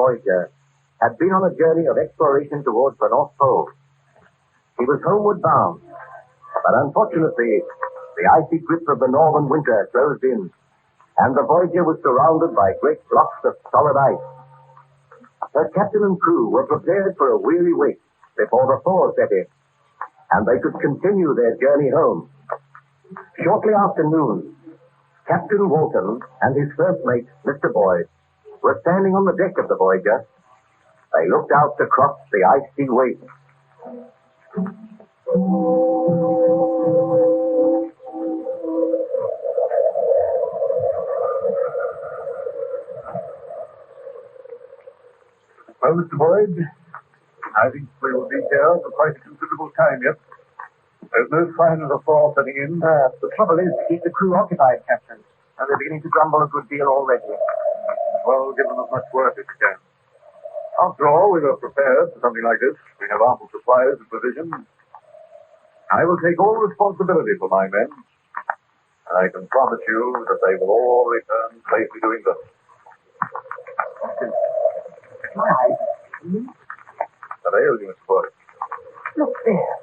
voyager, had been on a journey of exploration towards the North Pole. He was homeward bound, but unfortunately, the icy grip of the northern winter closed in, and the voyager was surrounded by great blocks of solid ice. Her captain and crew were prepared for a weary wait before the thaw set in, and they could continue their journey home. Shortly after noon, Captain Walton and his first mate, Mr. Boyd, were standing on the deck of the Voyager. They looked out across the icy waste. Well, Mr. Boyd, I think we will be here for quite a considerable time yet. There's no sign of a thaw setting in. The trouble is to keep the crew occupied, Captain. And they're beginning to grumble a good deal already. Well, give them as much work as you can. After all, we were prepared for something like this. We have ample supplies and provisions. I will take all responsibility for my men. I can promise you that they will all return safely to England. My eyes. What ails you, Mr. Boyd? Look there.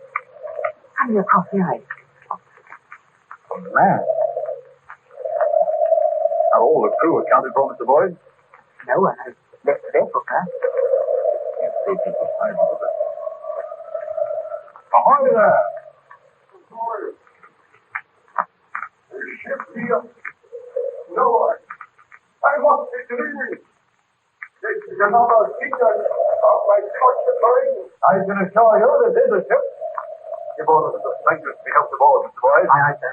Coming across the ice. A man. Are all the crew accounted for, Mr. Boyd? No one has left the vessel, sir. Ahoy there! The ship here. No one. I must be dreaming. This is another signal of my submarine. I can assure you this is a ship. Give orders to the strangers to be helped aboard, Mr. Boyd. Aye, sir.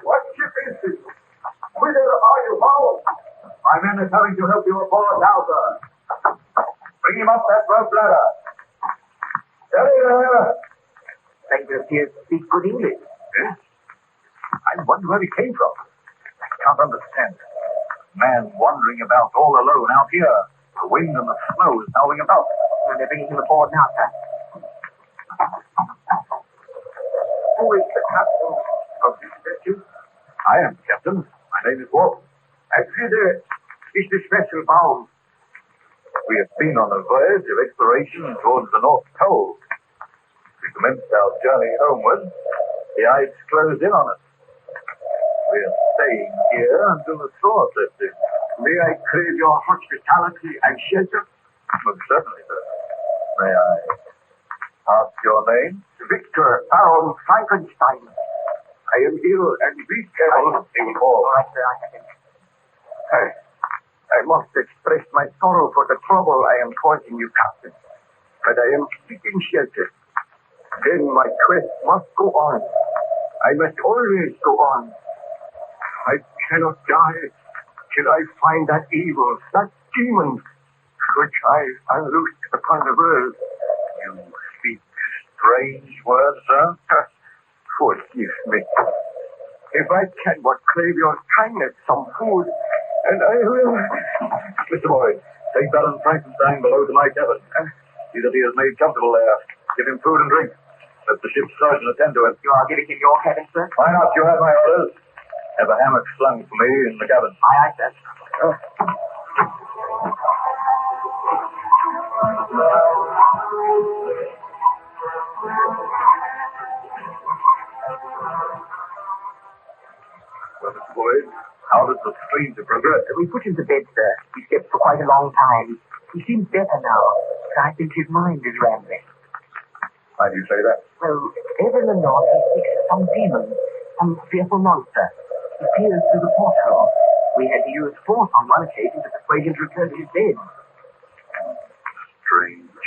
What ship is this? Whither are you bound? My men are coming to help you aboard now, sir. Bring him up that rope ladder. Steady there. Stranger appears to speak good English. Yes? I wonder where he came from. I can't understand. Man wandering about all alone out here. The wind and the snow is howling about. And they're bringing him aboard now, sir. Who is the captain of this vessel? I am captain. My name is Walton. And whither is this vessel bound? We have been on a voyage of exploration towards the North Pole. We commenced our journey homeward. The ice closed in on us. We are staying here until the thaw sets in. May I crave your hospitality and shelter? Most certainly, sir. May I ask your name? Victor Frankenstein. I am ill and weak. Careful. They will fall. All right, sir, I have him. I must express my sorrow for the trouble I am causing you, Captain. But I am seeking shelter. Then my quest must go on. I must always go on. I cannot die till I find that evil, that demon, which I unloosed upon the world. You speak strange words, sir. Forgive me. If I can but crave your kindness, some food, and I will... Mr. Boyd, take Baron Frankenstein below to my cabin. See that he is made comfortable there. Give him food and drink. Let the ship's surgeon attend to him. You are giving him your cabin, sir? Why not? You have my orders. Have a hammock slung for me in the cabin. Aye, sir. Well, Mr. Boyd, how does the stranger progress? We put him to bed, sir. He slept for quite a long time. He seems better now. I think his mind is rambling. Why do you say that? Well, ever and anon he speaks of some demon, some fearful monster. He peers through the porthole. We had to use force on one occasion to persuade him to return to his bed. Strange.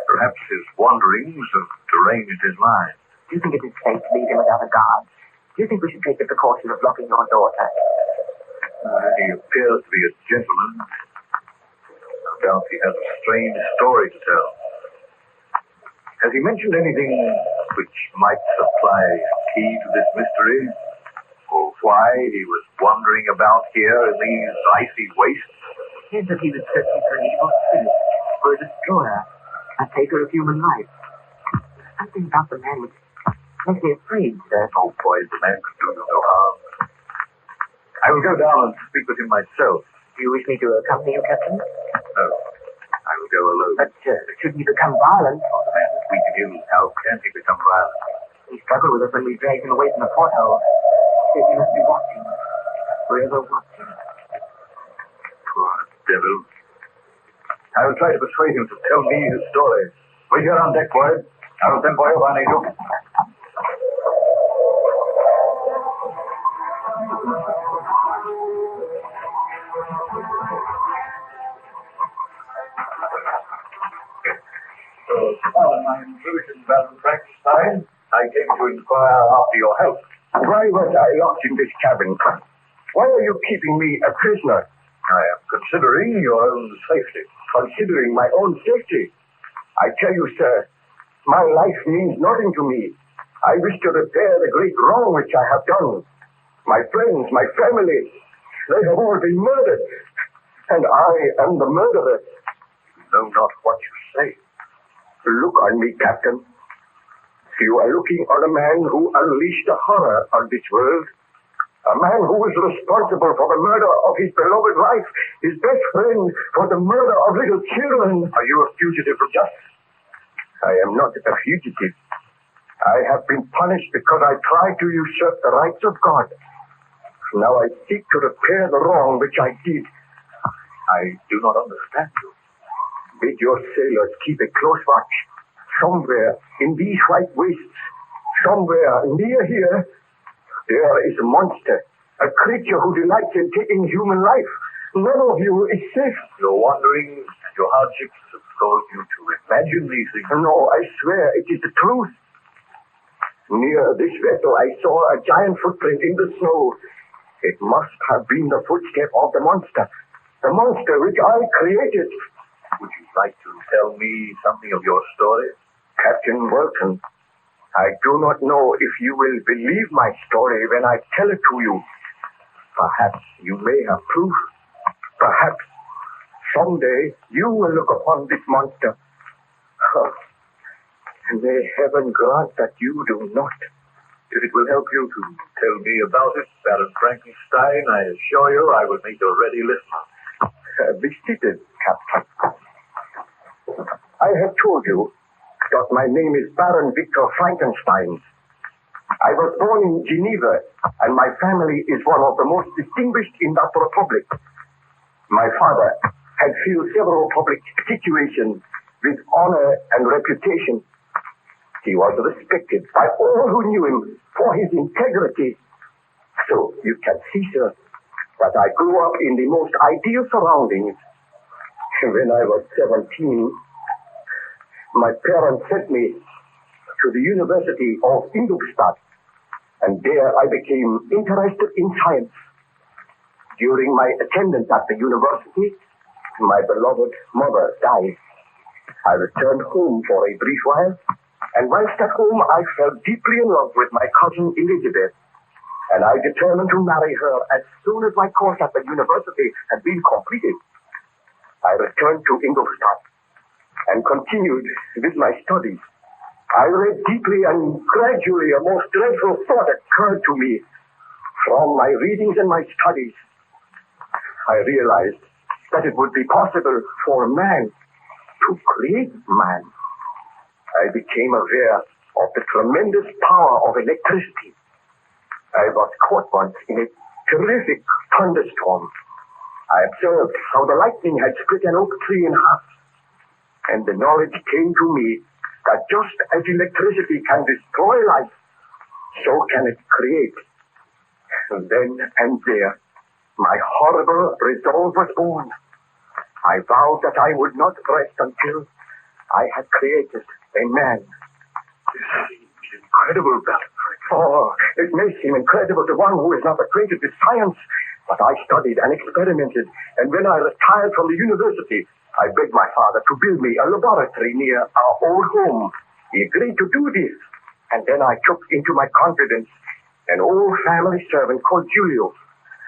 Perhaps his wanderings have deranged his mind. Do you think it is safe to leave him without a guard? Do you think we should take the precaution of locking your door, sir? He appears to be a gentleman. No doubt he has a strange story to tell. Has he mentioned anything which might supply a key to this mystery? Or why he was wandering about here in these icy wastes? He said that he was searching for an evil spirit, for a destroyer, a taker of human life. There's something about the man which makes me afraid, sir. Oh, boy, the man could do you no harm. I will go down and speak with him myself. Do you wish me to accompany you, Captain? No. I will go alone. But should he become violent? Oh, the man is weak and ill. How can he become violent? He struggled with us when we dragged him away from the porthole. He said he must be watching. Forever watching. Poor devil. I will try to persuade him to tell me his story. Wait here on deck, boy. I will send for you if I need you. Pardon my intrusion, Baron Frankenstein. I came to inquire after your health. Why was I locked in this cabin? Why are you keeping me a prisoner? I am considering your own safety. Considering my own safety? I tell you, sir, my life means nothing to me. I wish to repair the great wrong which I have done. My friends, my family, they have all been murdered. And I am the murderer. You know not what you say. Look on me, Captain. You are looking on a man who unleashed the horror on this world. A man who was responsible for the murder of his beloved wife, his best friend, for the murder of little children. Are you a fugitive from justice? I am not a fugitive. I have been punished because I tried to usurp the rights of God. Now I seek to repair the wrong which I did. I do not understand you. Bid your sailors keep a close watch. Somewhere in these white wastes, somewhere near here, there is a monster, a creature who delights in taking human life. None of you is safe. Your wanderings and your hardships have caused you to imagine these things. No, I swear it is the truth. Near this vessel, I saw a giant footprint in the snow. It must have been the footstep of the monster which I created. Would you like to tell me something of your story? Captain Wilson, I do not know if you will believe my story when I tell it to you. Perhaps you may have proof. Perhaps someday you will look upon this monster. May heaven grant that you do not. If it will help you to tell me about it, Baron Frankenstein, I assure you I will make a ready listener. Be seated, Captain. I have told you that my name is Baron Victor Frankenstein. I was born in Geneva, and my family is one of the most distinguished in that republic. My father had filled several public situations with honor and reputation. He was respected by all who knew him for his integrity. So you can see, sir, that I grew up in the most ideal surroundings. When I was 17, my parents sent me to the University of Ingolstadt, and there I became interested in science. During my attendance at the university, my beloved mother died. I returned home for a brief while, and whilst at home I fell deeply in love with my cousin Elizabeth, and I determined to marry her as soon as my course at the university had been completed. I returned to Ingolstadt and continued with my studies. I read deeply, and gradually a most dreadful thought occurred to me. From my readings and my studies, I realized that it would be possible for man to create man. I became aware of the tremendous power of electricity. I was caught once in a terrific thunderstorm. I observed how the lightning had split an oak tree in half. And the knowledge came to me that just as electricity can destroy life, so can it create. And then and there, my horrible resolve was born. I vowed that I would not rest until I had created a man. This seems incredible, Baron. Oh, it may seem incredible to one who is not acquainted with science, but I studied and experimented, and when I retired from the university, I begged my father to build me a laboratory near our old home. He agreed to do this, and then I took into my confidence an old family servant called Julio.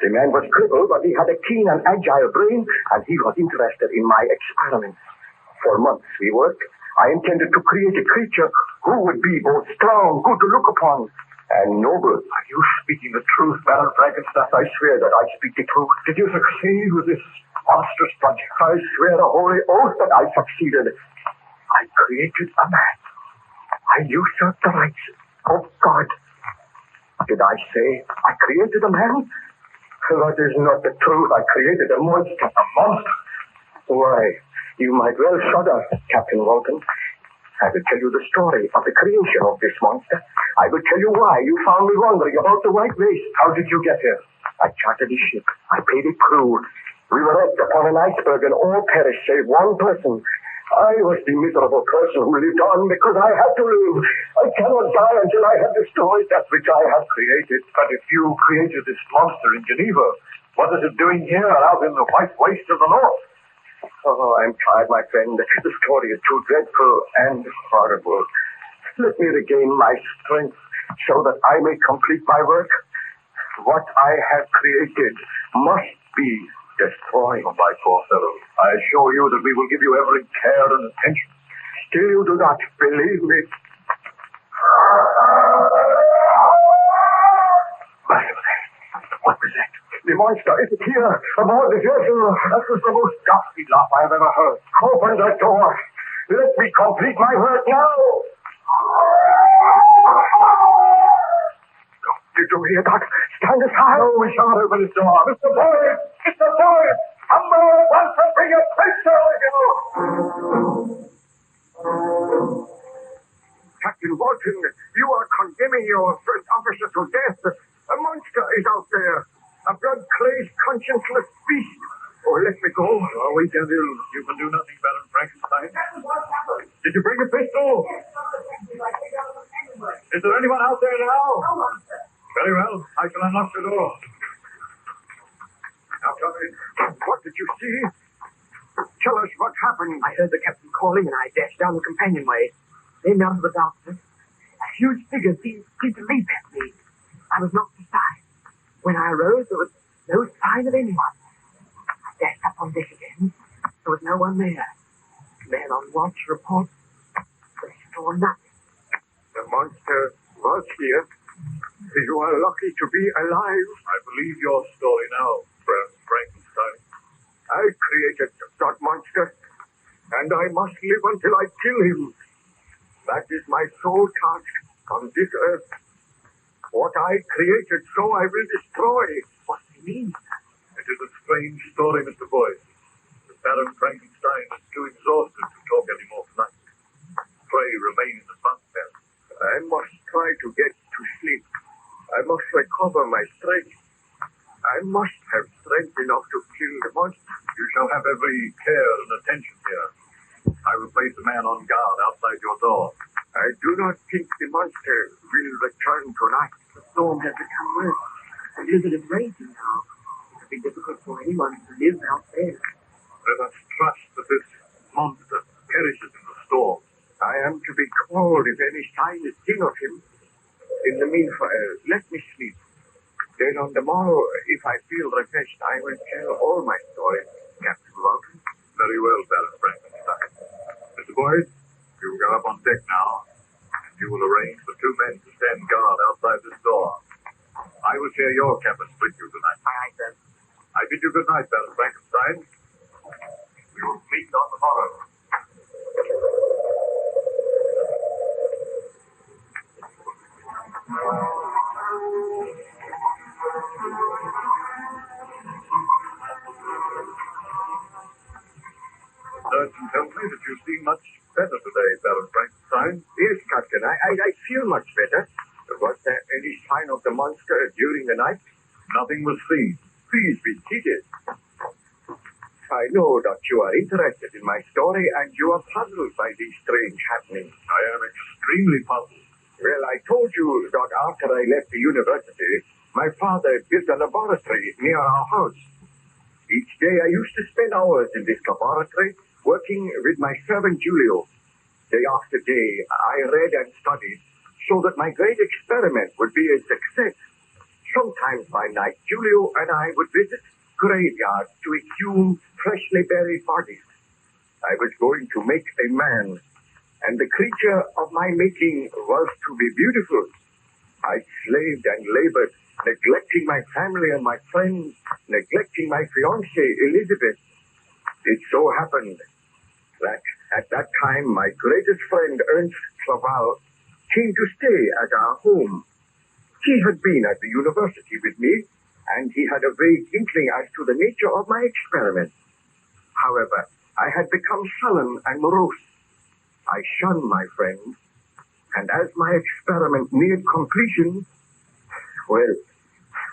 The man was crippled, but he had a keen and agile brain, and he was interested in my experiments. For months we worked, I intended to create a creature who would be both strong, good to look upon, and noble. Are you speaking the truth, Baron Frankenstein? I swear that I speak the truth. Did you succeed with this monstrous project? I swear a holy oath that I succeeded. I created a man. I usurped the rights of God. Did I say I created a man? That is not the truth. I created a monster. A monster? Why, you might well shudder, Captain Walton. I will tell you the story of the creation of this monster. I will tell you why you found me wondering about the white race. How did you get here? I chartered a ship. I paid a crew. We were wrecked upon an iceberg and all perished save one person. I was the miserable person who lived on because I had to live. I cannot die until I have destroyed that which I have created. But if you created this monster in Geneva, what is it doing here out in the white waste of the north? Oh, I'm tired, my friend. The story is too dreadful and horrible. Let me regain my strength so that I may complete my work. What I have created must be destroyed. Oh, my poor fellow, I assure you that we will give you every care and attention. Still you do not believe me. What was that? The monster is here, aboard the vessel. That was the most ghastly laugh I have ever heard. Open the door. Let me complete my work now. Did you hear that? Stand aside. No, we shan't open this door. Mr. Boyd! Mr. Boyd! Come at once and bring a prisoner with you! Captain Walton, you are condemning your first officer to death. A monster is out there. A blood-crazed, conscienceless beast. Oh, let me go. Oh, we can do. You can do nothing, Baron Frankenstein. Did you bring a pistol? Is there anyone out there now? Very well. I shall unlock the door. Now, come in. What did you see? Tell us what happened. I heard the captain calling and I dashed down the companionway. Then out of the darkness, a huge figure seemed to leap at me. I was knocked aside. When I arose, there was no sign of anyone. I dashed up on deck again. There was no one there. Man on watch reports they saw nothing. The monster was here. You are lucky to be alive. I believe your story now, Baron Frankenstein. I created that monster, and I must live until I kill him. That is my sole task on this earth. What I created, so I will destroy. What do you mean? It is a strange story, Mr. Boyd. The Baron Frankenstein is too exhausted to talk anymore tonight. Pray remain in the front bed. I must try to get to sleep. I must recover my strength. I must have strength enough to kill the monster. You shall have every care and attention here. I will place a man on guard outside your door. I do not think the monster will return tonight. The storm has become worse. The blizzard is raging now. It will be difficult for anyone to live out there. Let us trust that this monster perishes in the storm. I am to be called if any sign is seen of him. In the meanwhile, let me sleep. Then on the morrow, if I feel refreshed, I will tell all my story, Captain Walton. Very well, Baron Frankenstein. Mr. Boyd, you will go up on deck now, and you will arrange for two men to stand guard outside this door. I will share your cabin with you tonight. Aye, sir. I bid you good night, Baron Frankenstein. We will meet on the morrow. Surgeon tells me that you seem much better today, Baron Frankenstein. Yes, Captain, I feel much better. Was there any sign of the monster during the night? Nothing was seen. Please be seated. I know that you are interested in my story and you are puzzled by these strange happenings. I am extremely puzzled. Well, I told you that after I left the university, my father built a laboratory near our house. Each day I used to spend hours in this laboratory working with my servant Julio. Day after day, I read and studied so that my great experiment would be a success. Sometimes by night, Julio and I would visit graveyards to exhume freshly buried bodies. I was going to make a man, and the creature of my making was to be beautiful. I slaved and labored, neglecting my family and my friends, neglecting my fiancée, Elizabeth. It so happened that at that time my greatest friend, Ernst Clerval, came to stay at our home. He had been at the university with me, and he had a vague inkling as to the nature of my experiment. However, I had become sullen and morose. I shunned my friend, and as my experiment neared completion, well,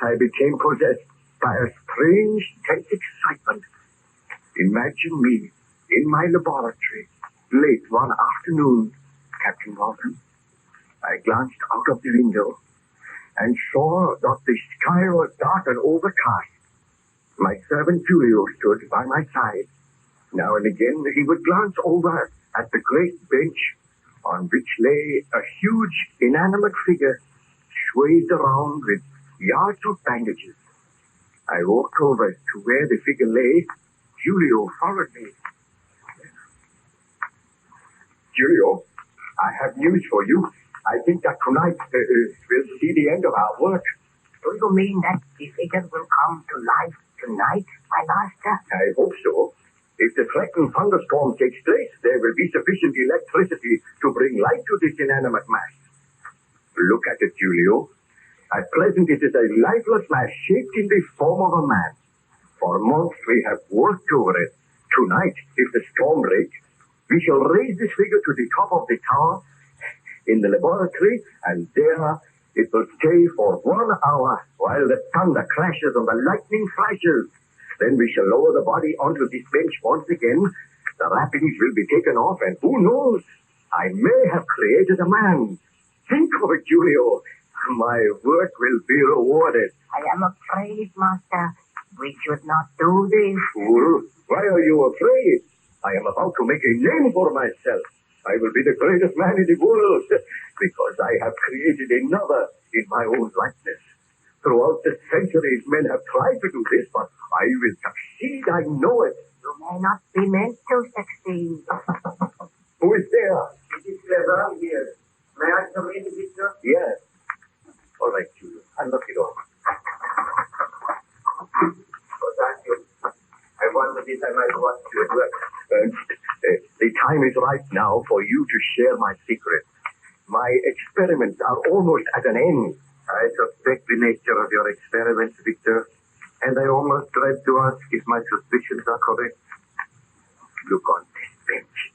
I became possessed by a strange, tense excitement. Imagine me in my laboratory, late one afternoon, Captain Walton. I glanced out of the window and saw that the sky was dark and overcast. My servant Julio stood by my side. Now and again he would glance over at the great bench on which lay a huge inanimate figure swayed around with yards of bandages. I walked over to where the figure lay. Julio followed me. Julio, I have news for you. I think that tonight we'll see the end of our work. Do you mean that the figure will come to life tonight, my master? I hope so. If the threatened thunderstorm takes place, there will be sufficient electricity to bring light to this inanimate mass. Look at it, Julio. At present, it is a lifeless mass shaped in the form of a man. For months, we have worked over it. Tonight, if the storm breaks, we shall raise this figure to the top of the tower in the laboratory, and there it will stay for 1 hour while the thunder crashes and the lightning flashes. Then we shall lower the body onto this bench once again. The wrappings will be taken off, and who knows? I may have created a man. Think of it, Julio. My work will be rewarded. I am afraid, master. We should not do this. Fool, why are you afraid? I am about to make a name for myself. I will be the greatest man in the world because I have created another in my own likeness. Throughout the centuries, men have tried to do this, but I will succeed. I know it. You may not be meant to succeed. Who is there? It is Clerval here. May I come in, Victor? Yes. All right, Julio. Unlock the door. Oh, thank you. I wondered if I might watch you at work. The time is right now for you to share my secret. My experiments are almost at an end. I suspect the nature of your experiments, Victor, and I almost dread to ask if my suspicions are correct. Look on this bench.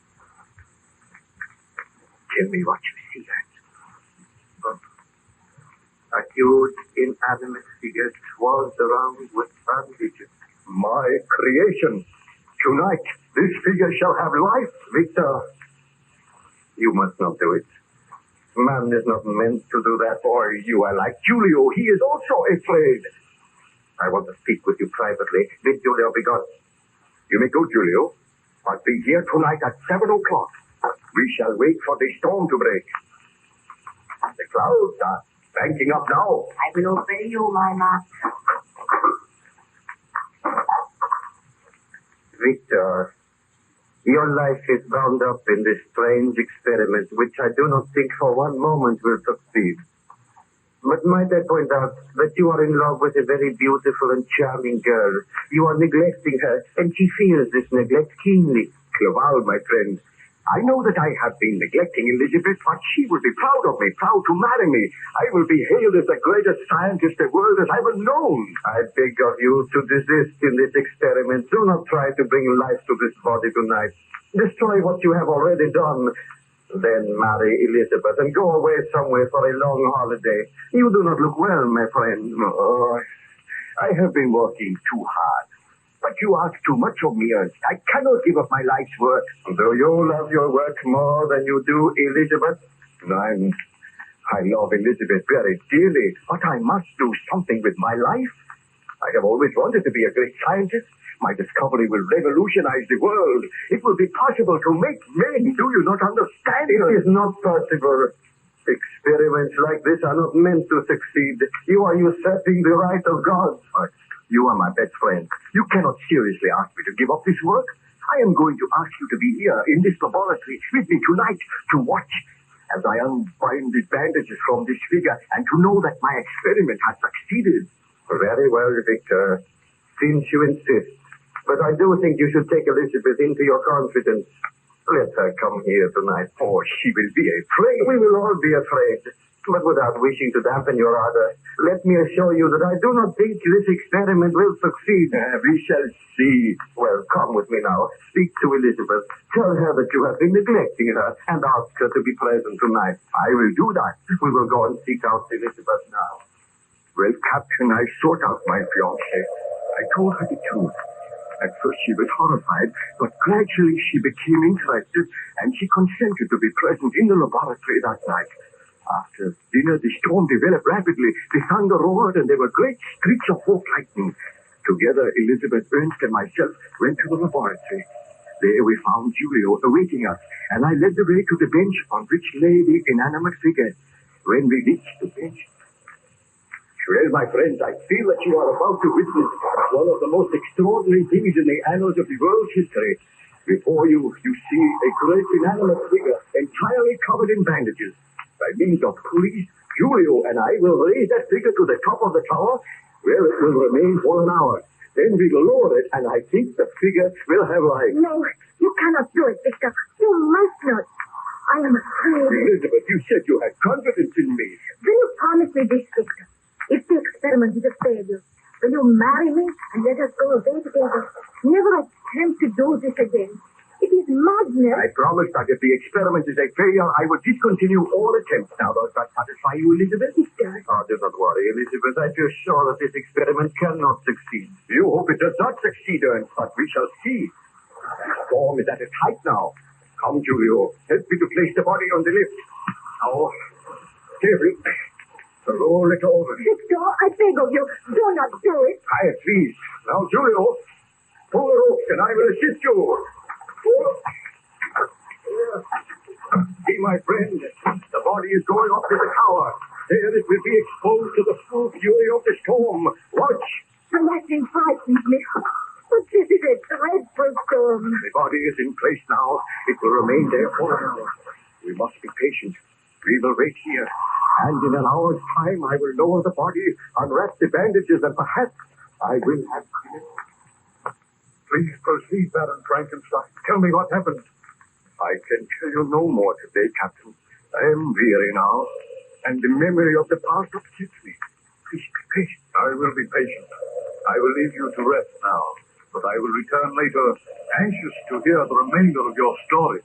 Tell me what you see, Hans. A huge, inanimate figure swirls around with bandages. My creation. Tonight, this figure shall have life. Victor, you must not do it. Man is not meant to do that. Boy, you are like Julio. He is also afraid. I want to speak with you privately. Bid Julio be gone. You may go, Julio, but be here tonight at 7 o'clock. We shall wait for the storm to break. The clouds are banking up now. I will obey you, my master. Victor, your life is bound up in this strange experiment, which I do not think for one moment will succeed. But might I point out that you are in love with a very beautiful and charming girl. You are neglecting her, and she feels this neglect keenly. Clerval, my friend, I know that I have been neglecting Elizabeth, but she will be proud of me, proud to marry me. I will be hailed as the greatest scientist the world has ever known. I beg of you to desist in this experiment. Do not try to bring life to this body tonight. Destroy what you have already done. Then marry Elizabeth and go away somewhere for a long holiday. You do not look well, my friend. Oh, I have been working too hard. But you ask too much of me, Ernst. I cannot give up my life's work. Do you love your work more than you do Elizabeth? I love Elizabeth very dearly, but I must do something with my life. I have always wanted to be a great scientist. My discovery will revolutionize the world. It will be possible to make men. Do you not understand? It is not possible. Experiments like this are not meant to succeed. You are usurping the right of God. You are my best friend. You cannot seriously ask me to give up this work. I am going to ask you to be here in this laboratory with me tonight to watch as I unbind the bandages from this figure and to know that my experiment has succeeded. Very well, Victor. Since you insist. But I do think you should take Elizabeth into your confidence. Let her come here tonight. Oh, she will be afraid. We will all be afraid. But without wishing to dampen your ardor, let me assure you that I do not think this experiment will succeed. We shall see. Well, come with me now. Speak to Elizabeth. Tell her that you have been neglecting her and ask her to be present tonight. I will do that. We will go and seek out Elizabeth now. Well, Captain, I sought out my fiancée. I told her the truth. At first she was horrified, but gradually she became interested, and she consented to be present in the laboratory that night. After dinner, the storm developed rapidly. The thunder roared, and there were great streaks of forked lightning. Together, Elizabeth, Ernst, and myself went to the laboratory. There we found Julio awaiting us, and I led the way to the bench on which lay the inanimate figure. When we reached the bench, well, my friends, I feel that you are about to witness one of the most extraordinary things in the annals of the world's history. Before you see a great inanimate figure entirely covered in bandages. By means of pulleys, Julio and I will raise that figure to the top of the tower, where it will remain for an hour. Then we will lower it, and I think the figure will have life. No, you cannot do it, Victor. You must not. I am afraid. Elizabeth, you said you had confidence in me. Will you promise me this, Victor? If the experiment is a failure, will you marry me and let us go away together? Never attempt to do this again. It is madness. I promise that if the experiment is a failure, I will discontinue all attempts. Now, does that satisfy you, Elizabeth? It does. Oh, do not worry, Elizabeth. I feel sure that this experiment cannot succeed. You hope it does not succeed, Ernst, but we shall see. The storm is at its height now. Come, Julio. Help me to place the body on the lift. Now, carefully. Roll it over. Victor, I beg of you, do not do it. Quiet, please. Now, Julio, pull the ropes and I will assist you. See, my friend, the body is going up to the tower. There it will be exposed to the full fury of the storm. Watch. The lightning frightens me. But this is a dreadful storm. The body is in place now. It will remain there for an hour. We must be patient. We will wait here. And in an hour's time, I will lower the body, unwrap the bandages, and perhaps I will have cleared. Please proceed, Baron Frankenstein. Tell me what happened. I can tell you no more today, Captain. I am weary now, and the memory of the past upsets me. Please be patient. I will be patient. I will leave you to rest now, but I will return later, anxious to hear the remainder of your story.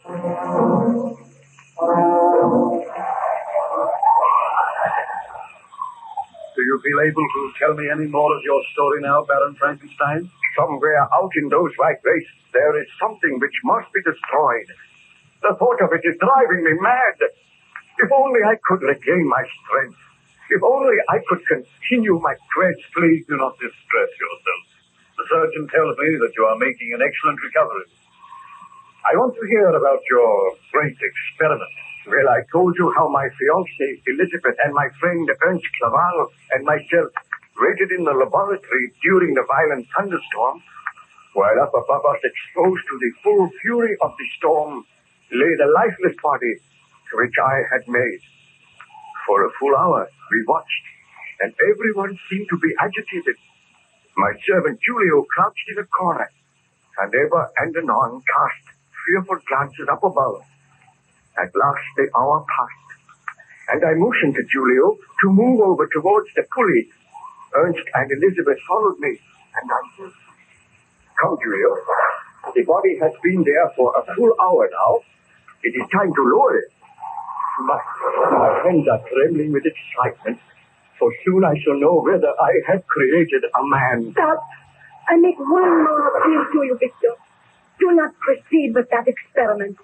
Do you feel able to tell me any more of your story now, Baron Frankenstein? Somewhere out in those white wastes, there is something which must be destroyed. The thought of it is driving me mad. If only I could regain my strength. If only I could continue my quest. Please do not distress yourself. The surgeon tells me that you are making an excellent recovery. I want to hear about your great experiment. Well, I told you how my fiancée, Elizabeth, and my friend Ernst Claval and myself waited in the laboratory during the violent thunderstorm, while up above us, exposed to the full fury of the storm, lay the lifeless body which I had made. For a full hour, we watched, and everyone seemed to be agitated. My servant Julio crouched in a corner, and ever and anon cast fearful glances up above. At last the hour passed, and I motioned to Julio to move over towards the pulley. Ernst and Elizabeth followed me, and I said, "Come, Julio. The body has been there for a full hour now. It is time to lower it." My hands are trembling with excitement, for soon I shall know whether I have created a man. Stop. I make one more appeal to you, Victor. Do not proceed with that experiment.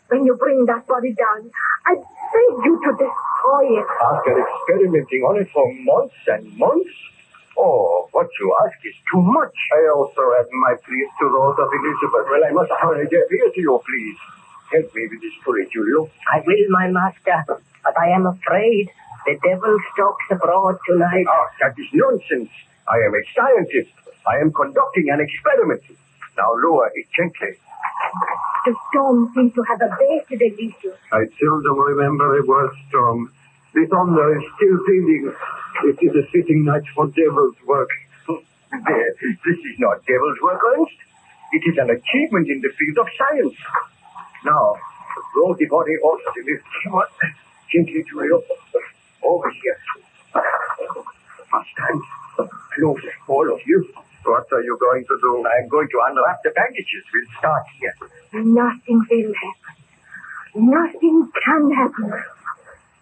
When you bring that body down, I beg you to destroy it. After experimenting on it for months and months? Oh, what you ask is too much. I also have my pleas to those of Elizabeth. Well, I must turn a deaf ear to your pleas. Help me with this story, Julio. I will, my master, but I am afraid the devil stalks abroad tonight. Ah, that is nonsense. I am a scientist. I am conducting an experiment. Now lower it gently. The storm seems to have abated a little. I seldom remember a worse storm. The thunder is still pealing. It is a fitting night for devil's work. This is not devil's work, Ernst. It is an achievement in the field of science. Now, roll the body off the lift. Come on. Gently, Julio. Over here. Must stand close, all of you. What are you going to do? I'm going to unwrap the bandages. We'll start here. Nothing will happen. Nothing can happen.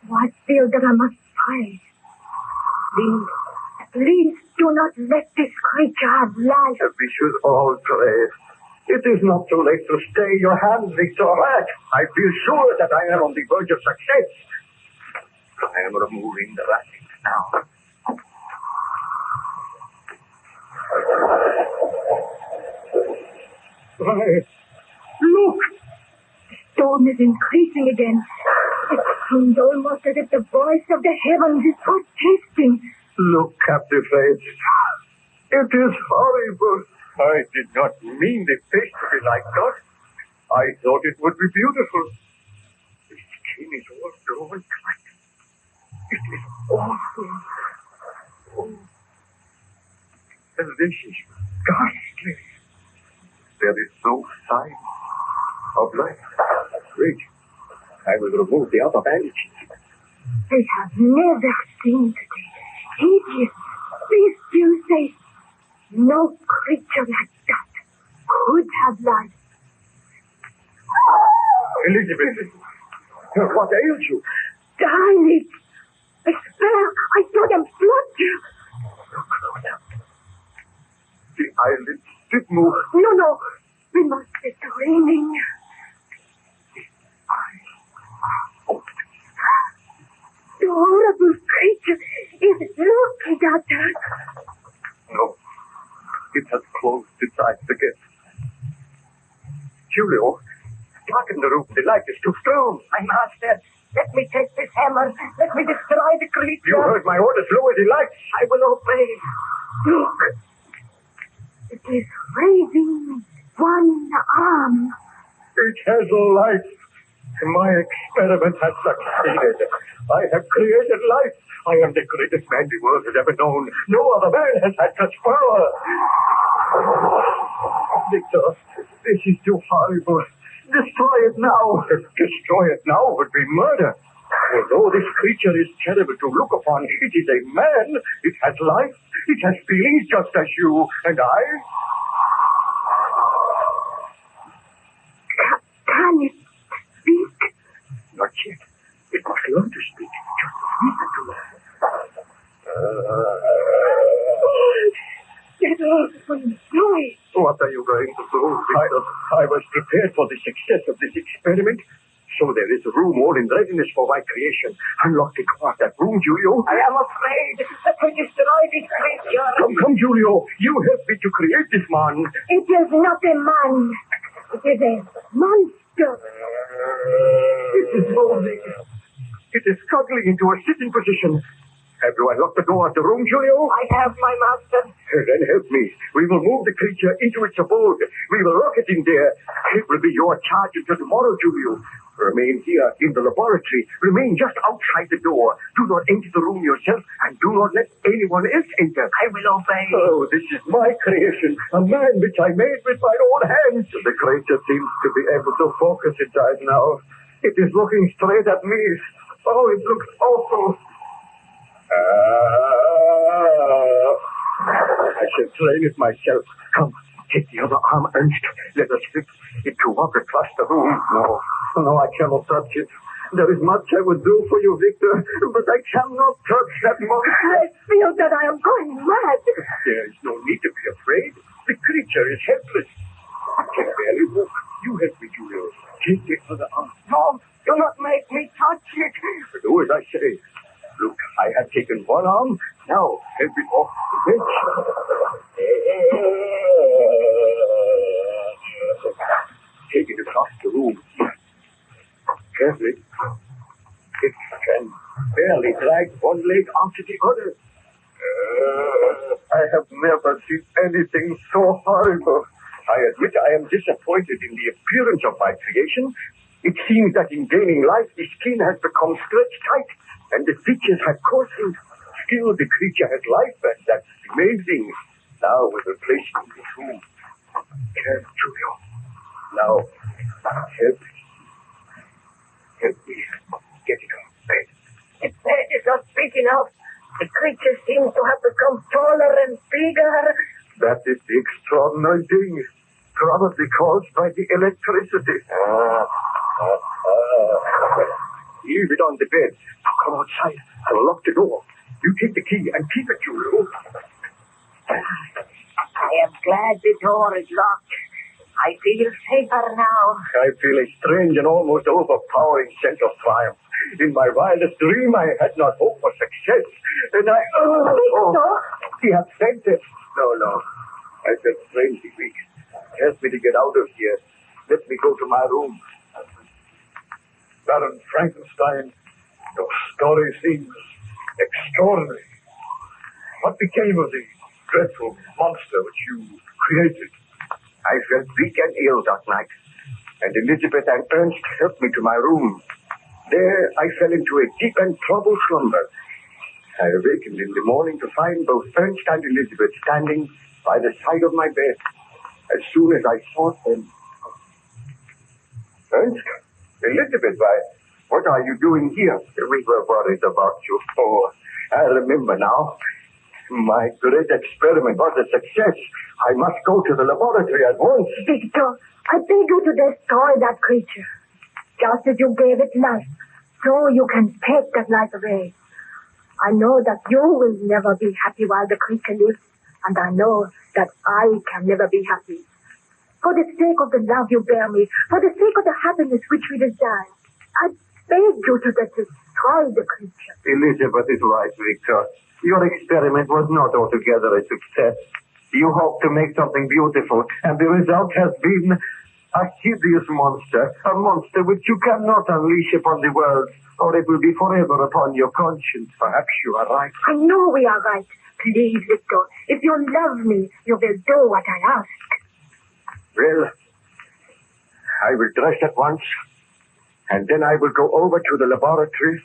What feel that I must pray. Please do not let this creature have life. We should all pray. It is not too late to stay your hand, Victor. I feel sure that I am on the verge of success. I am removing the wrappings now. Look! The storm is increasing again. It seems almost as if the voice of the heavens is protesting. Look, Captain Faith. It is horrible. I did not mean the face to be like that. I thought it would be beautiful. The skin is all drawn tight. It is awful. Oh. And this is ghastly. There is no sign of life. Wait. I will remove the other bandages. I have never seen today. Hideous, bestial face. No creature like that could have life. Elizabeth, what ails you? Darling, I swear I saw them float you. Look closer. The eyelids did move. No. We must be dreaming. The eyes are open. The horrible creature is looking at us. No. It has closed its eyes again. Julio, darken the room. The light is too strong. My master, let me take this hammer. Let me destroy the creature. You heard my orders. Lower the light. I will obey. Look. It is raising one arm. It has life. My experiment has succeeded. I have created life. I am the greatest man the world has ever known. No other man has had such power. Victor, this is too horrible. Destroy it now. Destroy it now would be murder. Although this creature is terrible to look upon, it is a man. It has life. It has feelings just as you and I. Can it speak? Not yet. It must learn to speak. Just listen to it. That awful noise. What are you going to do, Victor? I was prepared for the success of this experiment. So there is a room all in readiness for my creation. Unlock the door of that room, Julio. I am afraid that we destroy this creature. Come, Julio. You helped me to create this man. It is not a man. It is a monster. It is moving. It is struggling into a sitting position. Have you unlocked the door of the room, Julio? I have, my master. Then help me. We will move the creature into its abode. We will lock it in there. It will be your charge until tomorrow, Julio. Remain here in the laboratory. Remain just outside the door. Do not enter the room yourself, and do not let anyone else enter. I will obey. Oh, this is my creation. A man which I made with my own hands. The creature seems to be able to focus its eyes now. It is looking straight at me. Oh, it looks awful. I shall train it myself. Come, take the other arm, Ernst. Let us slip it to walk across the room. No, I cannot touch it. There is much I would do for you, Victor, but I cannot touch that monster. I feel that I am going mad. There is no need to be afraid. The creature is helpless. I can barely walk. You help me, Julio. Take the other arm. No, do not make me touch it. Do as I say. Look, I have taken one arm. Now, help it off the bench. Take it across the room. Carefully. It can barely drag one leg onto the other. I have never seen anything so horrible. I admit I am disappointed in the appearance of my creation. It seems that in gaining life, the skin has become stretched tight, and the features have coarsened. Still, the creature has life, and that's the main thing. Now we will place it in this room. Care, Julio. Now, help me. Help me get it off bed. The bed is not big enough. The creature seems to have become taller and bigger. That is the extraordinary thing. Probably caused by the electricity. Leave it on the bed. Now come outside. I will lock the door. You take the key and keep it, Julio. I am glad the door is locked. I feel safer now. I feel a strange and almost overpowering sense of triumph. In my wildest dream, I had not hoped for success. And I... Victor? He had fainted. No. I felt strangely weak. Help me to get out of here. Let me go to my room. Baron Frankenstein, your story seems extraordinary. What became of the dreadful monster which you created? I felt weak and ill that night, and Elizabeth and Ernst helped me to my room. There I fell into a deep and troubled slumber. I awakened in the morning to find both Ernst and Elizabeth standing by the side of my bed. As soon as I saw them... Ernst? Elizabeth, what are you doing here? We were worried about you. Oh, I remember now. My great experiment was a success. I must go to the laboratory at once. Victor, I beg you to destroy that creature. Just as you gave it life, so you can take that life away. I know that you will never be happy while the creature lives, and I know that I can never be happy. For the sake of the love you bear me, for the sake of the happiness which we desire, I beg you to destroy the creature. Elizabeth is right, Victor. Your experiment was not altogether a success. You hoped to make something beautiful, and the result has been a hideous monster, a monster which you cannot unleash upon the world, or it will be forever upon your conscience. Perhaps you are right. I know we are right. Please, Victor, if you love me, you will do what I ask. Well, I will dress at once, and then I will go over to the laboratory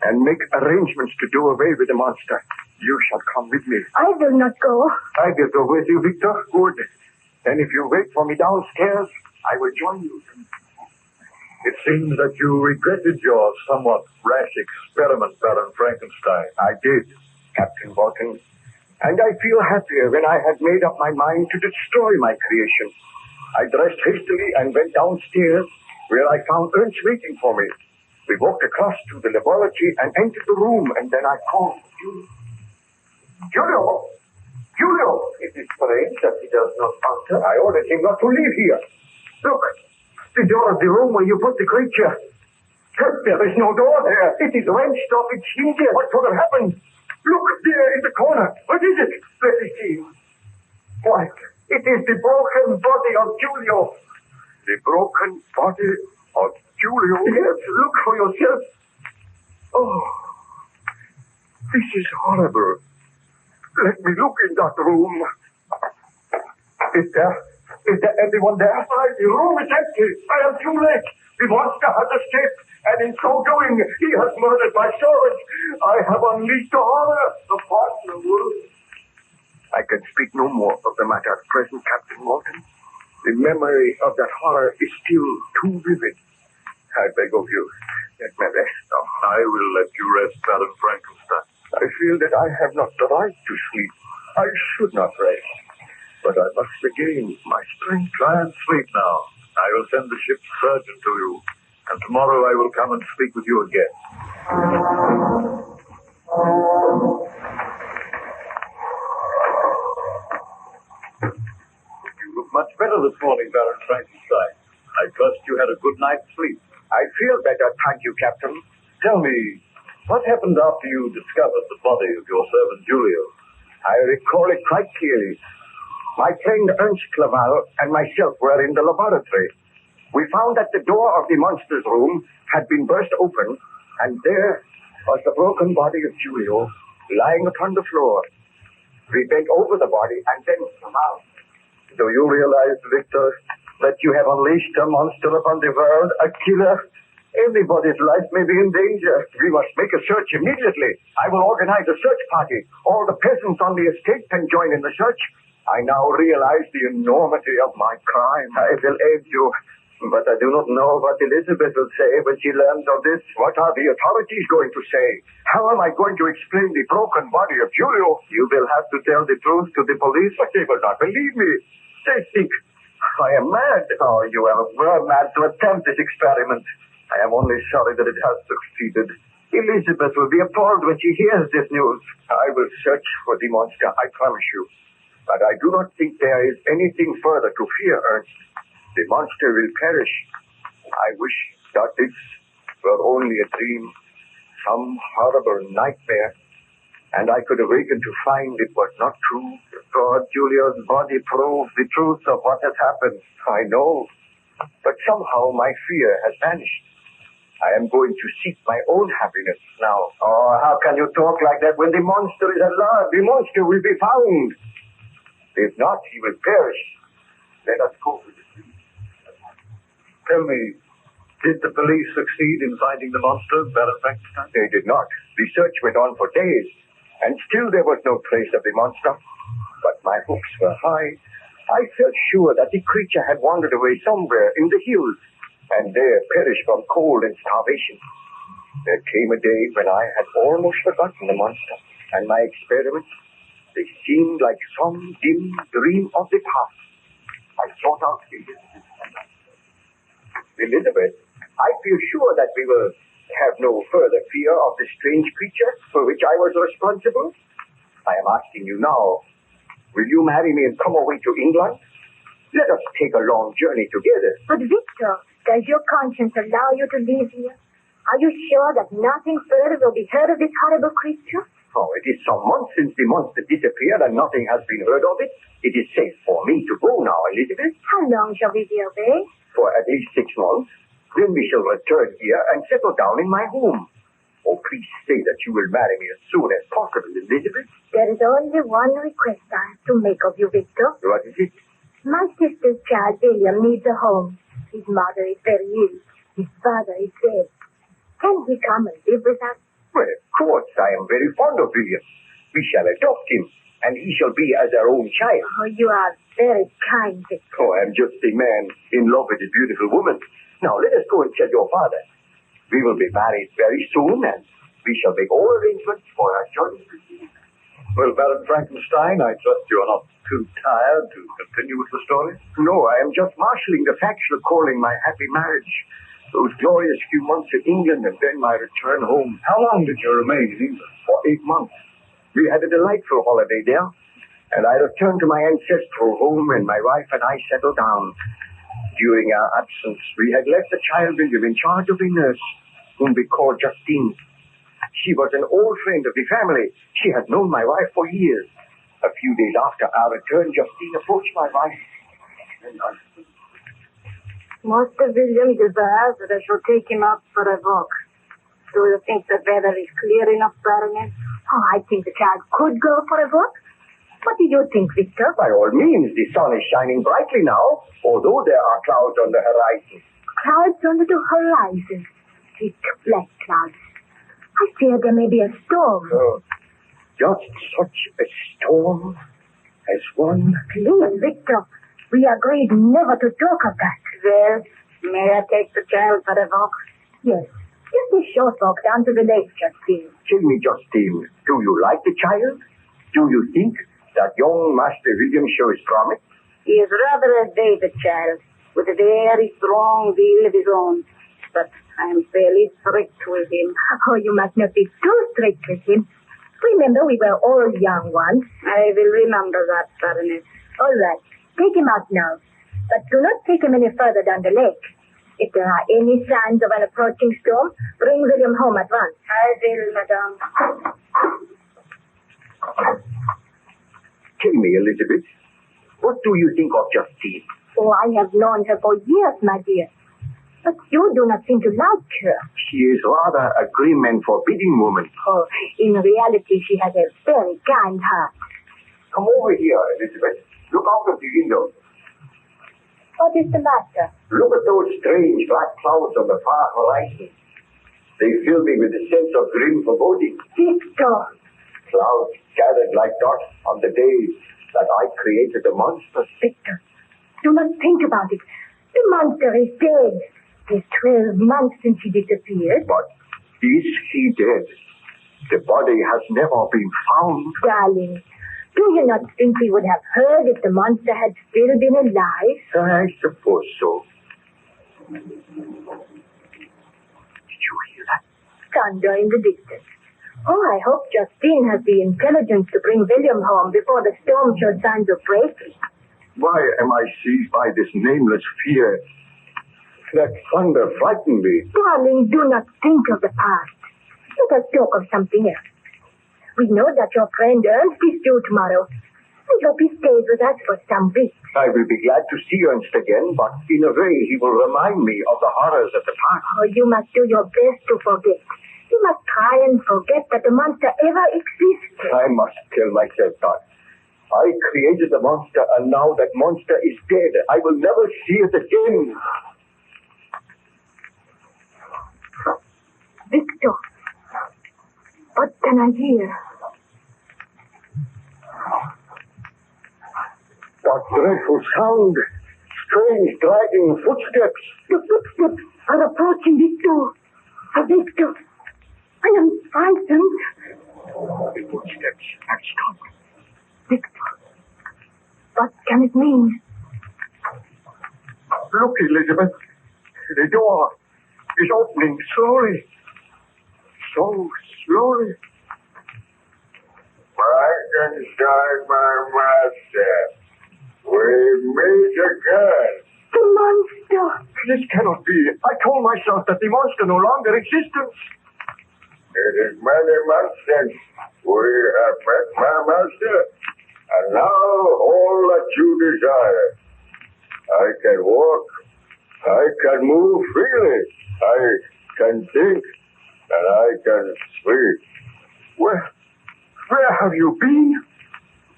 and make arrangements to do away with the monster. You shall come with me. I will not go. I will go with you, Victor. Good. Then if you wait for me downstairs, I will join you. It seems that you regretted your somewhat rash experiment, Baron Frankenstein. I did, Captain Walton. And I feel happier when I had made up my mind to destroy my creation. I dressed hastily and went downstairs, where I found Ernst waiting for me. We walked across to the laboratory and entered the room, and then I called Julio. Julio! It is strange that he does not answer. I ordered him not to leave here. Look, the door of the room where you put the creature. There is no door there. It is wrenched off its hinges. What could have happened? Look, there in the corner. What is it? Let me see. Why, it is the broken body of Julio. The broken body of Julio? Yes, look for yourself. Oh, this is horrible. Let me look in that room. Is there anyone there? The room is empty. I am too late. The monster has escaped, and in so doing, he has murdered my servant. I have unleashed the horror upon the world. I can speak no more of the matter at present, Captain Walton. The memory of that horror is still too vivid. I beg of you, let me rest now. I will let you rest, Baron Frankenstein. I feel that I have not the right to sleep. I should not rest, but I must regain my strength. Try and sleep now. I will send the ship's surgeon to you, and tomorrow I will come and speak with you again. You look much better this morning, Baron Frankenstein. I trust you had a good night's sleep. I feel better, thank you, Captain. Tell me, what happened after you discovered the body of your servant Julio? I recall it quite clearly. My friend Ernst Clerval and myself were in the laboratory. We found that the door of the monster's room had been burst open, and there was the broken body of Julio lying upon the floor. We bent over the body, and then Clerval Do you realize, Victor, that you have unleashed a monster upon the world, a killer? Everybody's life may be in danger. We must make a search immediately. I will organize a search party. All the peasants on the estate can join in the search. I now realize the enormity of my crime. I will aid you, but I do not know what Elizabeth will say when she learns of this. What are the authorities going to say? How am I going to explain the broken body of Julio? You will have to tell the truth to the police, but they will not believe me. They think I am mad. Oh, you were mad to attempt this experiment. I am only sorry that it has succeeded. Elizabeth will be appalled when she hears this news. I will search for the monster, I promise you. But I do not think there is anything further to fear, Ernst. The monster will perish. I wish that this were only a dream, some horrible nightmare, and I could awaken to find it was not true. For Julia's body proves the truth of what has happened. I know, but somehow my fear has vanished. I am going to seek my own happiness now. Oh, how can you talk like that when the monster is alive? The monster will be found. If not, he will perish. Let us go to the sea. Tell me, did the police succeed in finding the monster, Baron Frankenstein? They did not. The search went on for days, and still there was no trace of the monster. But my hopes were high. I felt sure that the creature had wandered away somewhere in the hills, and there perished from cold and starvation. There came a day when I had almost forgotten the monster, and my experiments, they seemed like some dim dream of the past. I sought out Elizabeth. Elizabeth, I feel sure that we will have no further fear of the strange creature for which I was responsible. I am asking you now, will you marry me and come away to England? Let us take a long journey together. But Victor, does your conscience allow you to live here? Are you sure that nothing further will be heard of this horrible creature? Oh, it is some months since the monster disappeared and nothing has been heard of it. It is safe for me to go now, Elizabeth. How long shall we be away? For at least 6 months. Then we shall return here and settle down in my home. Oh, please say that you will marry me as soon as possible, Elizabeth. There is only one request I have to make of you, Victor. What is it? My sister's child, William, needs a home. His mother is very ill. His father is dead. Can he come and live with us? Well, of course, I am very fond of William. We shall adopt him, and he shall be as our own child. Oh, you are very kind, Victor. Oh, I am just a man in love with a beautiful woman. Now, let us go and tell your father. We will be married very soon, and we shall make all arrangements for our journey to sea. Well, Baron Frankenstein, I trust you are not too tired to continue with the story? No, I am just marshalling the facts recalling my happy marriage. Those glorious few months in England and then my return home. How long did you remain in England? For 8 months. We had a delightful holiday there, and I returned to my ancestral home, and my wife and I settled down. During our absence, we had left the child William in charge of a nurse, whom we called Justine. She was an old friend of the family. She had known my wife for years. A few days after our return, Justine approached my wife. Master William desires that I shall take him out for a walk. Do you think the weather is clear enough, Baroness? Oh, I think the child could go for a walk. What do you think, Victor? By all means, the sun is shining brightly now, although there are clouds on the horizon. Clouds under the horizon. Thick black clouds. I fear there may be a storm. Just such a storm as one. Please, Victor, we agreed never to talk of that. Well, may I take the child for a walk? Yes. Just a short walk down to the lake, Justine. Tell me, Justine, do you like the child? Do you think that young Master William shows promise? He is rather a David child, with a very strong will of his own. But I am fairly strict with him. Oh, you must not be too strict with him. Remember, we were all young once. I will remember that, Baroness. All right. Take him out now. But do not take him any further down the lake. If there are any signs of an approaching storm, bring William home at once. I will, madame. Tell me, Elizabeth, what do you think of Justine? Oh, I have known her for years, my dear. But you do not seem to like her. She is rather a grim and forbidding woman. Oh, in reality, she has a very kind heart. Come over here, Elizabeth. Look out of the window. What is the matter? Look at those strange black clouds on the far horizon. They fill me with a sense of grim foreboding. Victor! Clouds gathered like dots on the day that I created the monster. Victor, do not think about it. The monster is dead. It's 12 months since he disappeared. But is he dead? The body has never been found. Darling, do you not think we would have heard if the monster had still been alive? I suppose so. Did you hear that? Thunder in the distance. Oh, I hope Justine has the intelligence to bring William home before the storm shows signs of breaking. Why am I seized by this nameless fear? That thunder frightened me. Darling, do not think of the past. Let us talk of something else. We know that your friend Ernst is due tomorrow. We hope he stays with us for some weeks. I will be glad to see Ernst again, but in a way he will remind me of the horrors of the past. Oh, you must do your best to forget. You must try and forget that the monster ever existed. I must tell myself that. I created the monster, and now that monster is dead. I will never see it again. Victor, what can I hear? What dreadful sound! Strange dragging footsteps. The footsteps are approaching, Victor. Victor, I am frightened. The footsteps have stopped. Victor, what can it mean? Look, Elizabeth. The door is opening slowly. So slowly. Frankenstein, my master. We meet again. The monster. This cannot be. I told myself that the monster no longer existed. It is many months since we have met, my master. And now all that you desire. I can walk. I can move freely. I can think. And I can speak. Where have you been?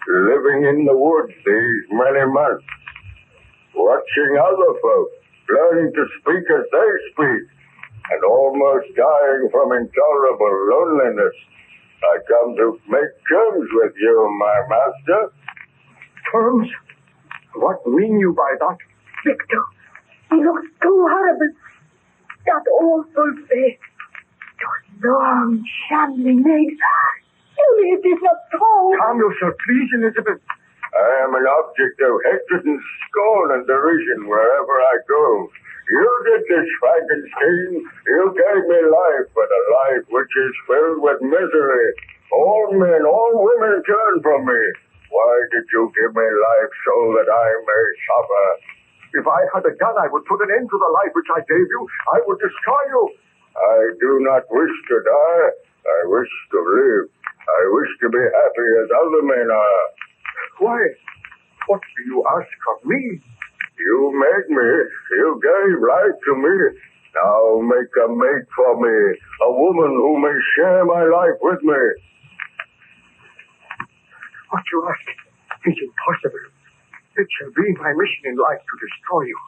Living in the woods these many months. Watching other folk. Learning to speak as they speak. And almost dying from intolerable loneliness. I come to make terms with you, my master. Terms? What mean you by that? Victor, he looks too horrible. That awful face. Those long, shambling legs. Tell me it is not true. Calm yourself, please, Elizabeth. I am an object of hatred and scorn and derision wherever I go. You did this, Frankenstein. You gave me life, but a life which is filled with misery. All men, all women turn from me. Why did you give me life so that I may suffer? If I had a gun, I would put an end to the life which I gave you. I would destroy you. I do not wish to die. I wish to live. I wish to be happy as other men are. Why? What do you ask of me? You made me. You gave life to me. Now make a mate for me. A woman who may share my life with me. What you ask is impossible. It shall be my mission in life to destroy you.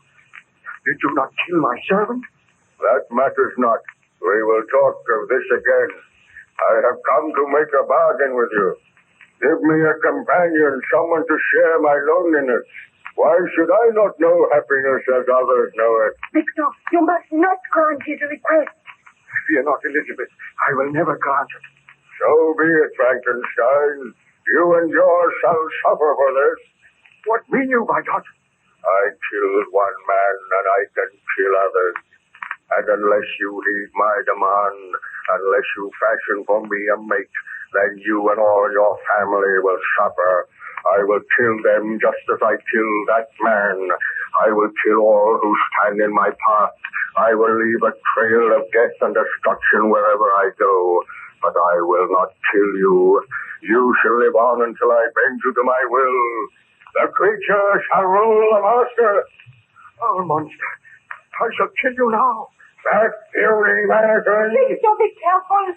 Did you not kill my servant? That matters not. We will talk of this again. I have come to make a bargain with you. Give me a companion, someone to share my loneliness. Why should I not know happiness as others know it? Victor, you must not grant his request. Fear not, Elizabeth. I will never grant it. So be it, Frankenstein. You and yours shall suffer for this. What mean you by that? I killed one man, and I can kill others. And unless you heed my demand, unless you fashion for me a mate, then you and all your family will suffer. I will kill them just as I killed that man. I will kill all who stand in my path. I will leave a trail of death and destruction wherever I go. But I will not kill you. You shall live on until I bend you to my will. The creature shall rule the master. Oh, monster, I shall kill you now. That fury mannequin. Victor, be careful.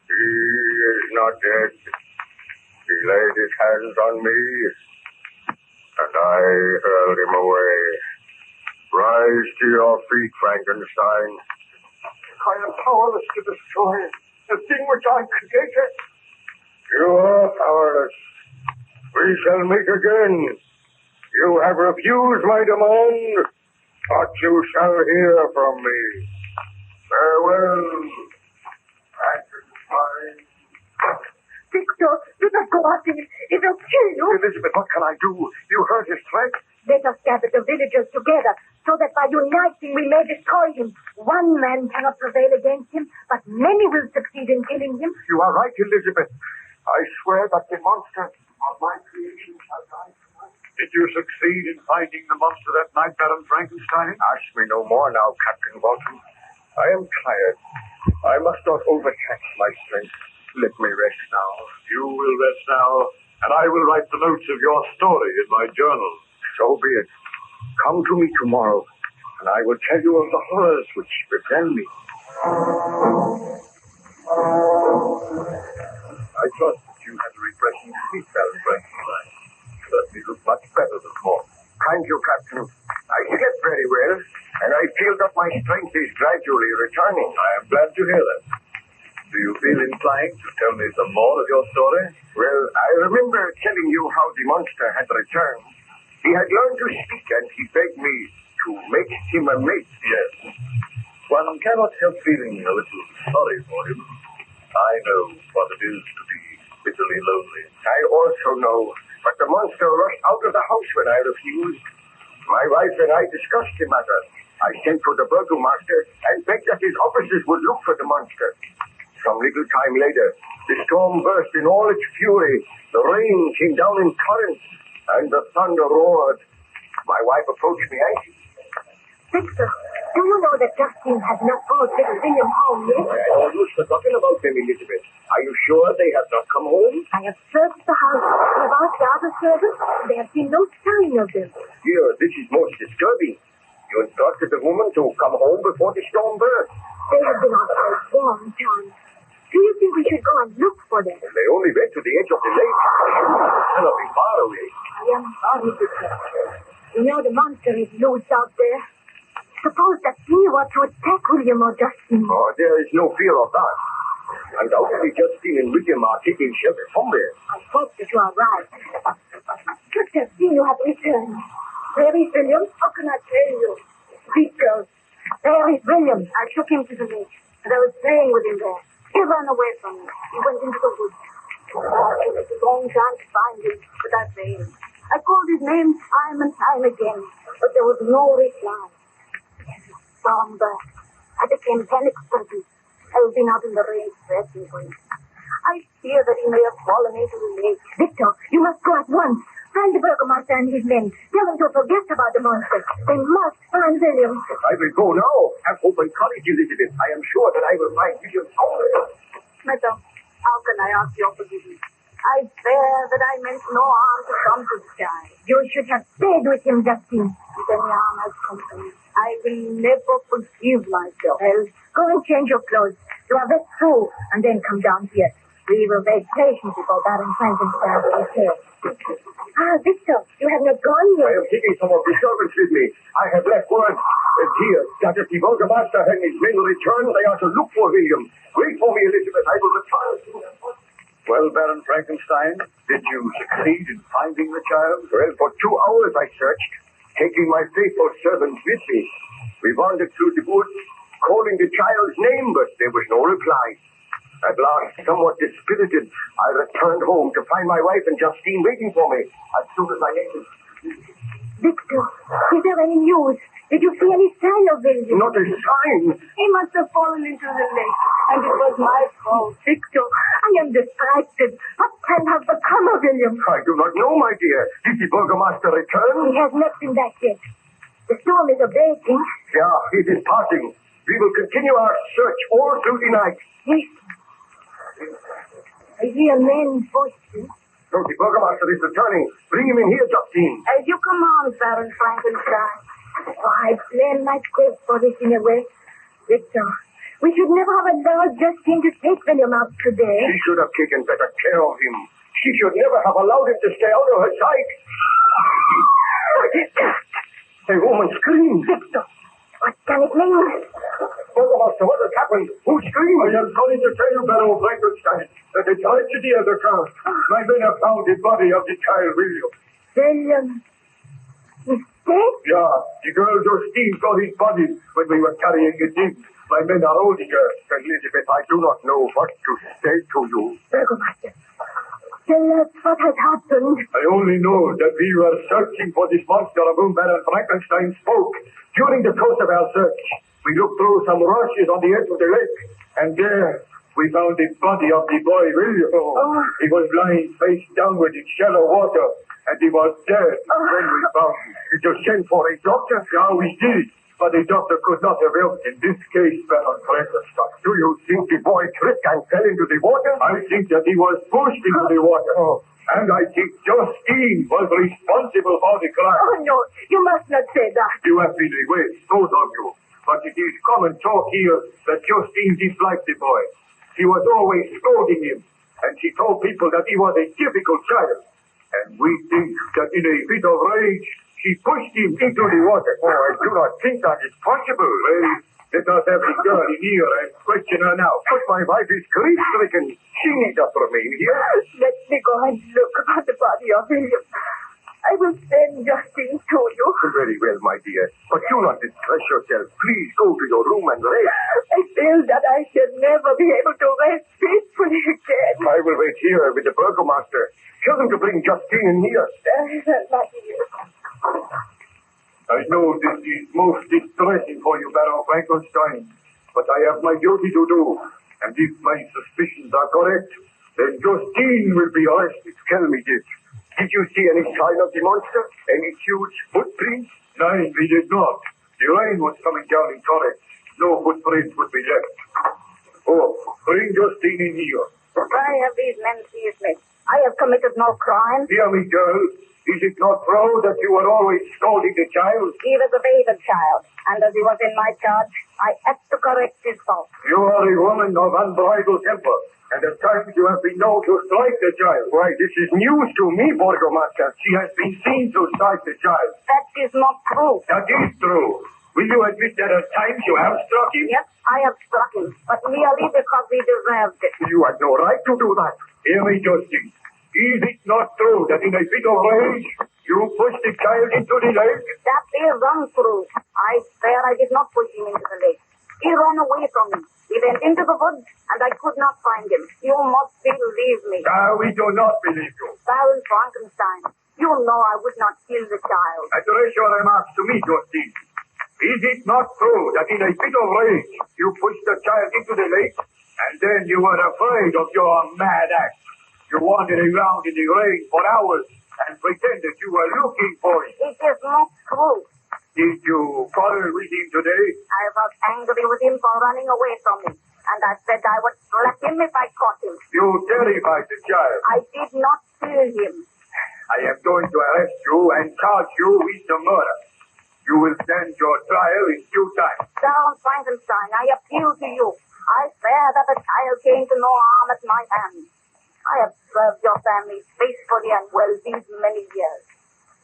He is not dead. He laid his hands on me. and I hurled him away. Rise to your feet, Frankenstein. I am powerless to destroy the thing which I created. You are powerless. We shall meet again. You have refused my demand, but you shall hear from me. Farewell, Frankenstein. Victor, do not go after him. He will kill you. Elizabeth, what can I do? You heard his threat. Let us gather the villagers together so that by uniting we may destroy him. One man cannot prevail against him, but many will succeed in killing him. You are right, Elizabeth. I swear that the monster of my creation shall die tonight. Did you succeed in finding the monster that night, Baron Frankenstein? Ask me no more now, Captain Walton. I am tired. I must not overtax my strength. Let me rest now. You will rest now, and I will write the notes of your story in my journal. So be it. Come to me tomorrow, and I will tell you of the horrors which befell me. I trust that you had a refreshing sleep, Baron Frankenstein. You certainly look much better this morning. Thank you, Captain. I slept very well, and I feel that my strength is gradually returning. I am glad to hear that. Do you feel inclined to tell me some more of your story? Well, I remember telling you how the monster had returned. He had learned to speak, and he begged me to make him a mate. Yes. One cannot help feeling a little sorry for him. I know what it is to be bitterly lonely. I also know, but the monster rushed out of the house when I refused. My wife and I discussed the matter. I sent for the burgomaster and begged that his officers would look for the monster. Some little time later, the storm burst in all its fury. The rain came down in torrents, and the thunder roared. My wife approached me anxiously. Victor, do you know that Justine has not brought little William home yet? I had almost forgotten about them, Elizabeth. Are you sure they have not come home? I have searched the house. I have asked the other servants. They have seen no sign of them. Dear, this is most disturbing. You instructed the woman to come home before the storm burst. They have been out for a long time. Do you think we should go and look for them? They only went to the edge of the lake. They cannot be far away. I am sorry, Victor. You know the monster is loose out there. Suppose that he were to attack William or Justine. Oh, there is no fear of that. Undoubtedly, Justine and William are taking shelter somewhere. I hope that you are right. Victor, see, you have returned. Where is William? How can I tell you? Victor, there is William. I took him to the lake, and I was playing with him there. He ran away from me. He went into the woods. It was a long time to find him, but I failed. I called his name time and time again, but there was no reply. Storm burst. I became panic-stricken. I've been out in the rain searching for him. I fear that he may have fallen into the lake. Victor, you must go at once. Find the burgomaster and his men. Tell them to forget about the monster. They must find William. I will go now. Have hope and courage, Elizabeth. I am sure that I will find William somewhere. Madam, how can I ask your forgiveness? I swear that I meant no harm to come to the child. You should have stayed with him, Justine. If any harm has come to me, I will never forgive myself. Well, go and change your clothes. You are wet through, and then come down here. We will wait patiently before Baron Frankenstein is here. Ah, Victor, you have not gone I yet. am taking some of the servants with me. I have left word here that if the burgomaster and his men return, they are to look for William. Wait for me, Elizabeth. I will return. Well, Baron Frankenstein, did you succeed in finding the child? Well, for 2 hours I searched, taking my faithful servants with me. We wandered through the woods, calling the child's name, but there was no reply. At last, somewhat dispirited, I returned home to find my wife and Justine waiting for me. As soon as I entered... Victor, is there any news? Did you see any sign of William? Not a sign. He must have fallen into the lake, and it was my fault. Victor, I am distracted. What can have become of William? I do not know, my dear. Did the burgomaster return? He has not been back yet. The storm is abating. Yeah, it is passing. We will continue our search all through the night. Listen. I hear men's voices. So the burgomaster is returning. Bring him in here, Justine. As you command, Baron Frankenstein. Oh, I blame my quest for this in a way. Victor, we should never have allowed Justine to take William out today. She should have taken better care of him. She should never have allowed him to stay out of her sight. A woman screamed. Victor, what can it mean? Burgomaster, what has happened? Who screamed? I am sorry to tell you, Baron Frankenstein, that the tragedy has occurred. My men have found the body of the child William. William is dead? Yeah, the girl Justine got his body when we were carrying it in. My men are holding her. Elizabeth, I do not know what to say to you. Burgomaster, tell us what has happened. I only know that we were searching for this monster of whom Baron Frankenstein spoke. During the course of our search, we looked through some rushes on the edge of the lake, and there we found the body of the boy William. He was lying face downward in shallow water, and he was dead when we found him. Did you send for a doctor? Yeah, we did. But the doctor could not have helped in this case, Baron Frankenstein. Do you think the boy tripped and fell into the water? I think that he was pushed into the water. And I think Justine was responsible for the crime. Oh, no, you must not say that. You have been away, both of you. But it is common talk here that Justine disliked the boy. She was always scolding him, and she told people that he was a difficult child. And we think that in a fit of rage, she pushed him into the water. Oh, I do not think that is possible. Well, let us have the girl in here and question her now. But my wife is grief-stricken. She need not remain here. Let me go and look at the body of William. I will send Justine to you. Very well, my dear. But do not distress yourself. Please go to your room and rest. I feel that I shall never be able to rest peacefully again. I will wait here with the burgomaster. Tell them to bring Justine in here. My dear. I know this is most distressing for you, Baron Frankenstein, but I have my duty to do. And if my suspicions are correct, then Justine will be arrested. Tell me, Dick, did you see any sign of the monster? Any huge footprints? No, we did not. The rain was coming down in torrents. No footprints would be left. Oh, bring Justine in here. Why have these men seized me? I have committed no crime. Hear me, girl. Is it not true that you were always scolding the child? He was a baby child, and as he was in my charge, I had to correct his fault. You are a woman of unbridled temper, and at times you have been known to strike the child. Why, this is news to me, Burgomaster. She has been seen to strike the child. That is not true. That is true. Will you admit that at times you have struck him? Yes, I have struck him, but merely because he deserved it. You had no right to do that. Hear me, Justine. Is it not true that in a fit of rage, you pushed the child into the lake? That is untrue. I swear I did not push him into the lake. He ran away from me. He went into the woods, and I could not find him. You must believe me. We do not believe you. Baron Frankenstein, you know I would not kill the child. Address your remarks to me, Justine. Is it not true that in a fit of rage, you pushed the child into the lake, and then you were afraid of your mad act? You wandered around in the rain for hours and pretended you were looking for him. It is not true. Did you quarrel with him today? I was angry with him for running away from me, and I said I would slap him if I caught him. You terrified the child. I did not kill him. I am going to arrest you and charge you with the murder. You will stand your trial in due time. Baron Frankenstein, I appeal to you. I swear that the child came to no harm at my hands. I have served your family faithfully and well these many years.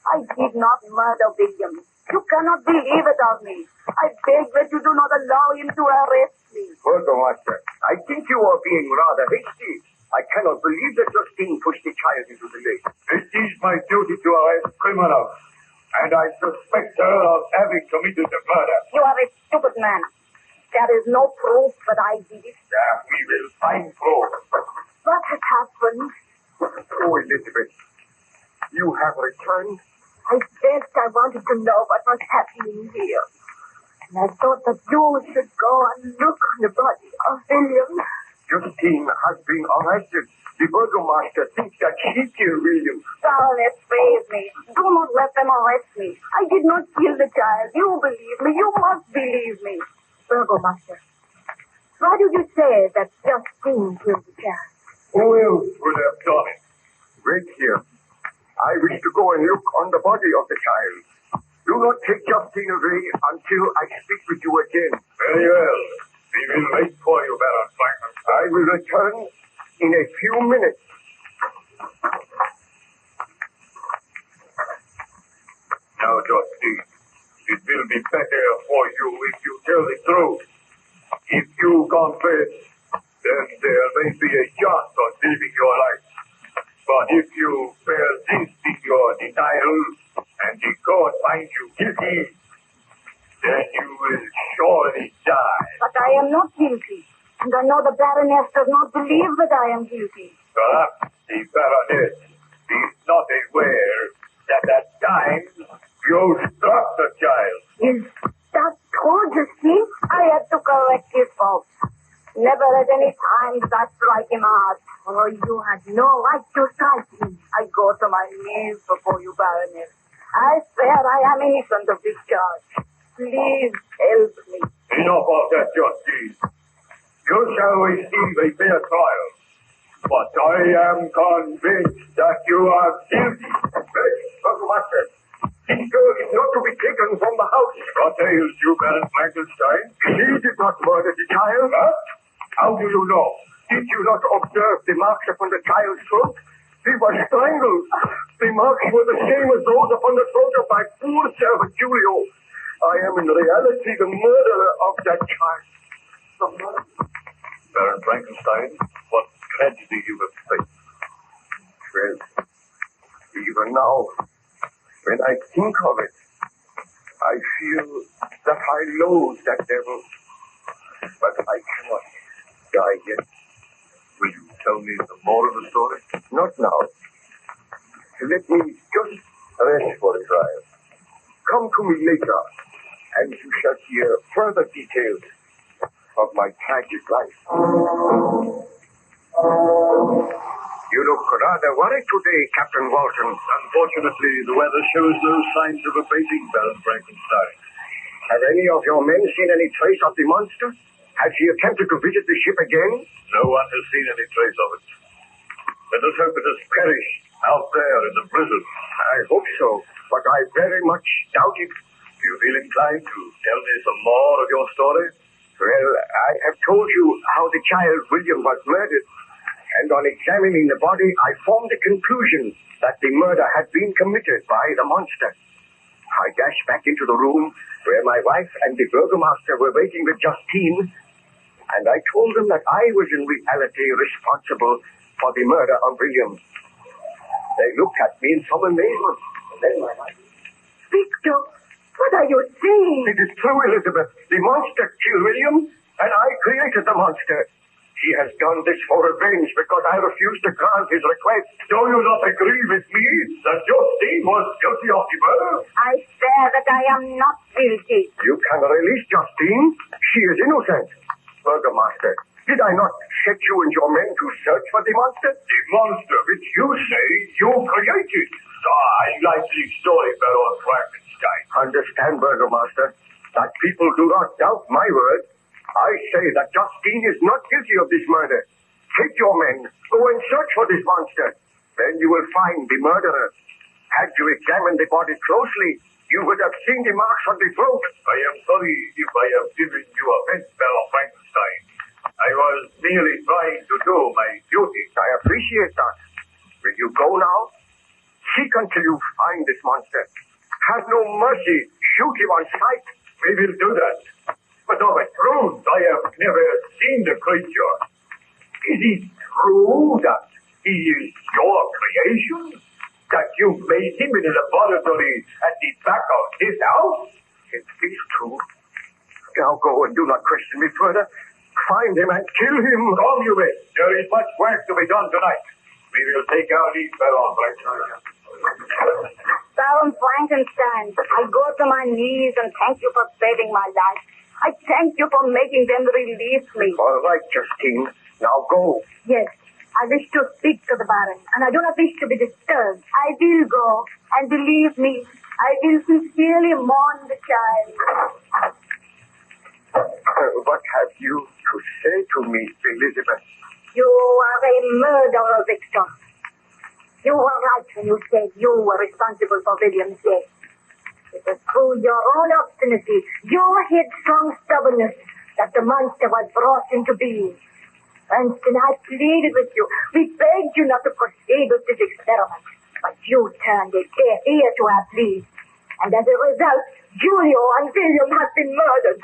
I did not murder William. You cannot believe it of me. I beg that you do not allow him to arrest me. Burgomaster, I think you are being rather hasty. I cannot believe that Justine pushed the child into the lake. It is my duty to arrest criminals, and I suspect her of having committed the murder. You are a stupid man. There is no proof that I did it. We will find proof. What has happened? Oh, Elizabeth, you have returned? I guess I wanted to know what was happening here. And I thought that you should go and look on the body of William. Justine has been arrested. The burgomaster thinks that she killed William. Darling, save me. Do not let them arrest me. I did not kill the child. You believe me. You must believe me. Burgomaster, why do you say that Justine killed the child? Who else would have done it? Wait here. I wish to go and look on the body of the child. Do not take Justine away until I speak with you again. Very well. We will wait for you, Baron Frankenstein. I will return in a few minutes. Now Justine. It will be better for you if you tell the truth. If you confess, then there may be a chance of saving your life. But if you persist in your denial and the court finds you guilty, then you will surely die. But I am not guilty. And I know the Baroness does not believe that I am guilty. Perhaps the Baroness is not aware that at times you struck the child. Is that true, Justine? I had to correct his fault. Never at any time did I strike him hard. Oh, you had no right to strike me. I go to my knees before you, Baroness. I swear I am innocent of this charge. Please help me. Enough of that, Justine. You shall receive a fair trial. But I am convinced that you are guilty. Master, this girl is not to be taken from the house. What ails you, Baron Frankenstein? She did not murder the child. Huh? How do you know? Did you not observe the marks upon the child's throat? He was strangled. The marks were the same as those upon the throat of my poor servant Julio. I am in reality the murderer of that child. Baron Frankenstein, what tragedy you have faced. Well, even now, when I think of it, I feel that I loathe that devil. But I cannot die yet. Will you tell me the more of the story? Not now. Let me just rest for a while. Come to me later, and you shall hear further details of my tragic life. You look rather worried today, Captain Walton. Unfortunately, the weather shows no signs of abating, Baron Frankenstein. Have any of your men seen any trace of the monster? Has he attempted to visit the ship again? No one has seen any trace of it. Let us hope it has perished out there in the blizzard. I hope so, but I very much doubt it. Do you feel inclined to tell me some more of your story? Well, I have told you how the child William was murdered, and on examining the body, I formed the conclusion that the murder had been committed by the monster. I dashed back into the room where my wife and the burgomaster were waiting with Justine, and I told them that I was in reality responsible for the murder of William. They looked at me in some amazement. Then my wife... Victor, what are you saying? It is true, Elizabeth. The monster killed William, and I created the monster. He has done this for revenge because I refused to grant his request. Do you not agree with me that Justine was guilty of the murder? I swear that I am not guilty. You can release Justine. She is innocent. Burgomaster, did I not set you and your men to search for the monster? The monster which you say you created. I like the story, Baron Frankenstein. Understand, Burgomaster, that people do not doubt my word. I say that Justine is not guilty of this murder. Take your men, go and search for this monster. Then you will find the murderer. Had you examined the body closely, you would have seen the marks on the throat. I am sorry if I have given you offense, Baron Frankenstein. I was merely trying to do my duty. I appreciate that. Will you go now? Seek until you find this monster. Have no mercy. Shoot him on sight. We will do that. But of a truth, I have never seen the creature. Is it true that he is your creation? That you made him in a laboratory at the back of his house? It is true. Now go and do not question me further. Find him and kill him. Come, you may. There is much work to be done tonight. We will take our leave, Baron Frankenstein. Baron Frankenstein, I go to my knees and thank you for saving my life. I thank you for making them release me. All right, Justine. Now go. Yes, I wish to speak to the Baron, and I do not wish to be disturbed. I will go, and believe me, I will sincerely mourn the child. What have you to say to me, Elizabeth? You are a murderer, Victor. You were right when you said you were responsible for William's death. It was through your own obstinacy, your headstrong stubbornness, that the monster was brought into being. Frankston, I pleaded with you. We begged you not to proceed with this experiment. But you turned a deaf ear to our pleas. And as a result, Julio and William have been murdered.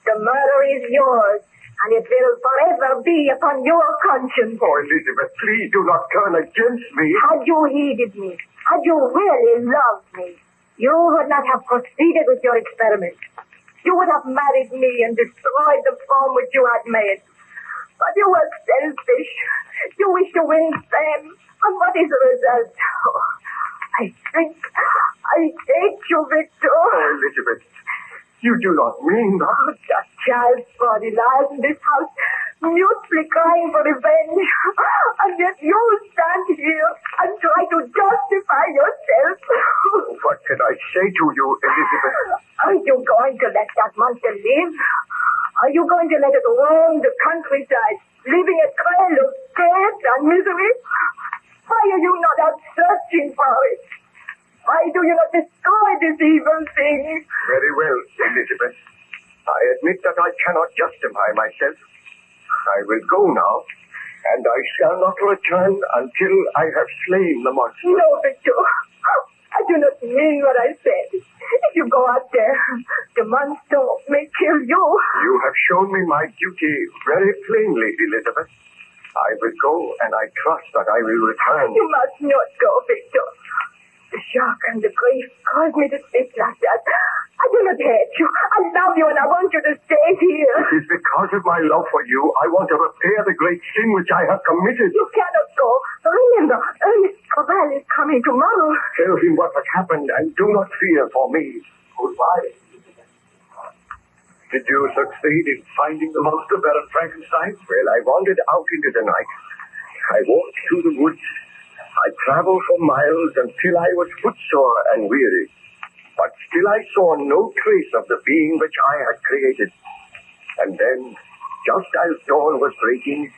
The murder is yours, and it will forever be upon your conscience. Oh, Elizabeth, please do not turn against me. Had you heeded me, had you really loved me, you would not have proceeded with your experiment. You would have married me and destroyed the form which you had made. But you were selfish. You wish to win fame. And what is the result? Oh, I hate you, Victor. Oh, Elizabeth, you do not mean that. Oh, that child's body lies in this house, mutely crying for revenge. And yet you stand here and try to justify yourself. What can I say to you, Elizabeth? Are you going to let that monster live? Are you going to let it roam the countryside, leaving a trail of death and misery? Why are you not out searching for it? Why do you not destroy this evil thing? Very well, Elizabeth. I admit that I cannot justify myself. I will go now, and I shall not return until I have slain the monster. No, Victor. I do not mean what I said. If you go out there, the monster may kill you. You have shown me my duty very plainly, Elizabeth. I will go, and I trust that I will return. You must not go, Victor. The shock and the grief caused me to speak like that. I do not hate you. I love you, and I want you to stay here. It is because of my love for you I want to repair the great sin which I have committed. You cannot go. Remember, Ernest Corval is coming tomorrow. Tell him what has happened, and do not fear for me. Goodbye. Did you succeed in finding the monster, Baron Frankenstein? Well, I wandered out into the night. I walked through the woods. I traveled for miles until I was footsore and weary. But still I saw no trace of the being which I had created. And then, just as dawn was breaking,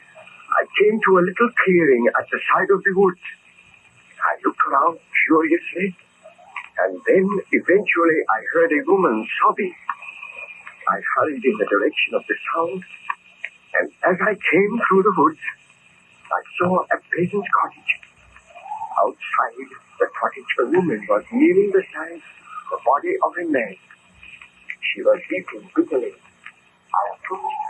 I came to a little clearing at the side of the woods. I looked around curiously, and then eventually I heard a woman sobbing. I hurried in the direction of the sound, and as I came through the woods, I saw a peasant's cottage. Outside the cottage, a woman was kneeling beside the body of a man. She was weeping bitterly. I approached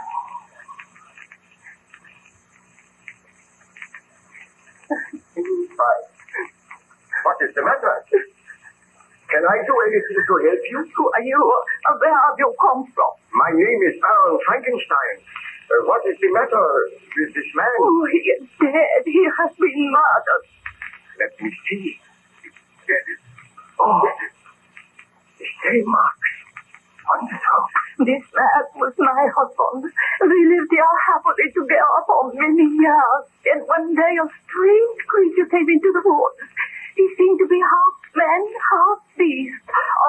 her. What is the matter? Can I do anything to help you? Who are you? Where have you come from? My name is Baron Frankenstein. What is the matter with this man? Oh, he is dead. He has been murdered. Let me see. Oh, the same marks. Wonderful. This man was my husband. We lived here happily together for many years. Then one day a strange creature came into the woods. He seemed to be half man, half beast,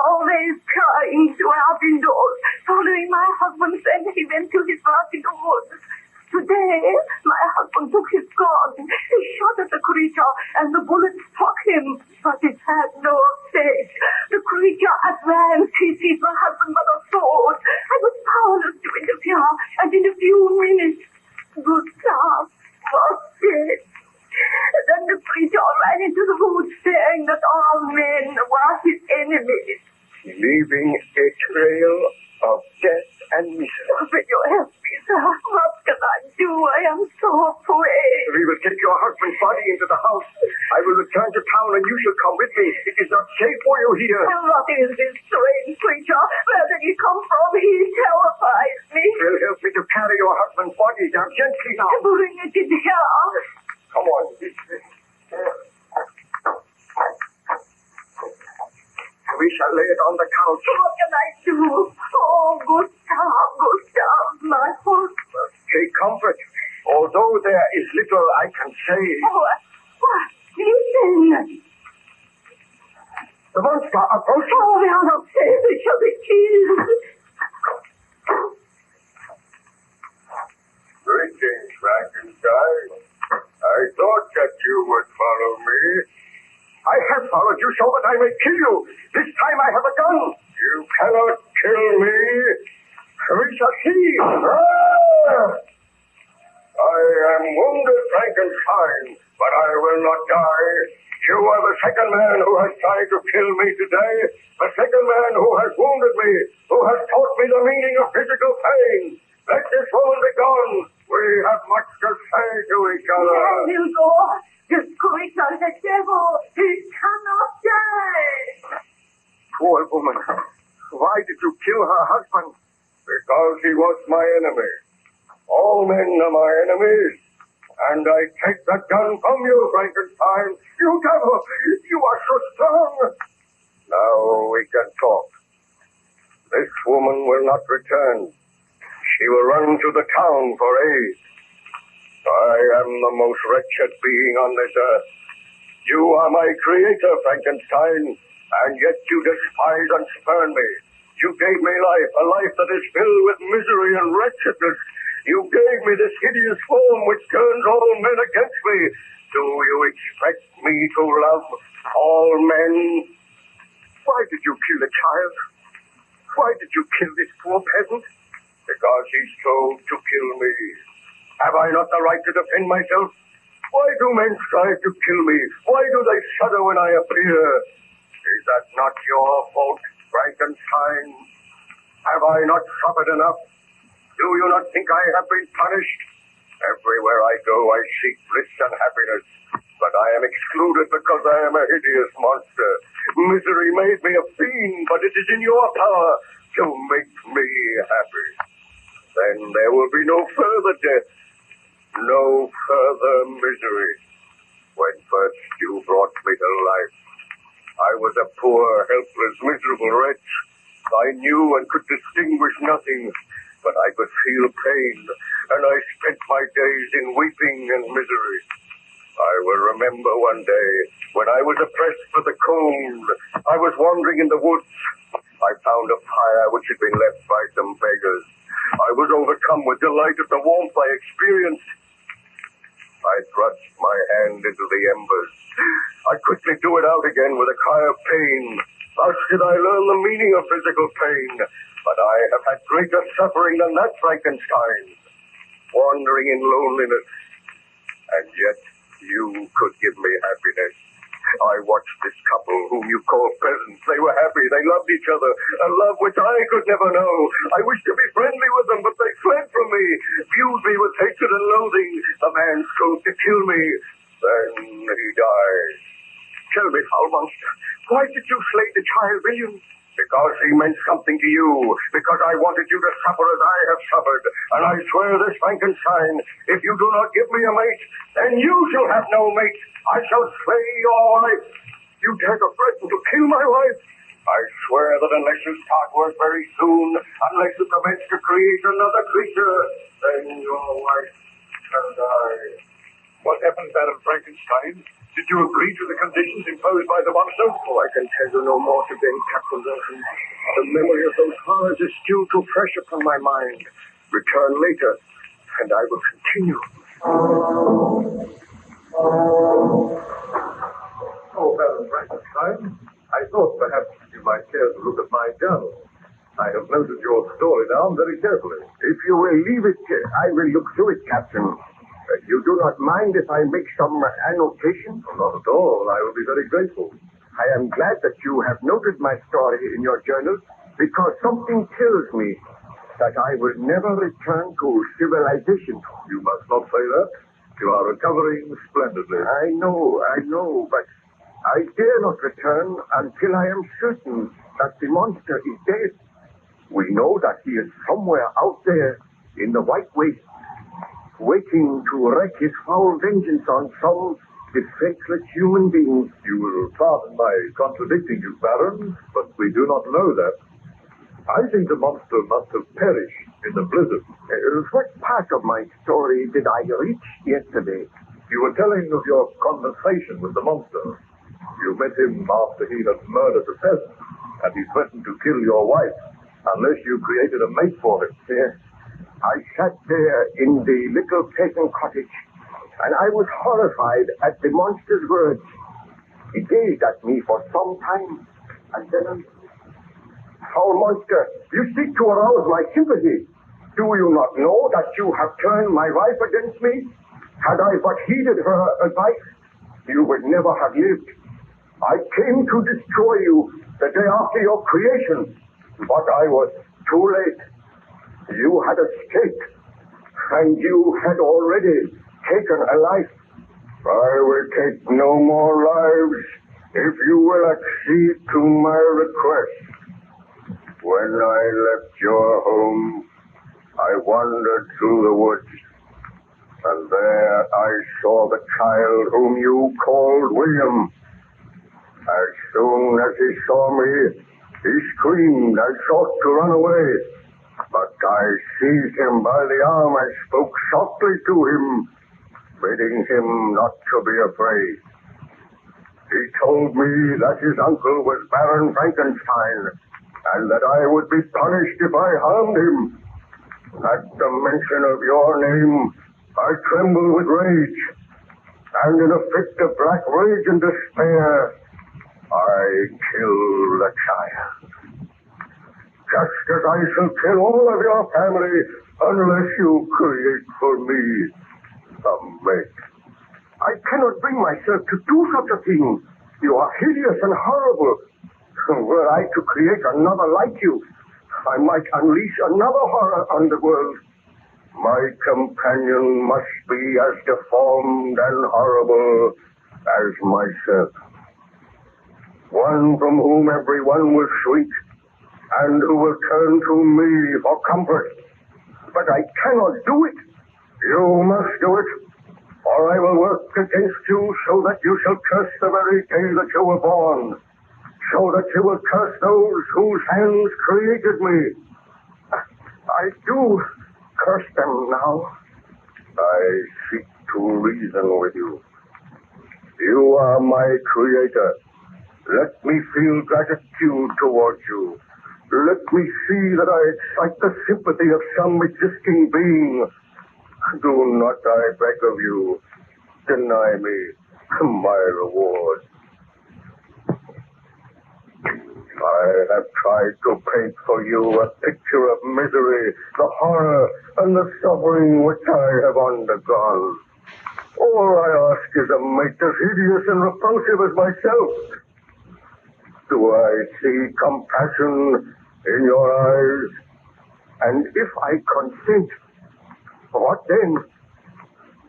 always crying throughout indoors. Following my husband, then he went to his work in the woods. Today, my husband took his gun. He shot at the creature, and the bullet struck him, but it had no effect. The creature advanced. He seized my husband by the sword. I was powerless to interfere, and in a few minutes, Gustav was dead. Then the creature ran into the woods, saying that all men were his enemies. Leaving a trail of death and misery. Will you help me, sir? What can I do? I am so afraid. We will take your husband's body into the house. I will return to town and you shall come with me. It is not safe for you here. And what is this strange creature? Where did he come from? He terrifies me. Will help me to carry your husband's body down gently now. Bring it in here. Come on. We shall lay it on the couch. What can I do? Oh, Gustav, my husband. Take comfort. Although there is little I can say. What? Listen. The monster approaches. Oh, we are not safe. We shall be killed. Greetings, Frankenstein. I thought that you would follow me. I have followed you so that I may kill you. This time I have a gun. You cannot kill me. We shall see. I am wounded, Frankenstein, but I will not die. You are the second man who has tried to kill me today. The second man who has wounded me, who has taught me the meaning of physical pain. Let this woman be gone. We have much to say to each other. Let him go. This creature is a devil. He cannot die. Poor woman. Why did you kill her husband? Because he was my enemy. All men are my enemies. And I take that gun from you, Frankenstein. You devil! You are so strong! Now we can talk. This woman will not return. She will run to the town for aid. I am the most wretched being on this earth. You are my creator, Frankenstein, and yet you despise and spurn me. You gave me life, a life that is filled with misery and wretchedness. You gave me this hideous form which turns all men against me. Do you expect me to love all men? Why did you kill the child? Why did you kill this poor peasant? Because he strove to kill me. Have I not the right to defend myself? Why do men strive to kill me? Why do they shudder when I appear? Is that not your fault, Frankenstein? Have I not suffered enough? Do you not think I have been punished? Everywhere I go, I seek bliss and happiness. But I am excluded because I am a hideous monster. Misery made me a fiend, but it is in your power to make me happy. Then there will be no further death, no further misery. When first you brought me to life, I was a poor, helpless, miserable wretch. I knew and could distinguish nothing, but I could feel pain, and I spent my days in weeping and misery. I will remember one day when I was oppressed for the cold. I was wandering in the woods. I found a fire which had been left by some beggars. I was overcome with delight at the warmth I experienced. I thrust my hand into the embers. I quickly drew it out again with a cry of pain. Thus did I learn the meaning of physical pain. But I have had greater suffering than that, Frankenstein. Wandering in loneliness. And yet you could give me happiness. I watched this couple whom you call peasants. They were happy. They loved each other. A love which I could never know. I wished to be friendly with them, but they fled from me. Viewed me with hatred and loathing. The man strove to kill me. Then he died. Tell me, foul monster, why did you slay the child, William? Because he meant something to you. Because I wanted you to suffer as I have suffered. And I swear this, Frankenstein, if you do not give me a mate, then you shall have no mate. I shall slay your wife. You dare to threaten to kill my wife? I swear that unless you start work very soon, unless you commence to create another creature, then your wife shall die. What happened, Baron Frankenstein? Did you agree to the conditions imposed by the monster? Oh, I can tell you no more today, Captain Wilson. The memory of those horrors is still too fresh upon my mind. Return later, and I will continue. Oh, Baron Frankenstein, I thought perhaps you might care to look at my journal. I have noted your story down very carefully. If you will leave it, I will look through it, Captain. You do not mind if I make some annotation? Not at all. I will be very grateful. I am glad that you have noted my story in your journal, because something tells me that I will never return to civilization. You must not say that. You are recovering splendidly. I know, but I dare not return until I am certain that the monster is dead. We know that he is somewhere out there in the white waste, waiting to wreak his foul vengeance on some defenseless human being. You will pardon my contradicting you, Baron, but we do not know that. I think the monster must have perished in the blizzard. What part of my story did I reach yesterday? You were telling of your conversation with the monster. You met him after he had murdered the peasant, and he threatened to kill your wife unless you created a mate for him. Yes. I sat there in the little peasant cottage, and I was horrified at the monster's words. He gazed at me for some time, and then, "Foul monster, you seek to arouse my sympathy. Do you not know that you have turned my wife against me? Had I but heeded her advice, you would never have lived. I came to destroy you the day after your creation, but I was too late. You had escaped, and you had already taken a life. I will take no more lives if you will accede to my request. When I left your home, I wandered through the woods, and there I saw the child whom you called William. As soon as he saw me, he screamed and sought to run away. But I seized him by the arm and spoke softly to him, bidding him not to be afraid. He told me that his uncle was Baron Frankenstein, and that I would be punished if I harmed him. At the mention of your name, I trembled with rage, and in a fit of black rage and despair, I killed the child. Just as I shall kill all of your family unless you create for me a mate. I cannot bring myself to do such a thing. You are hideous and horrible. Were I to create another like you, I might unleash another horror on the world. My companion must be as deformed and horrible as myself. One from whom everyone will shrink, and who will turn to me for comfort. But I cannot do it. You must do it, or I will work against you so that you shall curse the very day that you were born, so that you will curse those whose hands created me. I do curse them now. I seek to reason with you. You are my creator. Let me feel gratitude towards you. Let me see that I excite the sympathy of some existing being. Do not, I beg of you, deny me my reward. I have tried to paint for you a picture of misery, the horror, and the suffering which I have undergone. All I ask is a mate as hideous and repulsive as myself. Do I see compassion in your eyes? And if I consent, what then?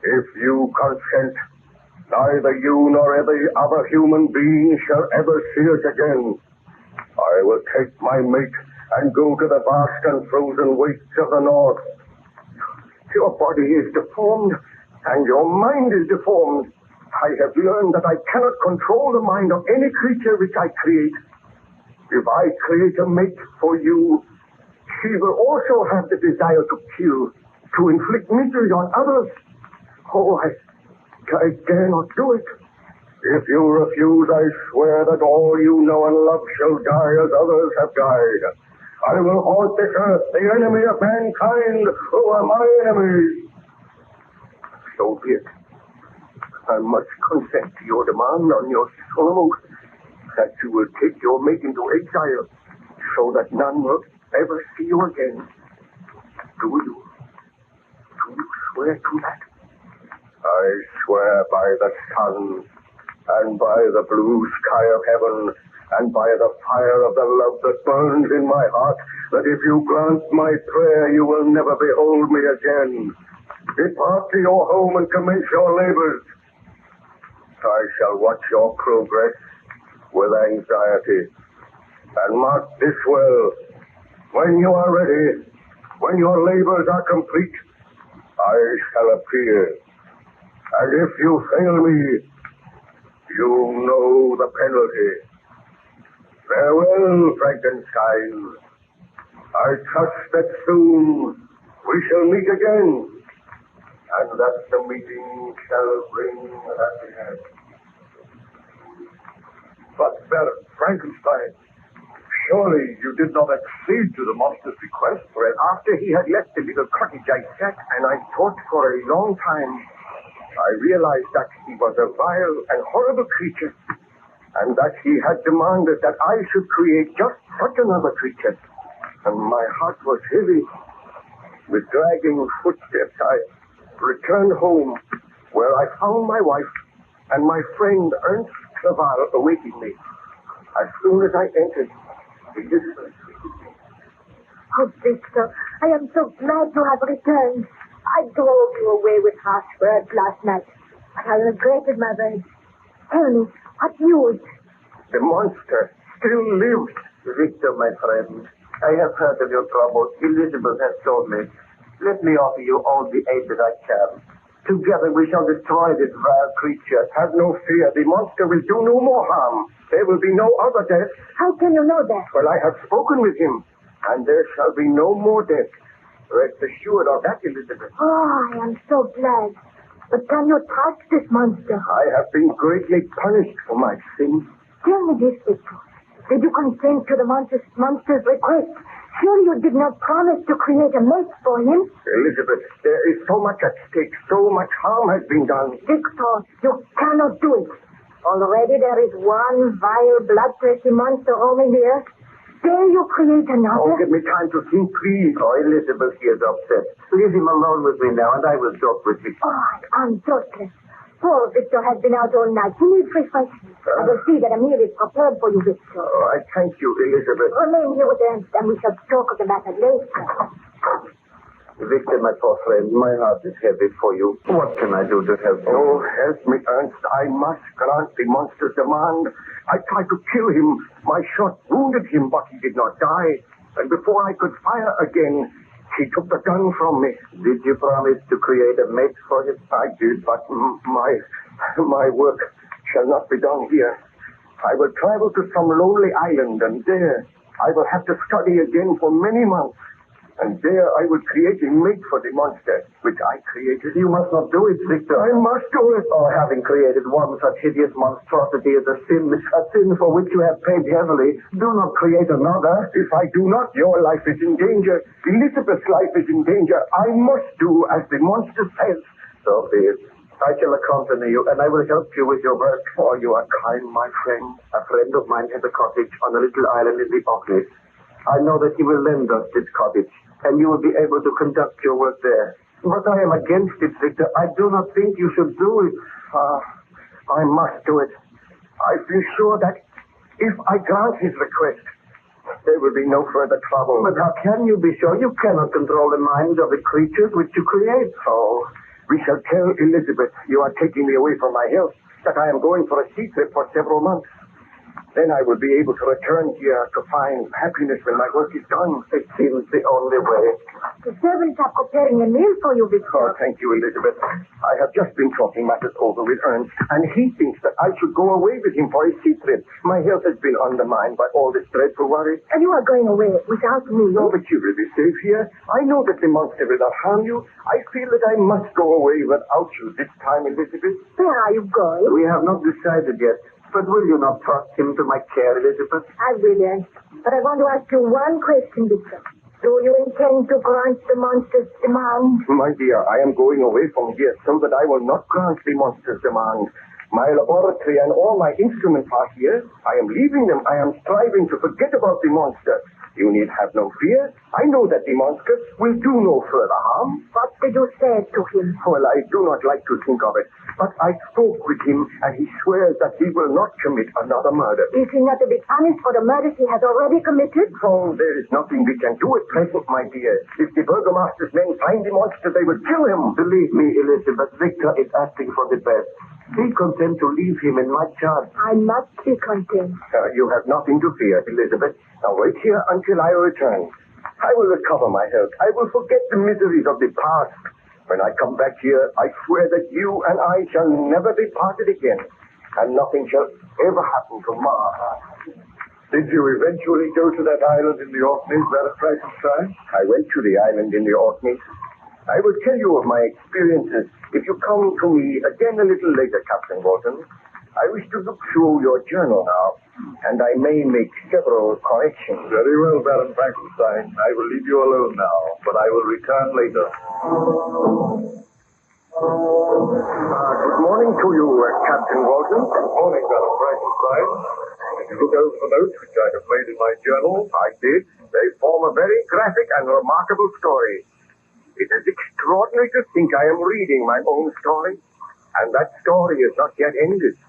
If you consent, neither you nor every other human being shall ever see us again. I will take my mate and go to the vast and frozen wastes of the north. Your body is deformed, and your mind is deformed. I have learned that I cannot control the mind of any creature which I create. If I create a mate for you, she will also have the desire to kill, to inflict misery on others. Oh, I dare not do it. If you refuse, I swear that all you know and love shall die as others have died. I will haunt this earth, the enemy of mankind, who are my enemies. So be it. I must consent to your demand on your solemn oath that you will take your mate into exile so that none will ever see you again. Do you swear to that? I swear by the sun and by the blue sky of heaven and by the fire of the love that burns in my heart that if you grant my prayer, you will never behold me again. Depart to your home and commence your labors. I shall watch your progress with anxiety. And mark this well, when you are ready, when your labors are complete, I shall appear. And if you fail me, you know the penalty. Farewell, Frankenstein. I trust that soon we shall meet again, and that the meeting shall bring happiness. But, Baron Frankenstein, surely you did not accede to the monster's request? Well, after he had left the little cottage, I sat and I thought for a long time. I realized that he was a vile and horrible creature, and that he had demanded that I should create just such another creature. And my heart was heavy. With dragging footsteps, I returned home, where I found my wife and my friend Ernst Laval awaited me. As soon as I entered, Elizabeth. Oh, Victor, I am so glad you have returned. I drove you away with harsh words last night, but I regretted my words. Tell me, what news? The monster still lives. Victor, my friend, I have heard of your troubles. Elizabeth has told me. Let me offer you all the aid that I can. Together we shall destroy this vile creature. Have no fear. The monster will do no more harm. There will be no other death. How can you know that? Well, I have spoken with him, and there shall be no more death. Rest assured of that, Elizabeth. Oh, I am so glad. But can you trust this monster? I have been greatly punished for my sins. Tell me this, Victor. Did you consent to the monster's request? Surely you did not promise to create a mate for him? Elizabeth, there is so much at stake. So much harm has been done. Victor, you cannot do it. Already there is one vile, bloodthirsty monster roaming the earth. Dare you create another? Oh, give me time to think, please. Oh, Elizabeth, he is upset. Leave him alone with me now, and I will talk with him. Oh, I'm joyless. Poor Victor has been out all night. He needs refreshment. I will see that a meal is prepared for you, Victor. Oh, I thank you, Elizabeth. Remain here with Ernst, and we shall talk of the matter later. Victor, my poor friend, my heart is heavy for you. What can I do to help you? Oh, help me, Ernst. I must grant the monster's demand. I tried to kill him. My shot wounded him, but he did not die. And before I could fire again, he took the gun from me. Did you promise to create a mate for him? I did, but my work shall not be done here. I will travel to some lonely island, and there I will have to study again for many months. And there I will create a mate for the monster, which I created. You must not do it, Victor. I must do it. Oh, having created one such hideous monstrosity is a sin for which you have paid heavily. Do not create another. If I do not, your life is in danger. Elizabeth's life is in danger. I must do as the monster says. So be it. I shall accompany you, and I will help you with your work. Oh, you are kind, my friend. A friend of mine has a cottage on a little island in the Orkneys. I know that he will lend us this cottage, and you will be able to conduct your work there. But I am against it, Victor. I do not think you should do it. I must do it. I feel sure that if I grant his request, there will be no further trouble. But how can you be sure? You cannot control the minds of the creatures which you create. Oh, we shall tell Elizabeth you are taking me away from my health, that I am going for a sea trip for several months. Then I will be able to return here to find happiness when my work is done. It seems the only way. The servants are preparing a meal for you, Victor. Oh, thank you, Elizabeth. I have just been talking matters over with Ernst, and he thinks that I should go away with him for a sea trip. My health has been undermined by all this dreadful worry. And you are going away without me? No, but you will be safe here. I know that the monster will not harm you. I feel that I must go away without you this time, Elizabeth. Where are you going? We have not decided yet. But will you not trust him to my care, Elizabeth? I will, Ernst. But I want to ask you one question, Victor. Do you intend to grant the monster's demand? My dear, I am going away from here so that I will not grant the monster's demand. My laboratory and all my instruments are here. I am leaving them. I am striving to forget about the monster. You need have no fear. I know that the monster will do no further harm. What did you say to him? Well, I do not like to think of it. But I spoke with him, and he swears that he will not commit another murder. Is he not to be punished for the murders he has already committed? Oh, there is nothing we can do at present, my dear. If the burgomaster's men find the monster, they will kill him. Believe me, Elizabeth, Victor is asking for the best. Be content to leave him in my charge. I must be content. You have nothing to fear, Elizabeth. Now wait here until I return. I will recover my health. I will forget the miseries of the past. When I come back here, I swear that you and I shall never be parted again, and nothing shall ever happen to Ma. Did you eventually go to that island in the Orkneys, Baron Frankenstein? I went to the island in the Orkneys. I will tell you of my experiences if you come to me again a little later, Captain Walton. I wish to look through your journal now, and I may make several corrections. Very well, Baron Frankenstein. I will leave you alone now, but I will return later. Good morning to you, Captain Walton. Good morning, Baron Frankenstein. Did you look over the notes which I have made in my journal? I did. They form a very graphic and remarkable story. It is extraordinary to think I am reading my own story, and that story is not yet ended.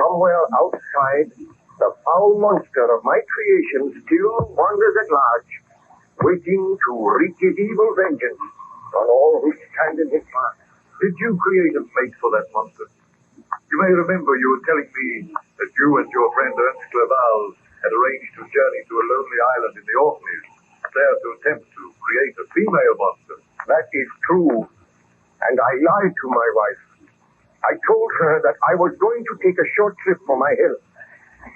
somewhere outside, the foul monster of my creation still wanders at large, waiting to wreak his evil vengeance on all who stand in his path. Did you create a place for that monster? You may remember you were telling me that you and your friend Ernst Clerval had arranged to journey to a lonely island in the Orkneys, there to attempt to create a female monster. That is true, and I lied to my wife. I told her that I was going to take a short trip for my health.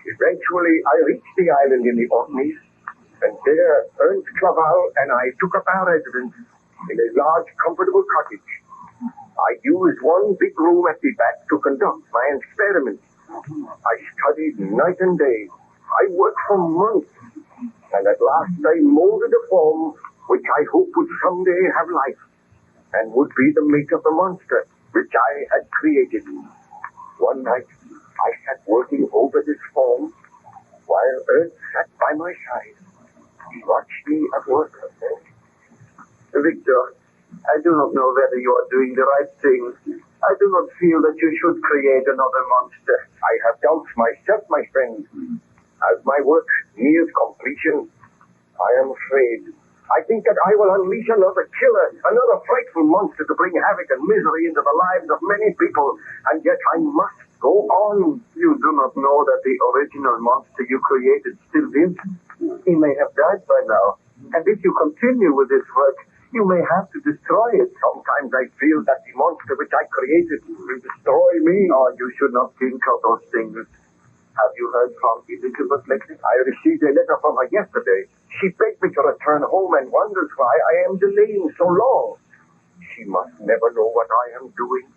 Eventually, I reached the island in the Orkneys, and there Ernst Clerval and I took up our residence in a large, comfortable cottage. I used one big room at the back to conduct my experiments. I studied night and day. I worked for months, and at last I molded a form which I hoped would someday have life, and would be the mate of the monster which I had created. One night, I sat working over this form, while Ernst sat by my side. He watched me at work. Victor, I do not know whether you are doing the right thing. I do not feel that you should create another monster. I have doubts myself, my friend. As my work nears completion, I am afraid. I think that I will unleash another killer, another frightful monster to bring havoc and misery into the lives of many people, and yet I must go on. You do not know that the original monster you created still lives. He may have died by now, and if you continue with this work, you may have to destroy it. Sometimes I feel that the monster which I created will destroy me. Oh, you should not think of those things. Have you heard from Elizabeth lately? I received a letter from her yesterday. She begged me to return home and wonders why I am delaying so long. She must never know what I am doing.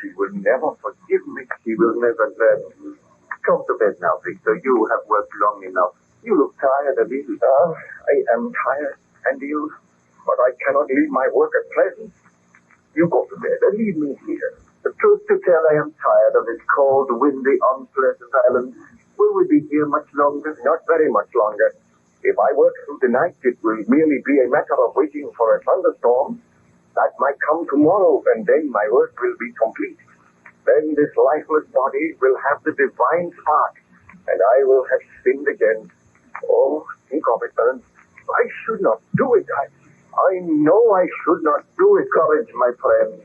She will never forgive me. She will never learn. Come to bed now, Victor. You have worked long enough. You look tired a little. I am tired and ill, but I cannot leave my work at present. You go to bed and leave me here. The truth to tell, I am tired of this cold, windy, unpleasant island. Will we be here much longer? Not very much longer. If I work through the night, it will merely be a matter of waiting for a thunderstorm. That might come tomorrow, and then my work will be complete. Then this lifeless body will have the divine spark, and I will have sinned again. Oh, think of it, Ernst. I should not do it. I know I should not do it. Courage, my friend.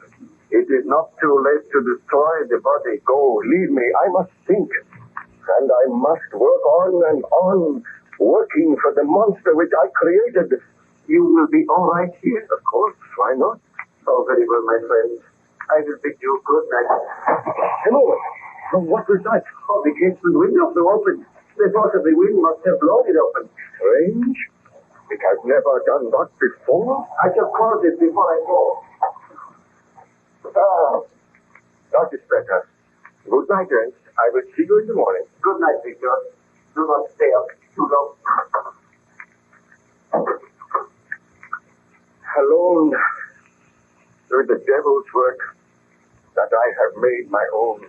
It is not too late to destroy the body. Go, leave me. I must think. And I must work on and on, working for the monster which I created. You will be all right here? Of course. Why not? Oh, very well, my friend. I will bid you good night. Hello. What was that? Oh, the casement windows are open. The force of the wind must have blown it open. Strange. It has never done that before. I shall close it before I go. That is better. Good night, Ernst. I will see you in the morning. Good night, Victor. Do not stay up too long. Alone with the devil's work that I have made my own.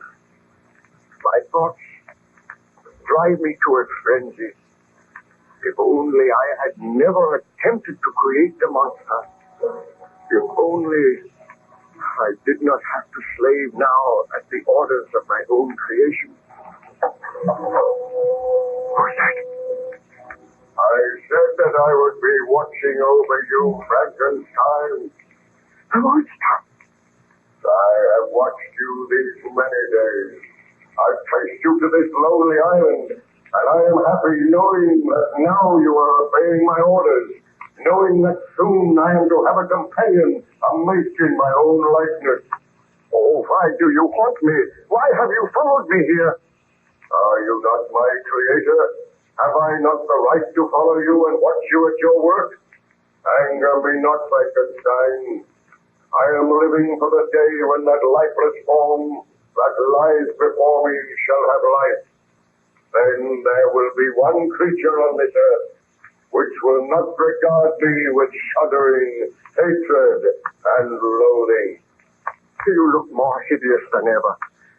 My thoughts drive me to a frenzy. If only I had never attempted to create the monster. If only I did not have to slave now at the orders of my own creation. Who's that? I said that I would be watching over you, Frankenstein. A monster. I have watched you these many days. I've traced you to this lonely island, and I am happy knowing that now you are obeying my orders, knowing that soon I am to have a companion, a mate in my own likeness. Oh, why do you haunt me? Why have you followed me here? Are you not my creator? Have I not the right to follow you and watch you at your work? Anger me not, Frankenstein. I am living for the day when that lifeless form that lies before me shall have life. Then there will be one creature on this earth which will not regard me with shuddering, hatred, and loathing. You look more hideous than ever.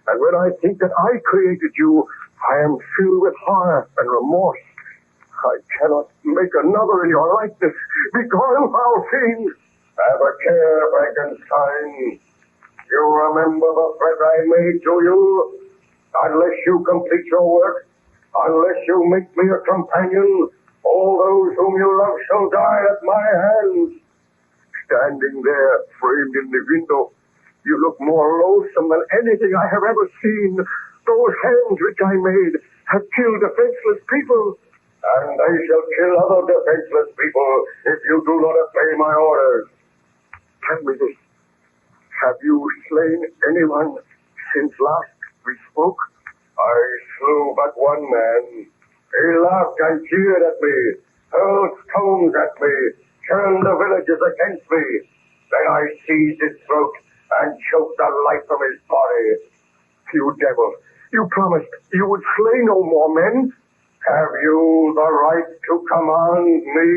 And when I think that I created you, I am filled with horror and remorse. I cannot make another in your likeness. Begone, foul fiend! Have a care, Frankenstein. You remember the threat I made to you? Unless you complete your work, unless you make me a companion, all those whom you love shall die at my hands. Standing there, framed in the window, you look more loathsome than anything I have ever seen. Those hands which I made have killed defenseless people. And they shall kill other defenseless people if you do not obey my orders. Tell me this. Have you slain anyone since last we spoke? I slew but one man. He laughed and jeered at me, hurled stones at me, turned the villagers against me. Then I seized his throat and choked the life from his body. You devil, you promised you would slay no more men. Have you the right to command me?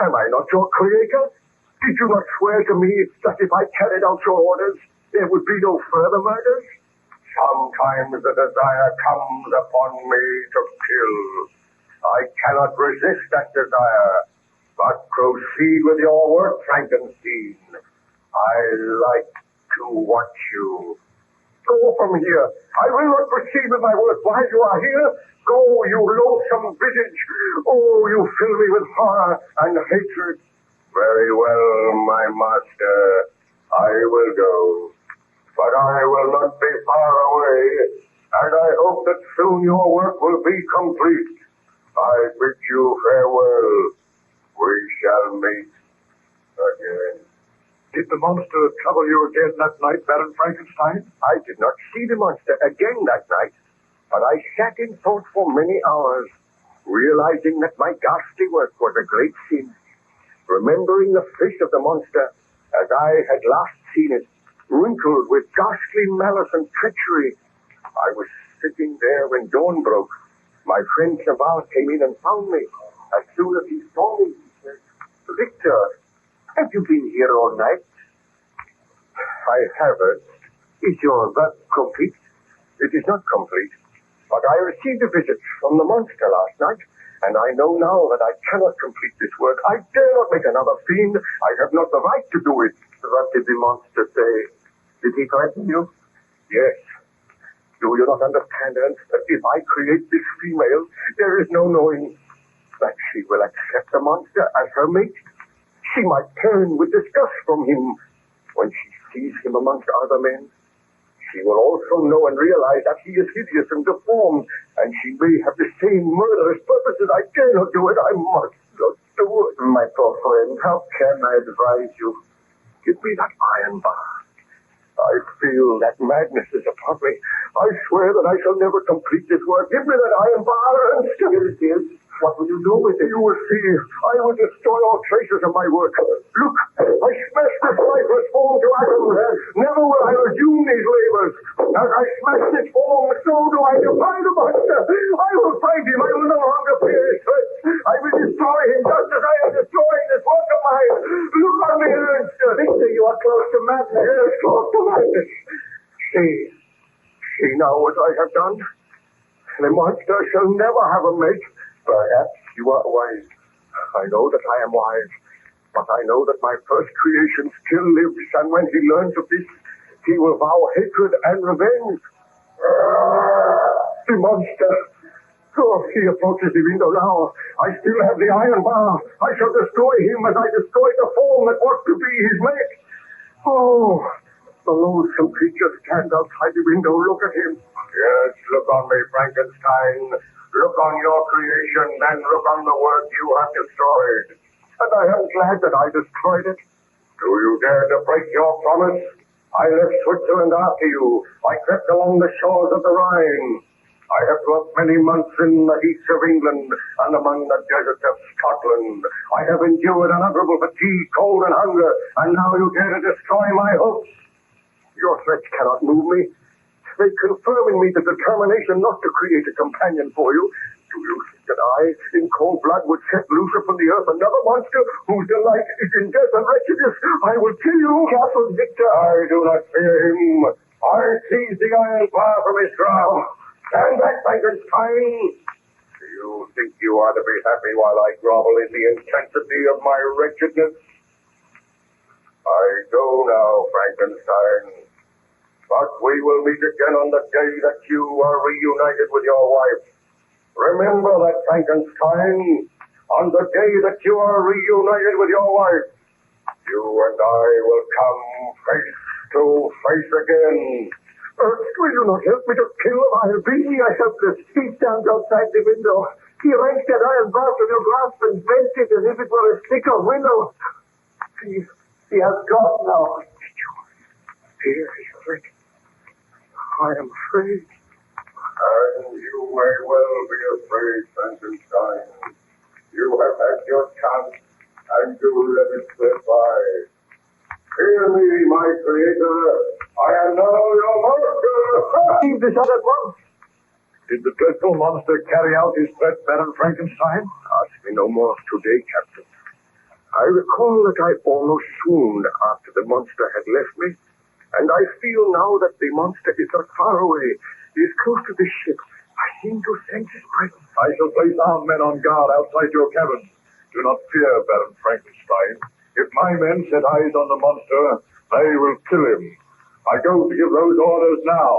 Am I not your creator? Did you not swear to me that if I carried out your orders, there would be no further murders? Sometimes the desire comes upon me to kill. I cannot resist that desire, but proceed with your work, Frankenstein. I like to watch you. Go from here. I will not proceed with my work while you are here. Go, you loathsome visage. Oh, you fill me with horror and hatred. Very well, my master. I will go. But I will not be far away, and I hope that soon your work will be complete. I bid you farewell. We shall meet again. Did the monster trouble you again that night, Baron Frankenstein? I did not see the monster again that night, but I sat in thought for many hours, realizing that my ghastly work was a great sin. Remembering the face of the monster as I had last seen it, wrinkled with ghastly malice and treachery. I was sitting there when dawn broke. My friend Chaval came in and found me. As soon as he saw me, he said, "Victor, have you been here all night?" "I haven't. Is your work complete?" "It is not complete, but I received a visit from the monster last night, and I know now that I cannot complete this work. I dare not make another fiend. I have not the right to do it." "What did the monster say? Did he threaten you?" "Yes. Do you not understand, Ernst, that if I create this female, there is no knowing that she will accept the monster as her mate? She might turn with disgust from him when she sees him amongst other men. She will also know and realize that he is hideous and deformed, and she may have the same murderous purposes. I dare not do it. I must not do it." "My poor friend, how can I advise you?" "Give me that iron bar. I feel that madness is upon me. I swear that I shall never complete this work. Give me that iron bar, and here it is. What will you do with it?" "You will see. I will destroy all traces of my work. Look, I smashed this lifeless form to atoms. Never will I resume these labors. As I smash this form, so do I defy the monster. I will find him. I will no longer fear his threats. I will destroy him just as I am destroying this work of mine. Look on me, Ernst. Victor, you are close to madness." "Yes, close to madness. See now what I have done. The monster shall never have a mate. Perhaps you are wise. I know that I am wise, but I know that my first creation still lives, and when he learns of this, he will vow hatred and revenge." The monster! Oh, he approaches the window now. I still have the iron bar. I shall destroy him as I destroyed the form that was to be his mate. Oh, the loathsome creature stands outside the window. Look at him. Yes, look on me, Frankenstein. Look on your creation, then look on the work you have destroyed. And I am glad that I destroyed it. Do you dare to break your promise? I left Switzerland after you. I crept along the shores of the Rhine. I have dwelt many months in the heaths of England and among the deserts of Scotland. I have endured unutterable fatigue, cold, and hunger, and now you dare to destroy my hopes. Your threats cannot move me. They confirm in me the determination not to create a companion for you. Do you think that I, in cold blood, would set loose upon the earth another monster whose delight is in death and wretchedness? I will kill you. Careful, Victor. I do not fear him. I seize the iron bar from his crown. Stand back, Frankenstein. Do you think you are to be happy while I grovel in the intensity of my wretchedness? I go now, Frankenstein. But we will meet again on the day that you are reunited with your wife. Remember that, Frankenstein. On the day that you are reunited with your wife, you and I will come face to face again. Will you not help me to kill him? I'll be here helpless. He stands outside the window. He wrenched that iron bar from your grasp and bent it as if it were a stick of willow. He has gone now. Here he is ready. I am afraid. And you may well be afraid, Frankenstein. You have had your chance, and you let it slip by. Hear me, my creator. I am now your monster. Leave this other one. Did the dreadful monster carry out his threat, Baron Frankenstein? Ask me no more today, Captain. I recall that I almost swooned after the monster had left me, and I feel now that the monster is not far away. He is close to the ship. I seem to sense his presence. I shall place armed men on guard outside your cabin. Do not fear, Baron Frankenstein. If my men set eyes on the monster, they will kill him. I go to give those orders now.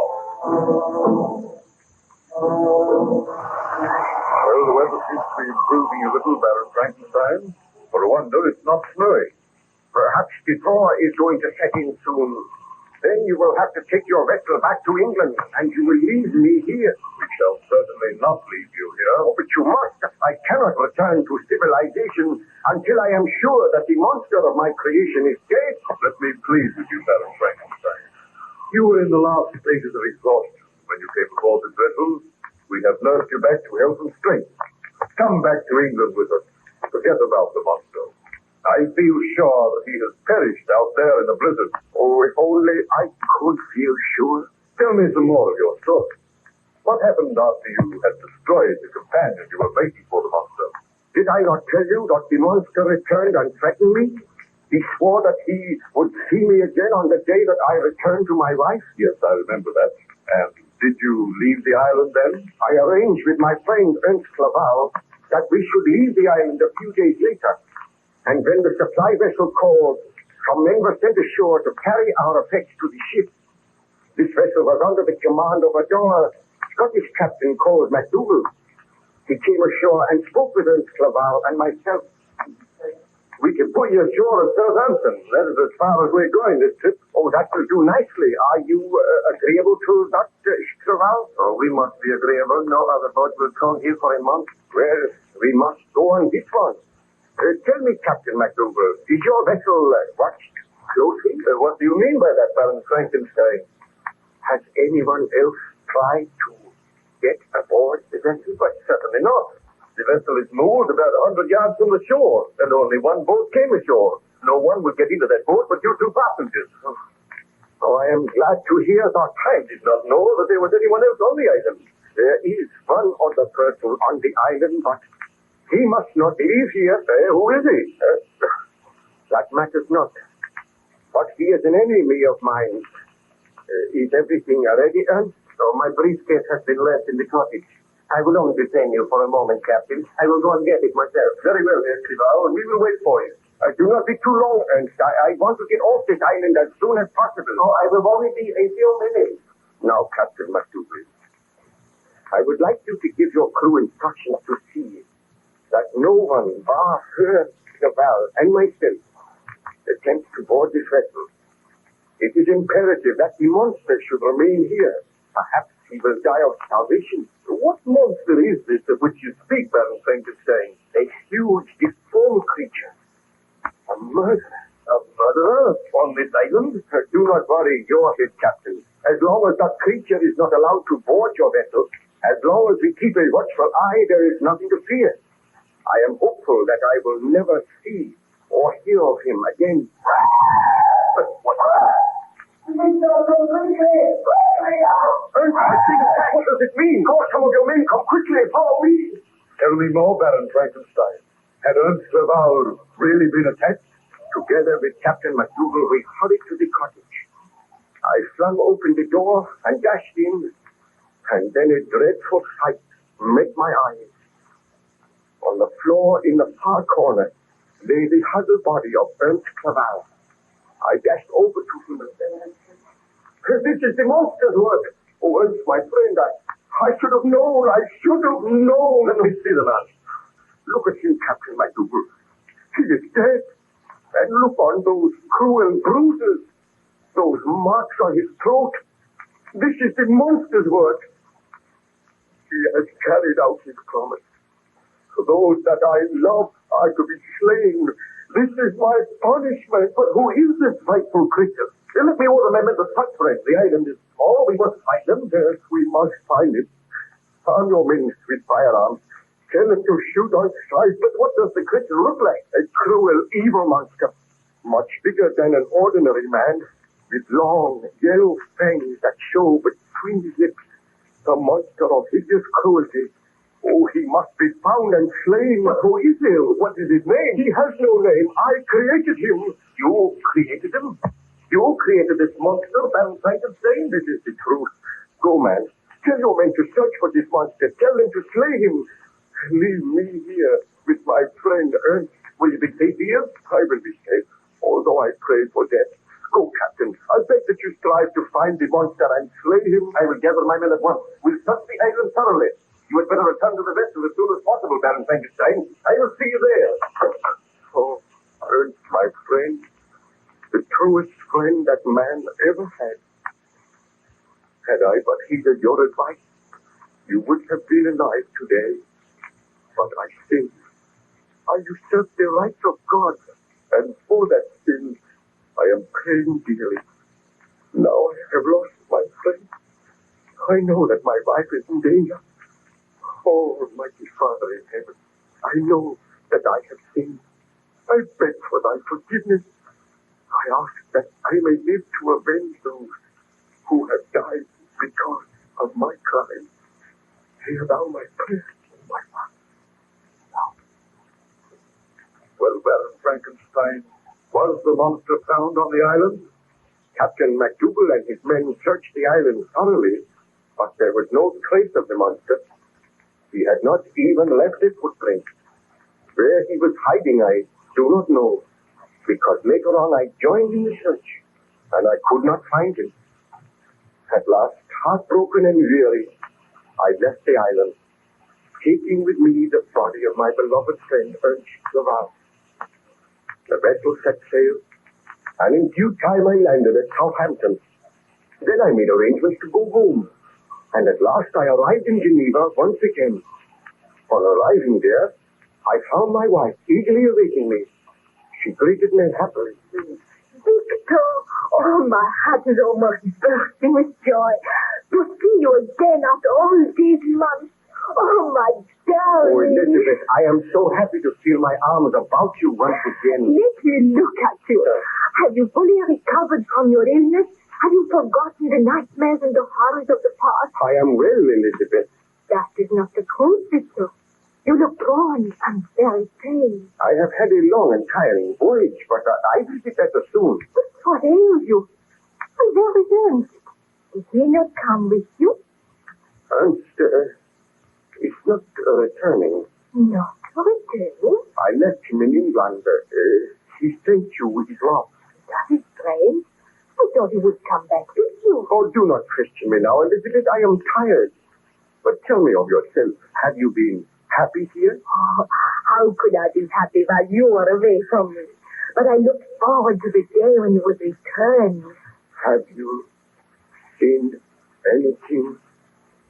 Well, the weather seems to be improving a little, Baron Frankenstein. For a wonder, it's not snowing. Perhaps the thaw is going to set in soon. Then you will have to take your vessel back to England, and you will leave me here. We shall certainly not leave you here. Oh, but you must. I cannot return to civilization until I am sure that the monster of my creation is dead. Let me plead with you, Baron Frankenstein. You were in the last stages of exhaustion when you came aboard the vessel. We have nursed you back to health and strength. Come back to England with us. Forget about the monster. I feel sure that he has perished out there in the blizzard. Oh, if only I could feel sure. Tell me some more of your story. What happened after you had destroyed the companion you were making for the monster? Did I not tell you that the monster returned and threatened me? He swore that he would see me again on the day that I returned to my wife. Yes, I remember that. And did you leave the island then? I arranged with my friend Ernst Clerval that we should leave the island a few days later. And when the supply vessel called, some men were sent ashore to carry our effects to the ship. This vessel was under the command of a young Scottish captain called MacDougall. He came ashore and spoke with Ernst Clerval and myself. We can put you ashore at Southampton. That is as far as we're going this trip. Oh, that will do nicely. Are you agreeable to that, Clerval? Oh, we must be agreeable. No other boat will come here for a month. Well, we must go on this one. Tell me, Captain MacDougall, is your vessel watched closely? What do you mean by that, Baron Frankenstein? Has anyone else tried to get aboard the vessel? But certainly not. The vessel is moored about 100 yards from the shore, and only one boat came ashore. No one would get into that boat but you two passengers. Oh, I am glad to hear that. I did not know that there was anyone else on the island. There is one other person on the island, but he must not leave here. Who is he? That matters not. But he is an enemy of mine. Is everything ready, Ernst? So my briefcase has been left in the cottage. I will only detain you for a moment, Captain. I will go and get it myself. Very well, Herr Clerval. We will wait for you. Do not be too long, Ernst. I want to get off this island as soon as possible. Oh, I will only be a few minutes. Now, Captain MacDougall, I would like you to give your crew instructions to see that no one, bar her, Clerval, and myself, attempts to board this vessel. It is imperative that the monster should remain here. Perhaps he will die of starvation. What monster is this of which you speak, Baron Frankenstein? A huge, deformed creature. A murderer. A murderer on this island? Do not worry your head, Captain. As long as that creature is not allowed to board your vessel, as long as we keep a watchful eye, there is nothing to fear. I am hopeful that I will never see or hear of him again. But what? What does it mean? Call some of your men. Come quickly. Follow me. Tell me more, Baron Frankenstein. Had Ernst Clerval really been attacked? Together with Captain MacDougall, we hurried to the cottage. I flung open the door and dashed in, and then a dreadful sight met my eyes. On the floor in the far corner lay the huddled body of Ernst Clerval. I dashed over to him and said, This is the monster's work. Oh, Ernst, my friend, I should have known. I should have known. Let me see the man. Look at him, Captain MacDougall. He is dead. And look on those cruel bruises. Those marks on his throat. This is the monster's work. He has carried out his promise. For those that I love are to be slain. This is my punishment. But who is this frightful creature? Let me order my men to search for it. The island is small. We must find him. Yes, we must find him. Arm your men with firearms. Tell them to shoot on sight. But what does the creature look like? A cruel, evil monster. Much bigger than an ordinary man. With long, yellow fangs that show between his lips. A monster of hideous cruelty. Oh, he must be found and slain. But who is he? What is his name? He has no name. I created him. You created him? You created this monster, Baron Frankenstein? This is the truth. Go, man. Tell your men to search for this monster. Tell them to slay him. Leave me here with my friend Ernst. Will you be safe here? I will be safe, although I pray for death. Go, Captain. I beg that you strive to find the monster and slay him. I will gather my men at once. We'll search the island thoroughly. You had better return to the vessel as soon as possible, Baron Frankenstein. I will see you there. Oh, Ernst, my friend. The truest friend that man ever had. Had I but heeded your advice, you would have been alive today. But I sinned. I usurped the rights of God, and for that sin, I am paying dearly. Now I have lost my friend. I know that my life is in danger. Oh, Almighty Father in heaven, I know that I have sinned. I beg for thy forgiveness. I ask that I may live to avenge those who have died because of my crime. Hear thou my prayer, my Father. Now. Well, Baron Frankenstein, was the monster found on the island? Captain MacDougall and his men searched the island thoroughly, but there was no trace of the monster. He had not even left a footprint. Where he was hiding, I do not know, because later on I joined in the search, and I could not find him. At last, heartbroken and weary, I left the island, taking with me the body of my beloved friend, Ernst Laval. The vessel set sail, and in due time I landed at Southampton. Then I made arrangements to go home, and at last I arrived in Geneva once again. On arriving there, I found my wife eagerly awaiting me. She greeted me happily. Victor, oh, my heart is almost bursting with joy to see you again after all these months. Oh, my darling. Oh, Elizabeth, I am so happy to feel my arms about you once again. Let me look at you. Have you fully recovered from your illness? Have you forgotten the nightmares and the horrors of the past? I am well, Elizabeth. That is not the truth, Victor. You look drawn and very pale. I have had a long and tiring voyage, but I will be better soon. But what ails you? And where is Ernst? Did he not come with you? Ernst is not returning. Not returning? I left him in England. He sent you with his love. That is strange. I thought he would come back with you. Oh, do not question me now, Elizabeth. I am tired. But tell me of yourself. Have you been happy here? Oh, how could I be happy while you were away from me? But I looked forward to the day when you would return. Have you seen anything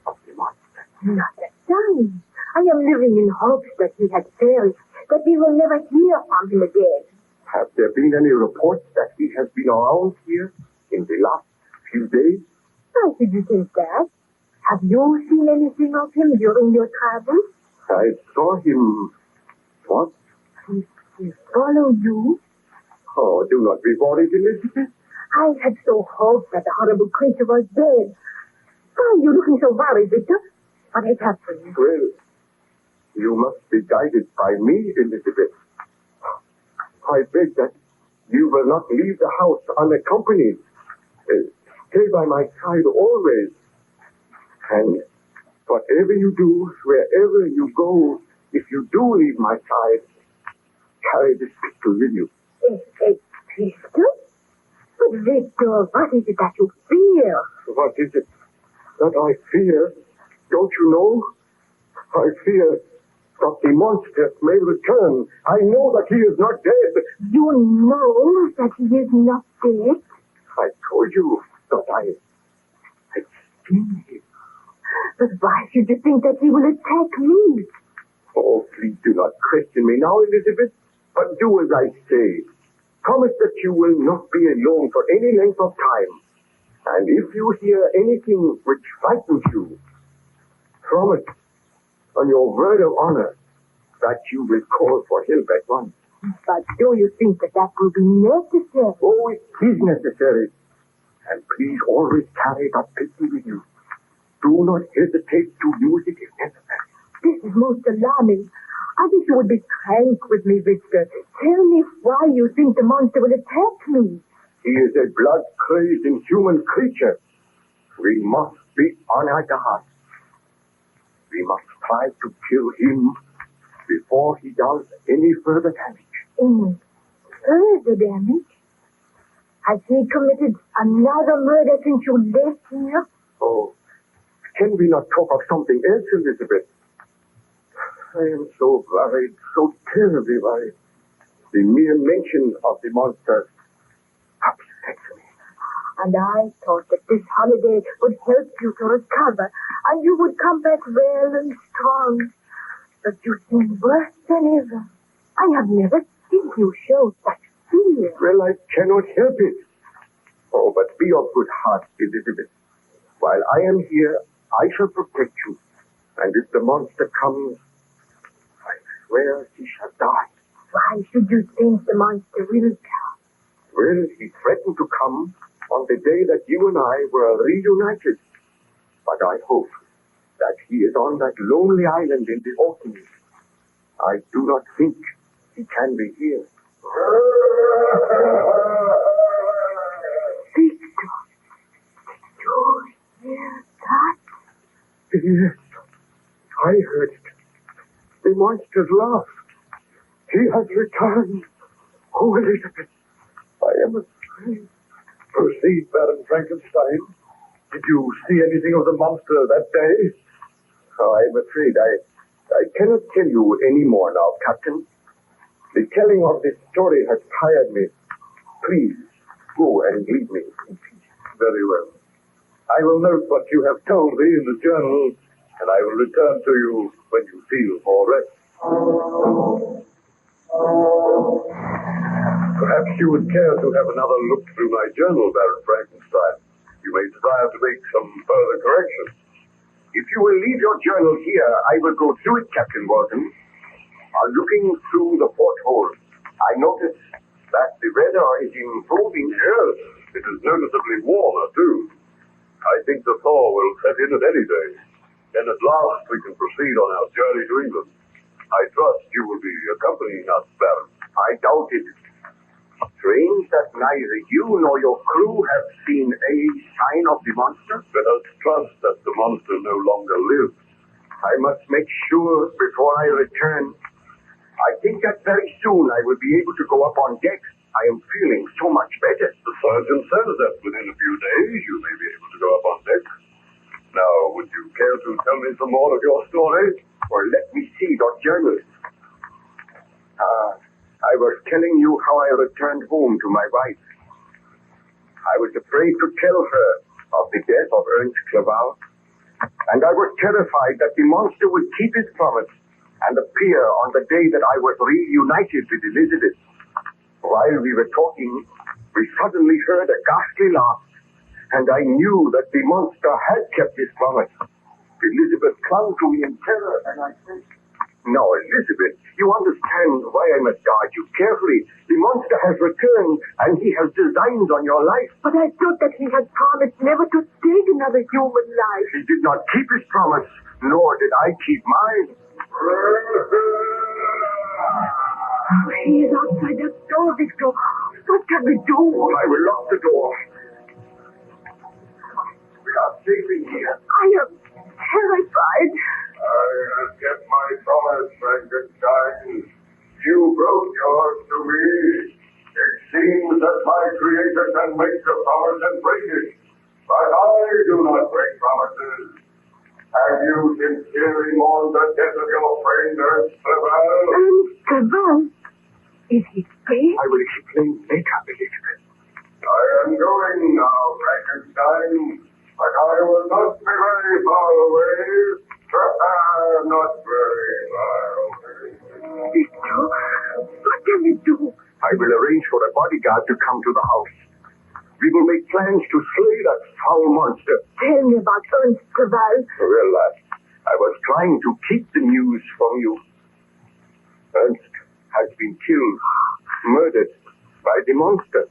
of the monster? Not a sign. I am living in hopes that he had failed, that we will never hear from him again. Have there been any reports that he has been around here in the last few days? Why did you think that? Have you seen anything of him during your travels? I saw him once. He followed you? Oh, do not be worried, Elizabeth. I had so hoped that the horrible creature was dead. Why are you looking so worried, Victor? What has happened? Well, you must be guided by me, Elizabeth. I beg that you will not leave the house unaccompanied. Stay by my side always. And whatever you do, wherever you go, if you do leave my side, carry this pistol with you. A pistol? But Victor, what is it that you fear? What is it that I fear? Don't you know? I fear that the monster may return. I know that he is not dead. You know that he is not dead? I told you that I had seen him. But why should you think that he will attack me? Oh, please do not question me now, Elizabeth. But do as I say. Promise that you will not be alone for any length of time. And if you hear anything which frightens you, promise on your word of honor that you will call for help at once. But do you think that that will be necessary? Oh, it is necessary. And please always carry that pistol with you. Do not hesitate to use it if necessary. This is most alarming. I wish you would be frank with me, Victor. Tell me why you think the monster will attack me. He is a blood-crazed inhuman creature. We must be on our guard. We must try to kill him before he does any further damage. Any further damage? Has he committed another murder since you left here? Oh, can we not talk of something else, Elizabeth? I am so worried, so terribly worried. The mere mention of the monster upsets me. And I thought that this holiday would help you to recover, and you would come back well and strong. But you seem worse than ever. I have never seen you show such fear. Well, I cannot help it. Oh, but be of good heart, Elizabeth. While I am here, I shall protect you. And if the monster comes, I swear he shall die. Why should you think the monster will come? Well, he threatened to come on the day that you and I were reunited. But I hope that he is on that lonely island in the autumn. I do not think he can be here. Victor, you hear that? Yes, I heard it. The monster's laugh. He has returned. Oh, Elizabeth, I am afraid. Proceed, Baron Frankenstein. Did you see anything of the monster that day? Oh, I'm afraid I cannot tell you any more now, Captain. The telling of this story has tired me. Please, go and leave me in peace. Very well. I will note what you have told me in the journal, and I will return to you when you feel more rest. Perhaps you would care to have another look through my journal, Baron Frankenstein. You may desire to make some further corrections. If you will leave your journal here, I will go through it, Captain Walton. Looking through the porthole, I notice that the weather is improving. Yes, it is noticeably warmer, too. I think the thaw will set in at any day. Then at last we can proceed on our journey to England. I trust you will be accompanying us, Baron. I doubt it. Strange that neither you nor your crew have seen any sign of the monster. Let us trust that the monster no longer lives. I must make sure before I return. I think that very soon I will be able to go up on deck. I am feeling so much better. The surgeon says that within a few days you may be able to go up on deck. Now, would you care to tell me some more of your story? Or let me see your journal. I was telling you how I returned home to my wife. I was afraid to tell her of the death of Ernst Clerval, and I was terrified that the monster would keep his promise and appear on the day that I was reunited with Elizabeth. While we were talking, we suddenly heard a ghastly laugh, and I knew that the monster had kept his promise. Elizabeth clung to me in terror, and I said, "Now, Elizabeth, you understand why I must guard you carefully. The monster has returned, and he has designs on your life." But I thought that he had promised never to take another human life. He did not keep his promise, nor did I keep mine. He is outside the door, Victor. What can we do? I will lock the door. We are safe in here. I am terrified. I have kept my promise, Frankenstein. You broke yours to me. It seems that my Creator can make a promise and break it, but I do not break promises. Have you sincerely mourned the death of your friend Ernst Clerval? Clerval? Is he dead? I will explain later, Elizabeth. I am going now, Frankenstein, but I will not be very far away. Not very far away. Victor, what can we do? I will arrange for a bodyguard to come to the house. We will make plans to slay that foul monster. Tell me about Ernst Clerval. Well, I was trying to keep the news from you. Ernst has been killed, murdered by the monster.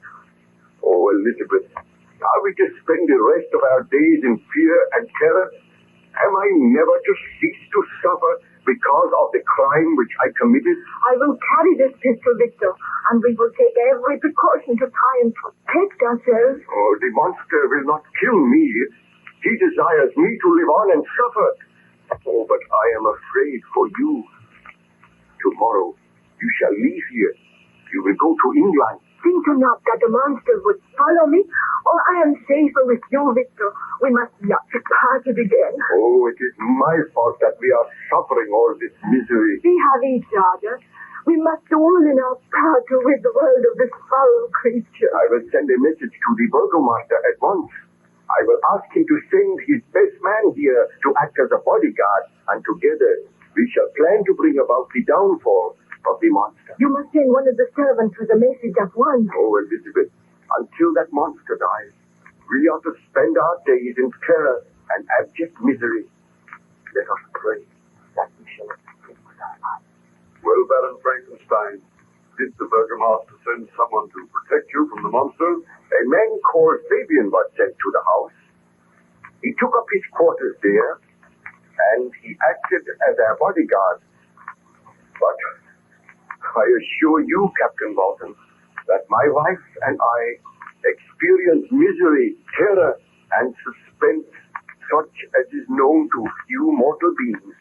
Oh, Elizabeth, are we to spend the rest of our days in fear and terror? Am I never to cease to suffer because of the crime which I committed? I will carry this pistol, Victor, and we will take every precaution to try and protect ourselves. Oh, the monster will not kill me. He desires me to live on and suffer. Oh, but I am afraid for you. Tomorrow, you shall leave here. You will go to England. Think not that the monster would follow me, or I am safer with you, Victor. We must not be parted again. Oh, it is my fault that we are suffering all this misery. We have each other. We must do all in our power to rid the world of this foul creature. I will send a message to the burgomaster at once. I will ask him to send his best man here to act as a bodyguard, and together we shall plan to bring about the downfall of the monster. You must send one of the servants with a message at once. Oh, Elizabeth, until that monster dies, we are to spend our days in terror and abject misery. Let us pray that we shall escape with our lives. Well, Baron Frankenstein, did the burgomaster send someone to protect you from the monster? A man called Fabian was sent to the house. He took up his quarters there, and he acted as our bodyguard. But I assure you, Captain Walton, that my wife and I experienced misery, terror, and suspense such as is known to few mortal beings.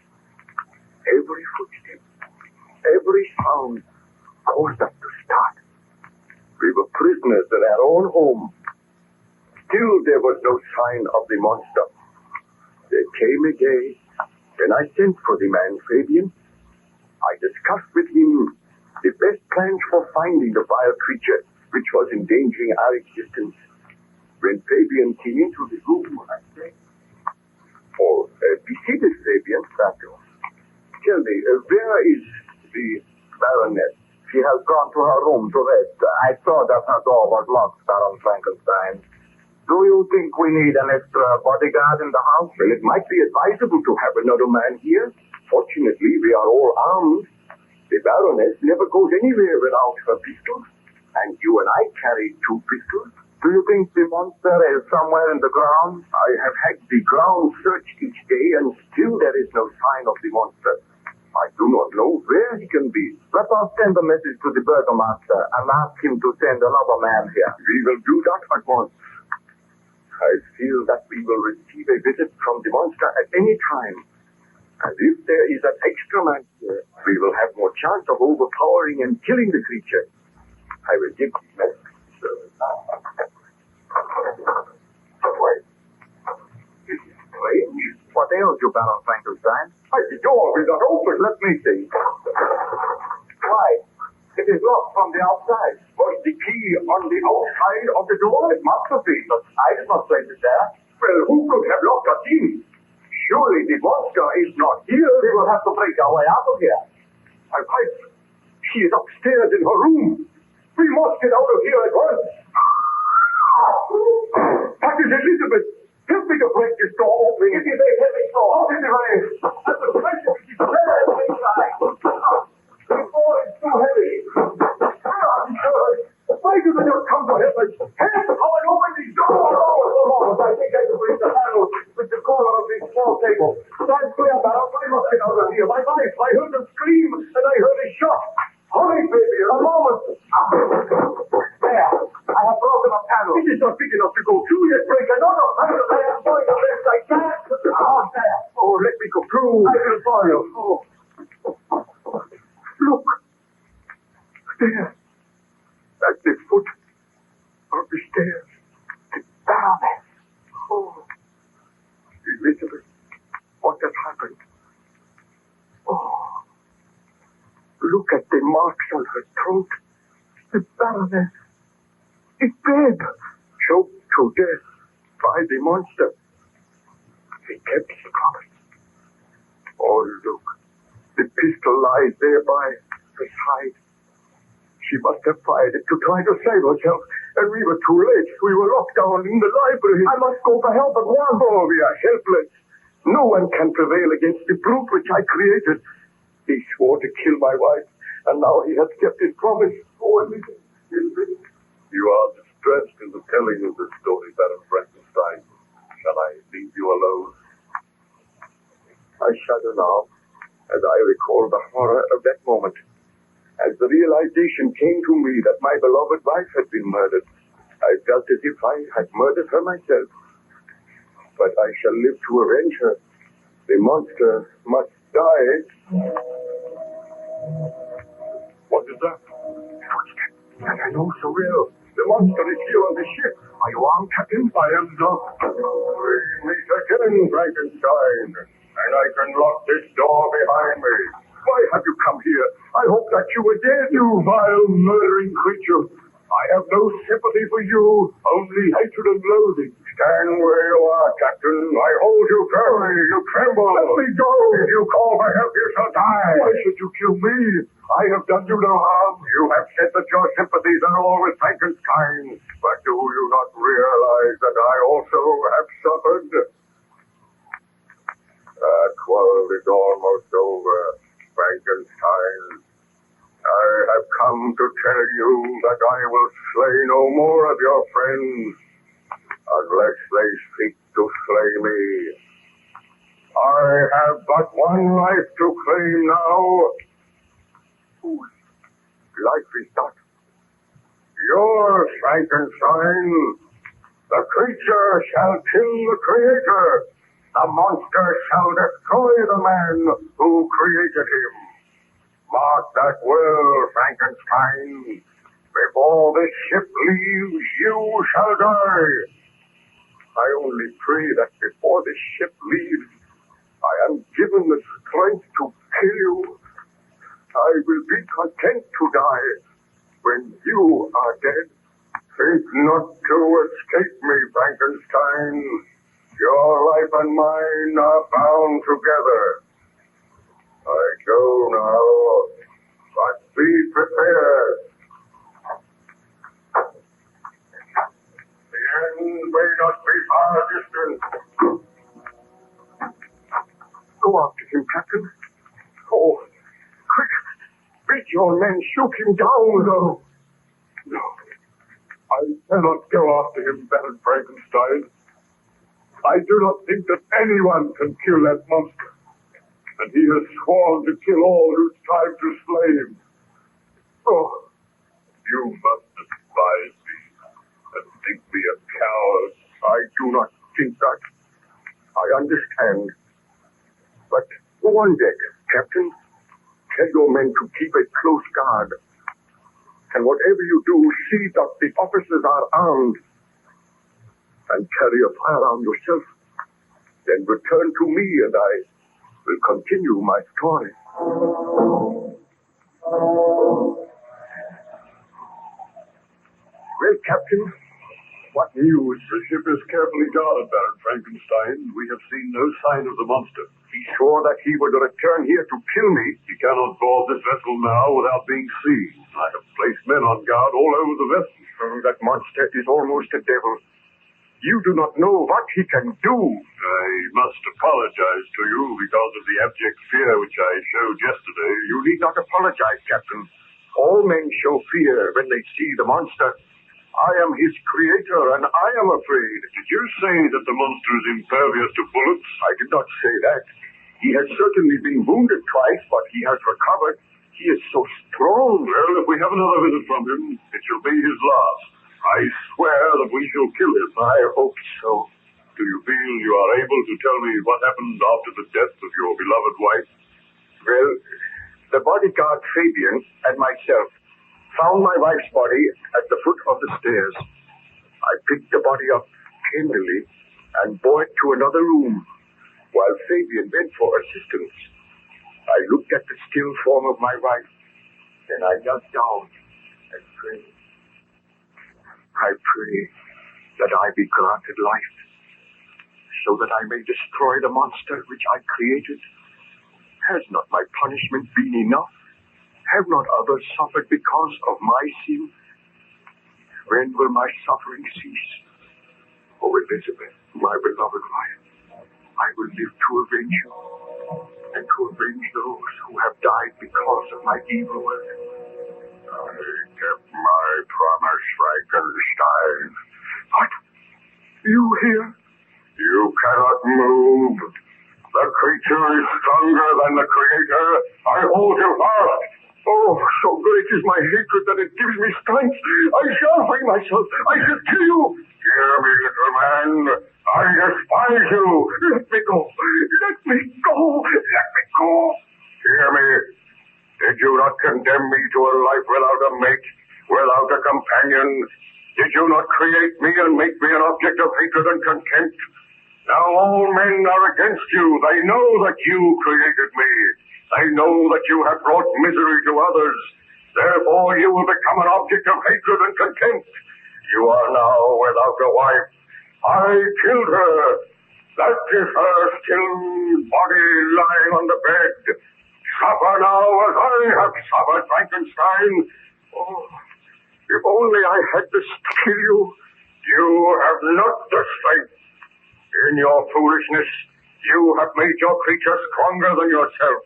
Every footstep, every sound caused us to start. We were prisoners in our own home. Still there was no sign of the monster. There came a day when I sent for the man Fabian. I discussed with him the best plans for finding the vile creature which was endangering our existence. When Fabian came into the room, I said, be seated, Fabian. Tell me, where is the Baroness? She has gone to her room to rest. I saw that her door was locked, Baron Frankenstein. Do you think we need an extra bodyguard in the house? Well, it might be advisable to have another man here. Fortunately, we are all armed. The Baroness never goes anywhere without her pistols. And you and I carry 2 pistols. Do you think the monster is somewhere in the ground? I have had the ground searched each day, and still there is no sign of the monster. I do not know where he can be. Let us send a message to the burgomaster and ask him to send another man here. We will do that at once. I feel that we will receive a visit from the monster at any time. And if there is an extra man here, we will have more chance of overpowering and killing the creature. I will give the message. Wait. This is strange. What ails you, Baron Frankenstein? The door will not open. Let me see. Why? It is locked from the outside. Was the key on the outside of the door? It must have been, but I did not place it there. Well, who could have locked us in? Surely the monster is not here. We will have to break our way out of here. My wife, she is upstairs in her room. We must get out of here at once. That is Elizabeth. Help me to break this door open. It is a heavy door. How did I? At the pressure, it is very inside. The door is too heavy. Why do they not come to help us? Help! How I open these doors! I think I can reach the handle with the corner of this small table. Stand clear, Baron. I must get out of here. My wife, I heard them scream, and I heard a shot. Hurry, baby, A moment. There. I have broken a panel. It is not big enough to go through yet. Break another panel. I am doing the best I can. There. Oh, let me go through. I will follow you. Oh. Look. There. That's the Look at the marks on her throat. The Baroness is dead, choked to death by the monster. He kept his promise. Oh, look. The pistol lies there by her side. She must have fired it to try to save herself, and we were too late. We were locked down in the library. I must go for help at once. Oh, we are helpless. No one can prevail against the brute which I created. He swore to kill my wife, and now he has kept his promise. Oh, listen. You are distressed in the telling of this story, Baron Frankenstein. Shall I leave you alone? I shudder now as I recall the horror of that moment. As the realization came to me that my beloved wife had been murdered, I felt as if I had murdered her myself. But I shall live to avenge her. The monster must die. What is that? Footsteps that I know so well. The monster is here on the ship. Are you armed, Captain? I am not. We meet again, Frankenstein, and I can lock this door behind me. Why have you come here? I hope that you were dead. You vile, murdering creature. I have no sympathy for you, only hatred and loathing. Stand where you are, Captain. I hold you firmly. You tremble. Let me go. If you call for help, you shall die. Why should you kill me? I have done you no harm. You have said that your sympathies are all with Frankenstein. But do you not realize that I also have suffered? That quarrel is almost over, Frankenstein. I have come to tell you that I will slay no more of your friends unless they seek to slay me. I have but one life to claim now. Whose life is that? Yours, Frankenstein. The creature shall kill the creator. The monster shall destroy the man who created him. Mark that well, Frankenstein. Before this ship leaves, you shall die. I only pray that before this ship leaves, I am given the strength to kill you. I will be content to die when you are dead. Think not to escape me, Frankenstein. Your life and mine are bound together. I go now, but be prepared. The end may not be far distant. Go after him, Captain. Oh, quick! Beat your men, shoot him down. No. I cannot go after him, Baron Frankenstein. I do not think that anyone can kill that monster. And he has sworn to kill all who strive to slay him. Oh, you must despise me and think me a coward. I do not think that. I understand. But go on deck, Captain. Tell your men to keep a close guard. And whatever you do, see that the officers are armed. And carry a firearm yourself. Then return to me and I will continue my story. Well, Captain, what news? The ship is carefully guarded, Baron Frankenstein. We have seen no sign of the monster. He swore that he would return here to kill me. He cannot board this vessel now without being seen. I have placed men on guard all over the vessel. Oh, that monster is almost a devil. You do not know what he can do. I must apologize to you because of the abject fear which I showed yesterday. You need not apologize, Captain. All men show fear when they see the monster. I am his creator, and I am afraid. Did you say that the monster is impervious to bullets? I did not say that. He has certainly been wounded twice, but he has recovered. He is so strong. Well, if we have another visit from him, it shall be his last. I swear that we shall kill him. I hope so. Do you feel you are able to tell me what happened after the death of your beloved wife? Well, the bodyguard Fabian and myself found my wife's body at the foot of the stairs. I picked the body up tenderly and bore it to another room while Fabian went for assistance. I looked at the still form of my wife Then I knelt down and prayed. I pray that I be granted life, so that I may destroy the monster which I created. Has not my punishment been enough? Have not others suffered because of my sin? When will my suffering cease? Oh, Elizabeth, my beloved wife, I will live to avenge you, and to avenge those who have died because of my evil work. I kept my promise, Frankenstein. What? You here? You cannot move. The creature is stronger than the creator. I hold you fast. Oh, so great is my hatred that it gives me strength. I shall free myself. I shall kill you. Hear me, little man. I despise you. Let me go. Let me go. Let me go. Hear me. Did you not condemn me to a life without a mate, without a companion? Did you not create me and make me an object of hatred and contempt? Now all men are against you. They know that you created me. They know that you have brought misery to others. Therefore you will become an object of hatred and contempt. You are now without a wife. I killed her. That is her still body lying on the bed. Suffer now as I have suffered, Frankenstein. Oh, if only I had to kill you. You have not the strength. In your foolishness, you have made your creature stronger than yourself.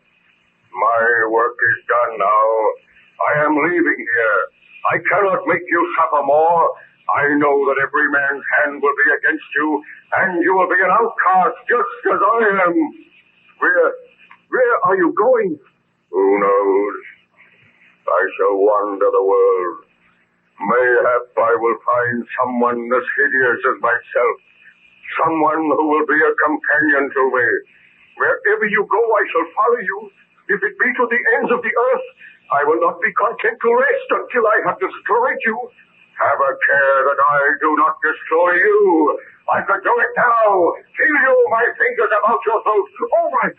My work is done now. I am leaving here. I cannot make you suffer more. I know that every man's hand will be against you, and you will be an outcast just as I am. Where are you going? Who knows? I shall wander the world. Mayhap I will find someone as hideous as myself. Someone who will be a companion to me. Wherever you go, I shall follow you. If it be to the ends of the earth, I will not be content to rest until I have destroyed you. Have a care that I do not destroy you. I could do it now. Feel you, my fingers about your throat. All right.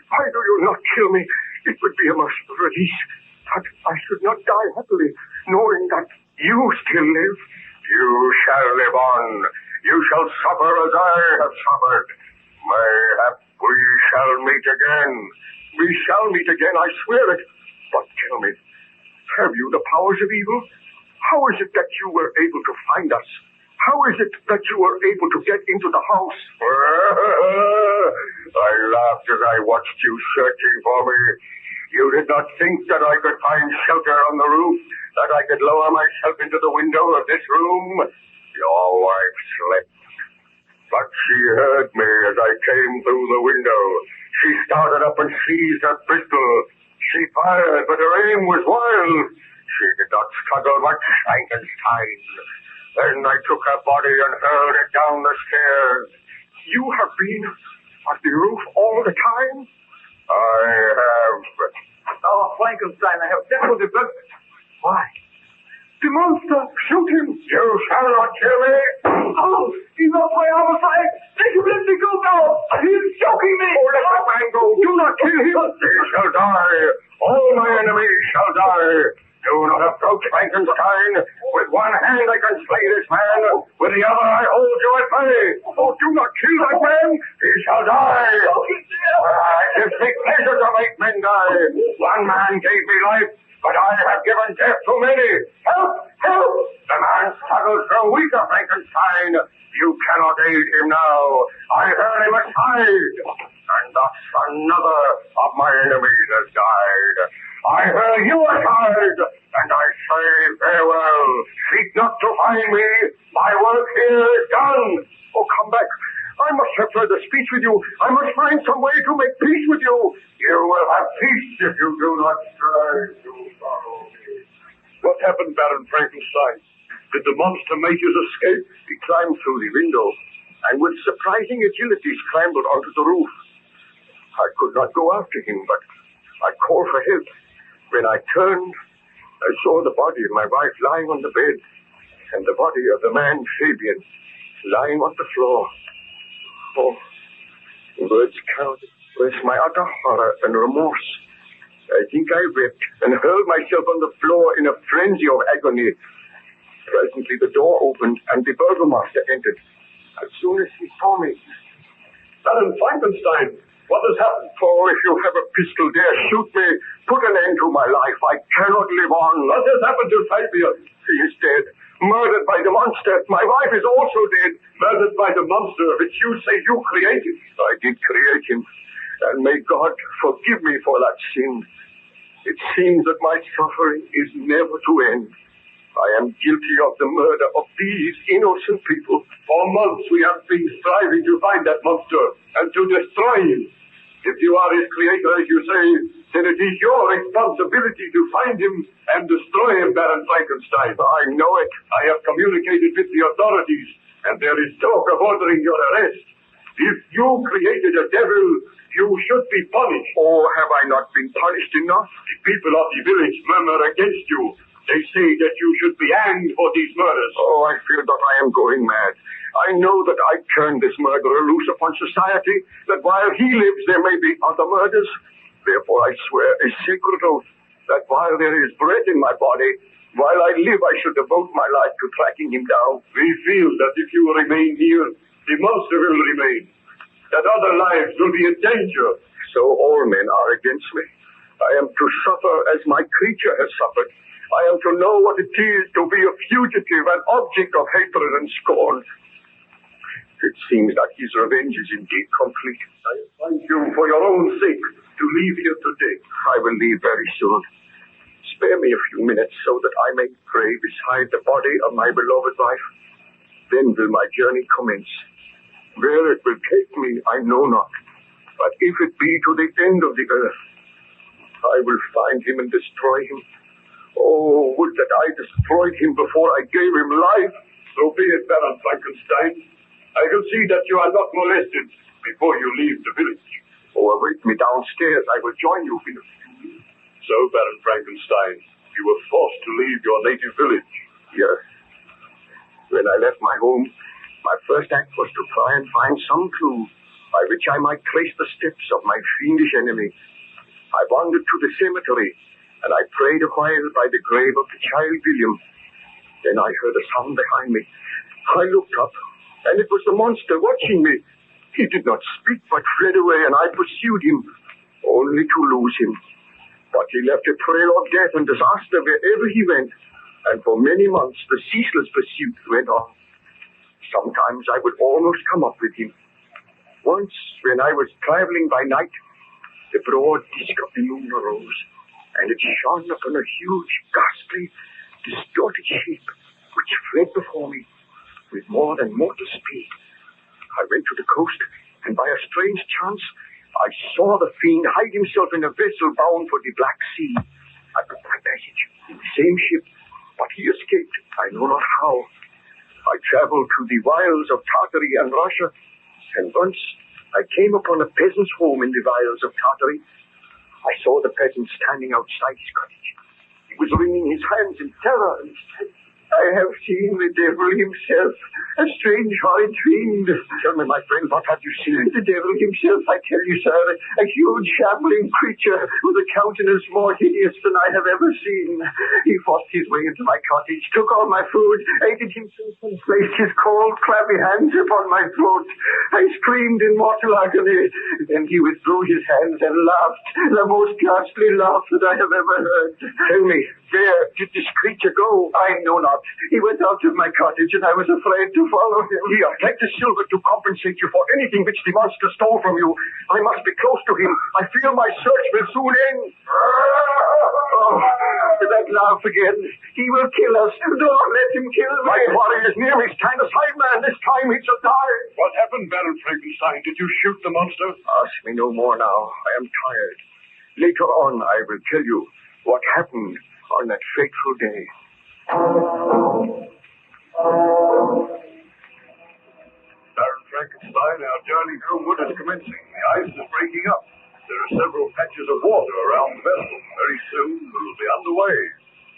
Why do you not kill me? It would be a merciful release. But I should not die happily, knowing that you still live. You shall live on. You shall suffer as I have suffered. Mayhap we shall meet again. We shall meet again, I swear it. But tell me, have you the powers of evil? How is it that you were able to find us? How is it that you were able to get into the house? I laughed as I watched you searching for me. You did not think that I could find shelter on the roof, that I could lower myself into the window of this room. Your wife slept. But she heard me as I came through the window. She started up and seized her pistol. She fired, but her aim was wild. She did not struggle much, Frankenstein. Then I took her body and hurled it down the stairs. You have been at the roof all the time? I have. Oh, Frankenstein, I have difficulty, but why? The monster! Shoot him! You shall not kill me! Oh, he's off my arm side! Let me go now! He's choking me! Oh, let the man go! Do not kill him! He shall die! All my enemies shall die! Do not approach Frankenstein! With one hand I can slay this man! With the other I hold you at bay! Oh, do not kill that man! He shall die! It gives me pleasure to make men die! One man gave me life, but I have given death to many. Help! Help! The man struggles for a weaker Frankenstein. You cannot aid him now. I hurl him aside. And thus another of my enemies has died. I hurl you aside, and I say farewell. Seek not to find me. My work here is done. Oh, come back. I must have further speech with you. I must find some way to make peace with you. You will have peace if you do not strive to follow me. What happened, Baron Frankenstein? Did the monster make his escape? He climbed through the window, and with surprising agility scrambled onto the roof. I could not go after him, but I called for help. When I turned, I saw the body of my wife lying on the bed, and the body of the man, Sapient, lying on the floor. Oh, words cannot express my utter horror and remorse. I think I wept and hurled myself on the floor in a frenzy of agony. Presently the door opened and the burgomaster entered. As soon as he saw me... Baron Frankenstein, what has happened? Oh, if you have a pistol, dare shoot me. Put an end to my life. I cannot live on. What has happened to Fabian? He is dead. Murdered by the monster. My wife is also dead. Murdered by the monster which you say you created. I did create him. And may God forgive me for that sin. It seems that my suffering is never to end. I am guilty of the murder of these innocent people. For months we have been striving to find that monster and to destroy him. If you are his creator, as you say, then it is your responsibility to find him and destroy him, Baron Frankenstein. I know it. I have communicated with the authorities, and there is talk of ordering your arrest. If you created a devil, you should be punished. Oh, have I not been punished enough? The people of the village murmur against you. They say that you should be hanged for these murders. Oh, I feel that I am going mad. I know that I turned this murderer loose upon society, that while he lives there may be other murders. Therefore I swear a sacred oath that while there is breath in my body, while I live I should devote my life to tracking him down. We feel that if you remain here, the monster will remain, that other lives will be in danger. So all men are against me. I am to suffer as my creature has suffered. I am to know what it is to be a fugitive, an object of hatred and scorn. It seems that his revenge is indeed complete. I thank you for your own sake to leave here today. I will leave very soon. Spare me a few minutes so that I may pray beside the body of my beloved wife. Then will my journey commence. Where it will take me, I know not. But if it be to the end of the earth, I will find him and destroy him. Oh, would that I destroyed him before I gave him life. So be it, Baron Frankenstein. I will see that you are not molested before you leave the village. Oh, await me downstairs. I will join you. So, Baron Frankenstein, you were forced to leave your native village. Yes. When I left my home, my first act was to try and find some clue by which I might trace the steps of my fiendish enemy. I wandered to the cemetery, and I prayed a while by the grave of the child William. Then I heard a sound behind me. I looked up, and it was the monster watching me. He did not speak, but fled away, and I pursued him, only to lose him. But he left a trail of death and disaster wherever he went, and for many months the ceaseless pursuit went on. Sometimes I would almost come up with him. Once, when I was traveling by night, the broad disk of the moon arose, and it shone upon a huge, ghastly, distorted shape, which fled before me with more than mortal speed. I went to the coast, and by a strange chance, I saw the fiend hide himself in a vessel bound for the Black Sea. I took my passage in the same ship, but he escaped, I know not how. I traveled to the wilds of Tartary and Russia, and once I came upon a peasant's home in the wilds of Tartary. I saw the peasant standing outside his cottage. He was wringing his hands in terror and said, I have seen the devil himself, a strange, horrid fiend. Tell me, my friend, what have you seen? The devil himself, I tell you, sir, a huge, shambling creature with a countenance more hideous than I have ever seen. He forced his way into my cottage, took all my food, ate it himself, and placed his cold, clammy hands upon my throat. I screamed in mortal agony. Then he withdrew his hands and laughed, the most ghastly laugh that I have ever heard. Tell me, where did this creature go? I know not. He went out of my cottage, and I was afraid to follow him. Here, take the silver to compensate you for anything which the monster stole from you. I must be close to him. I feel my search will soon end. Oh, that laugh again. He will kill us. Do not let him kill me. My quarry is near me. Stand aside, man. This time he shall die. What happened, Baron Frankenstein? Did you shoot the monster? Ask me no more now. I am tired. Later on, I will tell you what happened on that fateful day. Baron Frankenstein, our journey through wood is commencing. The ice is breaking up. There are several patches of water around the vessel. Very soon we'll be underway.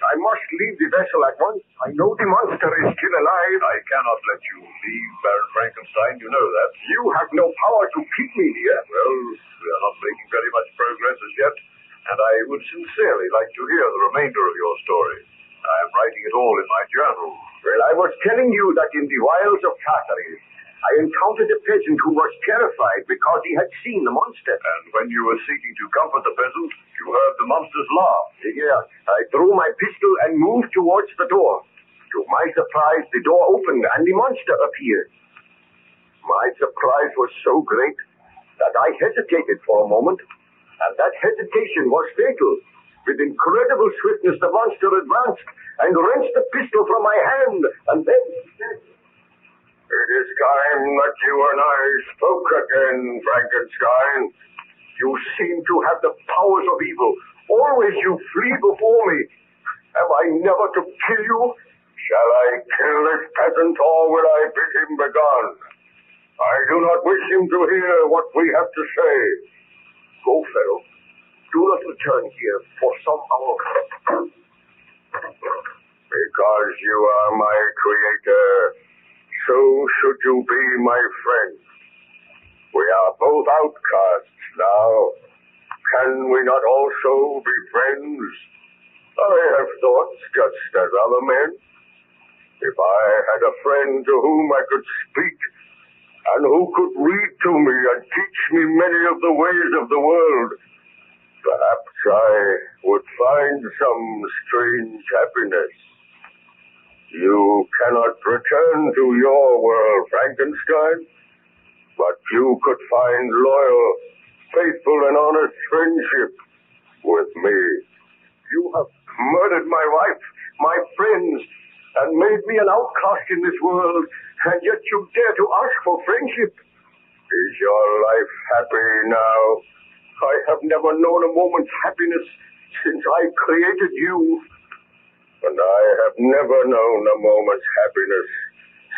I must leave the vessel at once. I know the monster is still alive. I cannot let you leave, Baron Frankenstein. You know that. You have no power to keep me here. Well, we are not making very much progress as yet. and I would sincerely like to hear the remainder of your story. I am writing it all in my journal. Well, I was telling you that in the wilds of Tartary, I encountered a peasant who was terrified because he had seen the monster. And when you were seeking to comfort the peasant, you heard the monster's laugh. Yeah, I drew my pistol and moved towards the door. To my surprise, the door opened and the monster appeared. My surprise was so great that I hesitated for a moment, and that hesitation was fatal. With incredible swiftness, the monster advanced and wrenched the pistol from my hand, and then he said, "It is time that you and I spoke again, Frankenstein. You seem to have the powers of evil. Always you flee before me. Am I never to kill you? Shall I kill this peasant, or will I bid him begone? I do not wish him to hear what we have to say. Go, fellow. Do not return here for some hours." Because you are my creator, so should you be my friend. We are both outcasts now. Can we not also be friends? I have thoughts just as other men. If I had a friend to whom I could speak, and who could read to me and teach me many of the ways of the world, perhaps I would find some strange happiness. You cannot return to your world, Frankenstein, but you could find loyal, faithful, and honest friendship with me. You have murdered my wife, my friends, and made me an outcast in this world, and yet you dare to ask for friendship. Is your life happy now? I have never known a moment's happiness since I created you. And I have never known a moment's happiness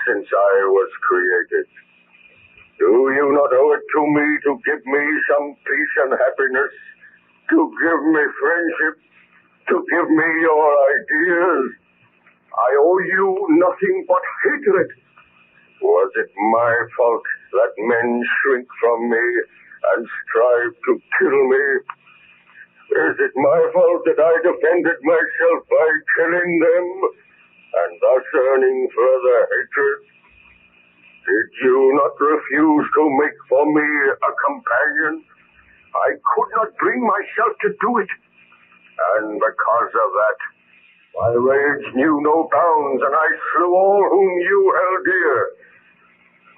since I was created. Do you not owe it to me to give me some peace and happiness? To give me friendship? To give me your ideas? I owe you nothing but hatred. Was it my fault that men shrink from me and strive to kill me? Is it my fault that I defended myself by killing them and thus earning further hatred? Did you not refuse to make for me a companion? I could not bring myself to do it. And because of that, my rage knew no bounds, and I slew all whom you held dear.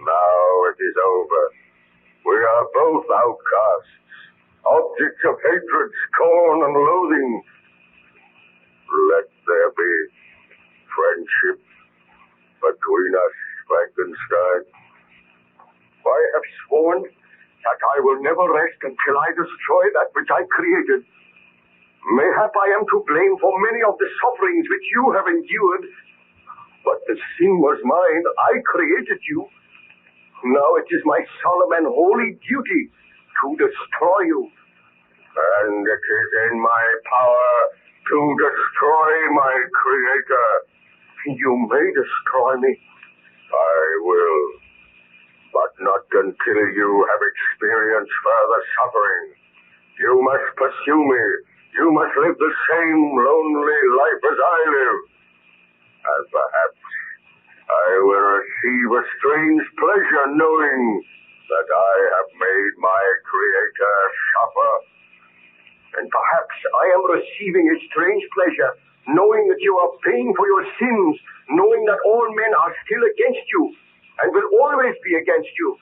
Now it is over. We are both outcasts, objects of hatred, scorn, and loathing. Let there be friendship between us, Frankenstein. I have sworn that I will never rest until I destroy that which I created. Mayhap I am to blame for many of the sufferings which you have endured, but the sin was mine. I created you. Now it is my solemn and holy duty to destroy you. And it is in my power to destroy my creator. You may destroy me. I will, but not until you have experienced further suffering. You must pursue me. You must live the same lonely life as I live. And perhaps I will receive a strange pleasure knowing that I have made my creator suffer. And perhaps I am receiving a strange pleasure knowing that you are paying for your sins, knowing that all men are still against you and will always be against you.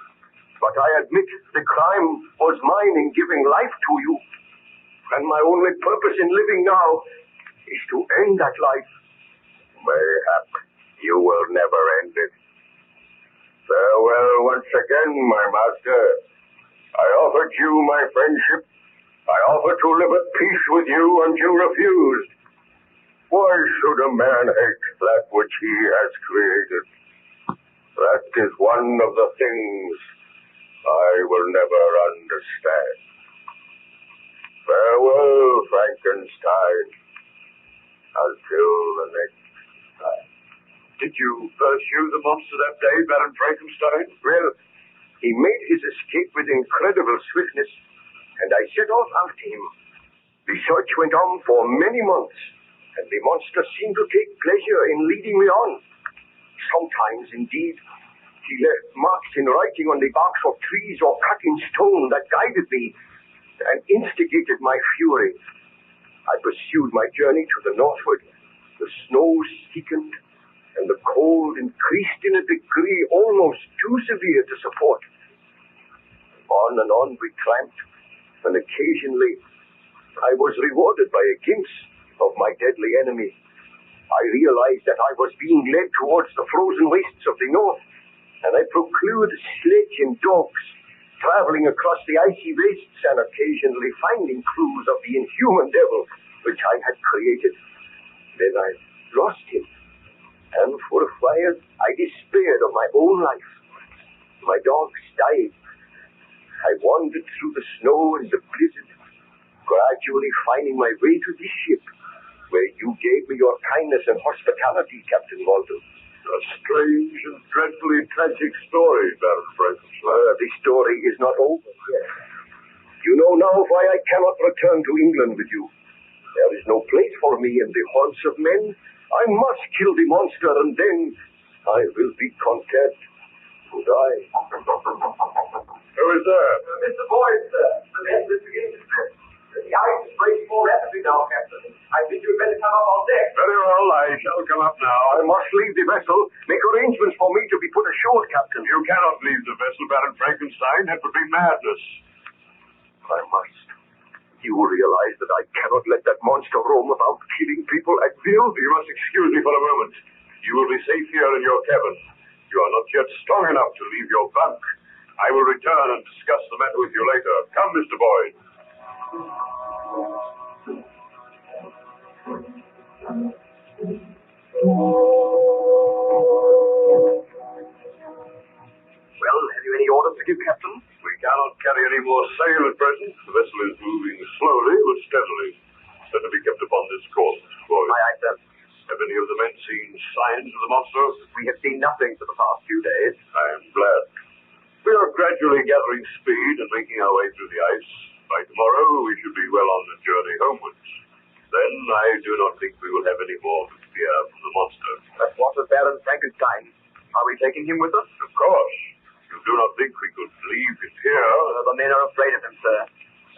But I admit the crime was mine in giving life to you. And my only purpose in living now is to end that life. Mayhap you will never end it. Farewell once again, my master. I offered you my friendship. I offered to live at peace with you, and you refused. Why should a man hate that which he has created? That is one of the things I will never understand. Farewell, Frankenstein. Until the next time. Did you pursue the monster that day, Baron Frankenstein? Well, he made his escape with incredible swiftness, and I set off after him. The search went on for many months, and the monster seemed to take pleasure in leading me on. Sometimes, indeed, he left marks in writing on the barks of trees or cut in stone that guided me and instigated my fury. I pursued my journey to the northward. The snows thickened, and the cold increased in a degree almost too severe to support. On and on we tramped, and occasionally I was rewarded by a glimpse of my deadly enemy. I realized that I was being led towards the frozen wastes of the north, and I procured a sledge and dogs, traveling across the icy wastes and occasionally finding clues of the inhuman devil which I had created. Then I lost him, and for a while I despaired of my own life. My dogs died. I wandered through the snow and the blizzard, gradually finding my way to this ship, where you gave me your kindness and hospitality, Captain Walton. A strange and dreadfully tragic story, Baron Frankenstein. The story is not over yet. You know now why I cannot return to England with you. There is no place for me in the haunts of men. I must kill the monster, and then I will be content to die. Who is there? Mr. Boyd, sir. The vessel is beginning to slip. The ice is breaking more rapidly now, Captain. I think you had better come up on deck. Very well, I shall come up now. I must leave the vessel. Make arrangements for me to be put ashore, Captain. You cannot leave the vessel, Baron Frankenstein. That would be madness. I must. You realize that I cannot let that monster roam about killing people at will? You must excuse me for a moment. You will be safe here in your cabin. You are not yet strong enough to leave your bunk. I will return and discuss the matter with you later. Come, Mr. Boyd. Well, have you any orders to give, Captain? We cannot carry any more sail at present. The vessel is moving slowly but steadily. Let it be kept upon this course. Boyd. Aye, sir. Have any of the men seen signs of the monster? We have seen nothing for the past few days. I am glad. We are gradually gathering speed and making our way through the ice. By tomorrow, we should be well on the journey homewards. Then I do not think we will have any more to fear from the monster. But what of Baron Frankenstein? Are we taking him with us? Of course. You do not think we could leave him here? The men are afraid of him, sir.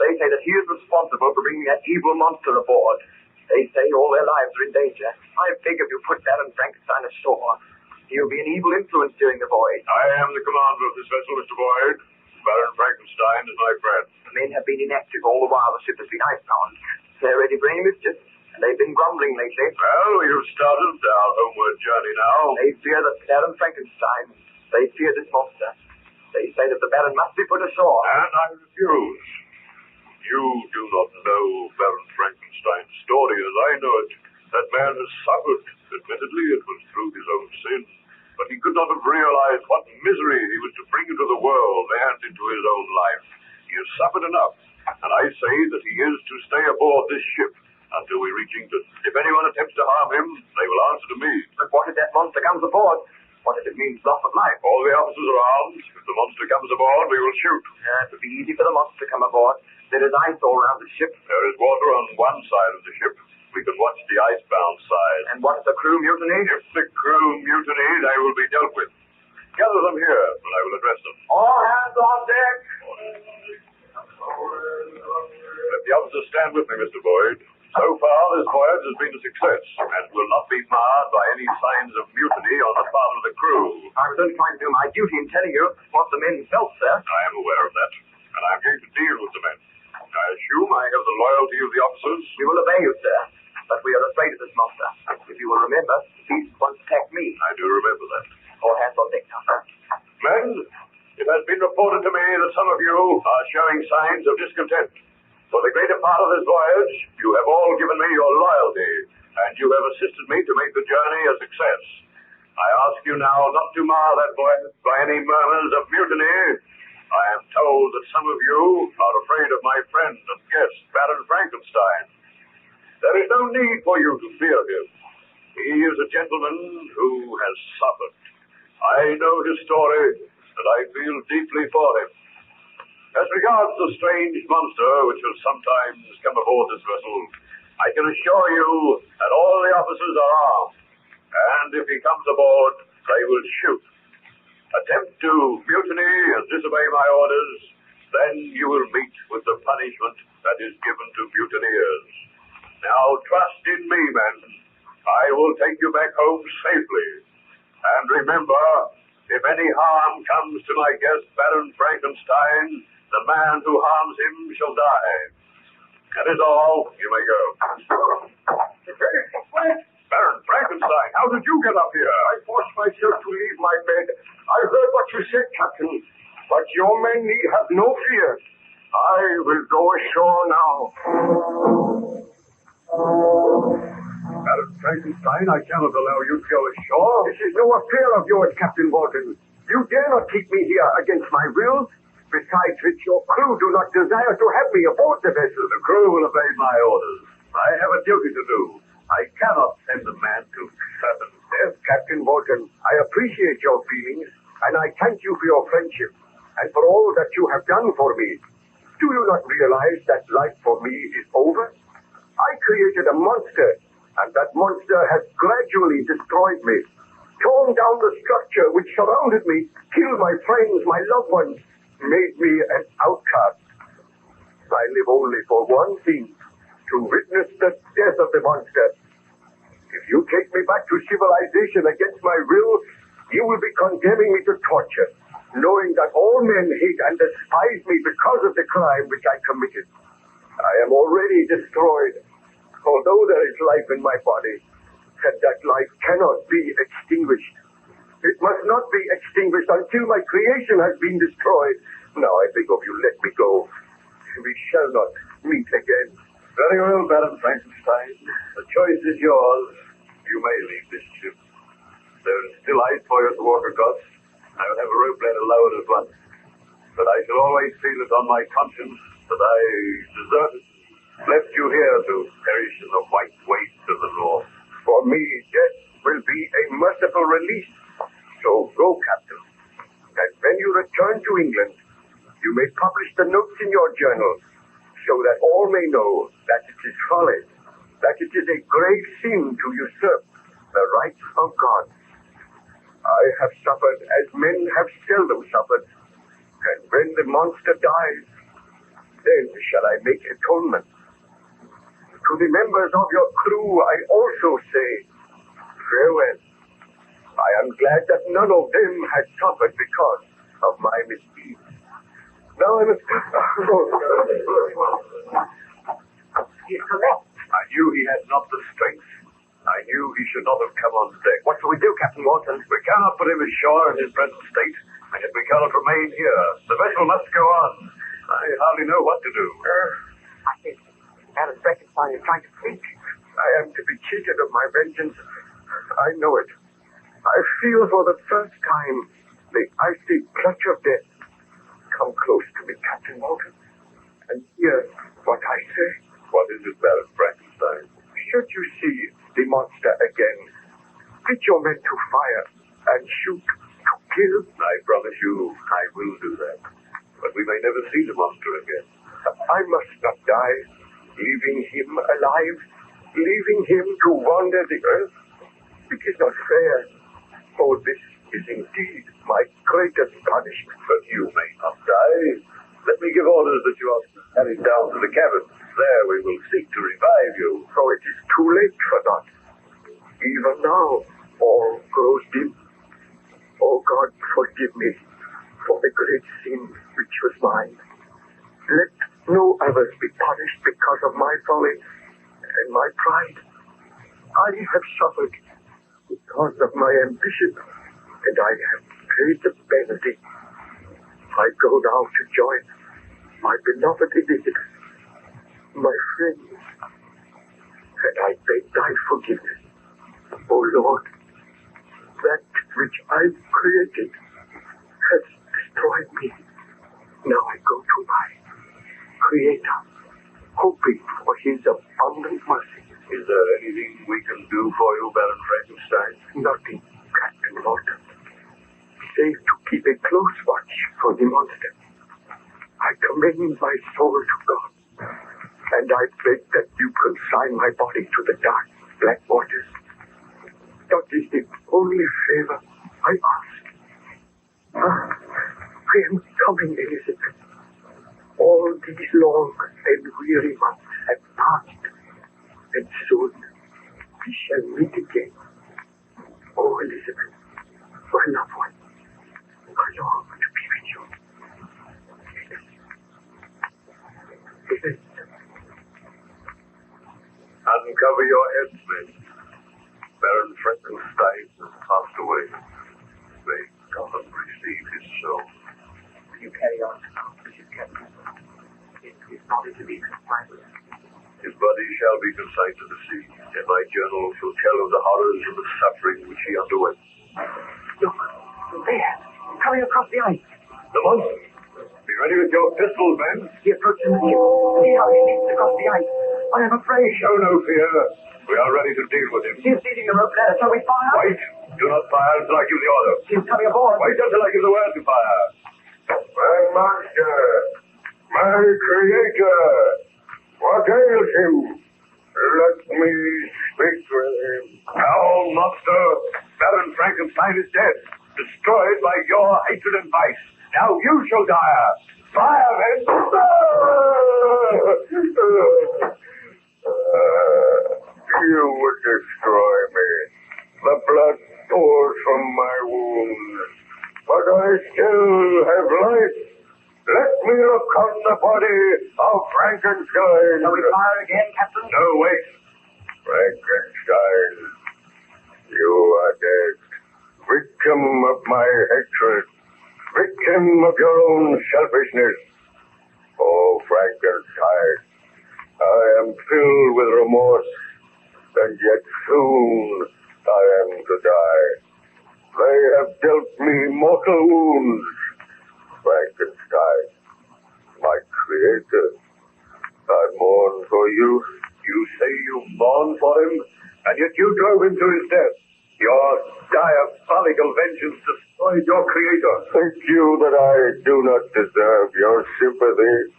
They say that he is responsible for bringing that evil monster aboard. They say all their lives are in danger. I beg of you, put Baron Frankenstein ashore. He will be an evil influence during the voyage. I am the commander of this vessel, Mr. Boyd. Baron Frankenstein is my friend. The men have been inactive all the while the ship has been icebound. They're ready for any mischief, and they've been grumbling lately. Well, you've started our homeward journey now. They fear that Baron Frankenstein. They fear this monster. They say that the Baron must be put ashore. And I refuse. You do not know Baron Frankenstein's story as I know it. That man has suffered. Admittedly, it was through his own sin. But he could not have realized what misery he was to bring into the world and into his own life. He has suffered enough. And I say that he is to stay aboard this ship until we reach England. If anyone attempts to harm him, they will answer to me. But what if that monster comes aboard? What if it means loss of life? All the officers are armed. If the monster comes aboard, we will shoot. It would be easy for the monster to come aboard. There is ice all around the ship. There is water on one side of the ship. We can watch the icebound side. And what if the crew mutiny? If the crew mutiny, they will be dealt with. Gather them here, and I will address them. All hands on deck. Let the officers stand with me, Mr. Boyd. So far, this voyage has been a success, and will not be marred by any signs of mutiny on the part of the crew. I was only trying to do my duty in telling you what the men felt, sir. I am aware of that, and I am going to deal with the men. I assume I have the loyalty of the officers. We will obey you, sir, but we are afraid of this monster. If you will remember, he once attacked me. I do remember that. All hands on deck now, sir. Men, it has been reported to me that some of you are showing signs of discontent. For the greater part of this voyage, you have all given me your loyalty, and you have assisted me to make the journey a success. I ask you now not to mar that voyage by any murmurs of mutiny. I am told that some of you are afraid of my friend and guest, Baron Frankenstein. There is no need for you to fear him. He is a gentleman who has suffered. I know his story, and I feel deeply for him. As regards the strange monster which will sometimes come aboard this vessel, I can assure you that all the officers are armed, and if he comes aboard, they will shoot. Attempt to mutiny and disobey my orders, then you will meet with the punishment that is given to mutineers. Now trust in me, men. I will take you back home safely. And remember, if any harm comes to my guest, Baron Frankenstein, the man who harms him shall die. That is all. You may go. Baron Frankenstein, how did you get up here? I forced myself to leave my bed. I heard what you said, Captain. But your men need have no fear. I will go ashore now. Baron Frankenstein, I cannot allow you to go ashore. This is no affair of yours, Captain Walton. You dare not keep me here against my will. Besides which, your crew do not desire to have me aboard the vessel. The crew will obey my orders. I have a duty to do. I cannot send a man to certain death. Captain Walton, I appreciate your feelings, and I thank you for your friendship, and for all that you have done for me. Do you not realize that life for me is over? I created a monster, and that monster has gradually destroyed me, torn down the structure which surrounded me, killed my friends, my loved ones, made me an outcast. I live only for one thing, to witness the death of the monster. If you take me back to civilization against my will, you will be condemning me to torture, knowing that all men hate and despise me because of the crime which I committed. I am already destroyed, although there is life in my body, and that life cannot be extinguished. It must not be extinguished until my creation has been destroyed. Now I beg of you, let me go. We shall not meet again. Very well, Baron Frankenstein. The choice is yours. You may leave this ship. There is still ice for you to walk across. I will have a rope ladder lowered at once. But I shall always feel it on my conscience that I deserted, left you here to perish in the white waste of the north. For me, death will be a merciful release. So go, Captain. And when you return to England, you may publish the notes in your journal, so that all may know that it is folly, that it is a grave sin to usurp the rights of God. I have suffered as men have seldom suffered, and when the monster dies, then shall I make atonement. To the members of your crew, I also say farewell. I am glad that none of them has suffered because of my misdeeds. Now I must... He's correct. I knew he had not the strength. I knew he should not have come on deck. What shall we do, Captain Walton? We cannot put him ashore in his present state, and yet we cannot remain here. The vessel must go on. I hardly know what to do. I think Baron Frankenstein is trying to think. I am to be cheated of my vengeance. I know it. I feel for the first time the icy clutch of death. Come close to me, Captain Walton, and hear what I say. What is it, Baron Frankenstein? Should you see the monster again, get your men to fire and shoot to kill. I promise you I will do that. But we may never see the monster again. I must not die, leaving him alive, leaving him to wander the earth. It is not fair. Oh, this is indeed my greatest punishment. But you may not die. Let me give orders that you are carried down to the cabin. There we will seek to revive you. Oh, it is too late for that. Even now, all grows dim. Oh, God, forgive me for the great sin which was mine. Let no others be punished because of my folly and my pride. I have suffered because of my ambition, and I have paid the penalty. I go now to join my beloved Elizabeth, my friends, and I beg thy forgiveness. O Lord, that which I created has destroyed me. Now I go to my Creator, hoping for his abundant mercy. Is there anything we can do for you, Baron Frankenstein? Nothing, Captain Walton. Save to keep a close watch for the monster. I commend my soul to God, and I beg that you consign my body to the dark, black waters. That is the only favor I ask. I am coming, Elizabeth. All these long and weary months have passed, and soon we shall meet again. Oh, Elizabeth, my loved one, I long to be with you. Uncover your heads, men. Baron Frankenstein has passed away. May God receive his soul. Will you carry on now, Mrs. Captain? Is his body to be consigned? His body shall be consigned to the sea, and my journal shall tell of the horrors and the suffering which he underwent. Look, there, coming across the ice. The monster! Be ready with your pistols, men. He approaches the ship. See how he leaps across the ice. I am afraid. Show no fear. We are ready to deal with him. He is leading a rope ladder. Shall we fire? Wait! Do not fire until I give the order. He is coming aboard. Wait until I give the word to fire. My master, my creator, what ails him? Let me speak with him. Now, monster, Baron Frankenstein is dead, destroyed by your hatred and vice. Now you shall die. Fire, men! You would destroy me. The blood pours from my wounds, but I still have life. Let me look on the body of Frankenstein. Shall we fire again, Captain? No, wait. Frankenstein, you are dead. Victim of my hatred. Victim of your own selfishness. Oh, Frankenstein, I am filled with remorse, and yet soon I am to die. They have dealt me mortal wounds. Frankenstein, my creator, I mourn for you. You say you mourn for him, and yet you drove him to his death. Your diabolical vengeance destroyed your creator. Think you that I do not deserve your sympathy?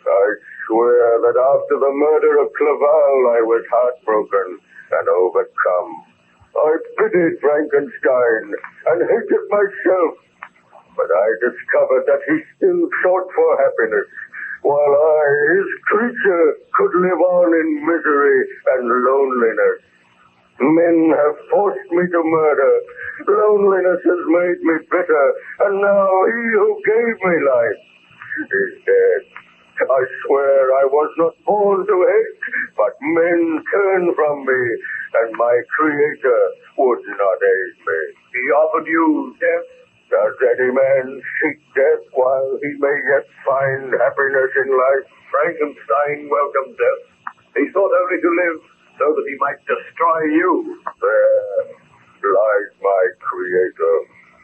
I swear that after the murder of Clerval, I was heartbroken and overcome. I pitied Frankenstein and hated myself, but I discovered that he still sought for happiness, while I, his creature, could live on in misery and loneliness. Men have forced me to murder. Loneliness has made me bitter, and now he who gave me life is dead. I swear I was not born to hate, but men turned from me, and my creator would not aid me. He offered you death. Does any man seek death while he may yet find happiness in life? Frankenstein welcomed death. He thought only to live so that he might destroy you. There lies my creator,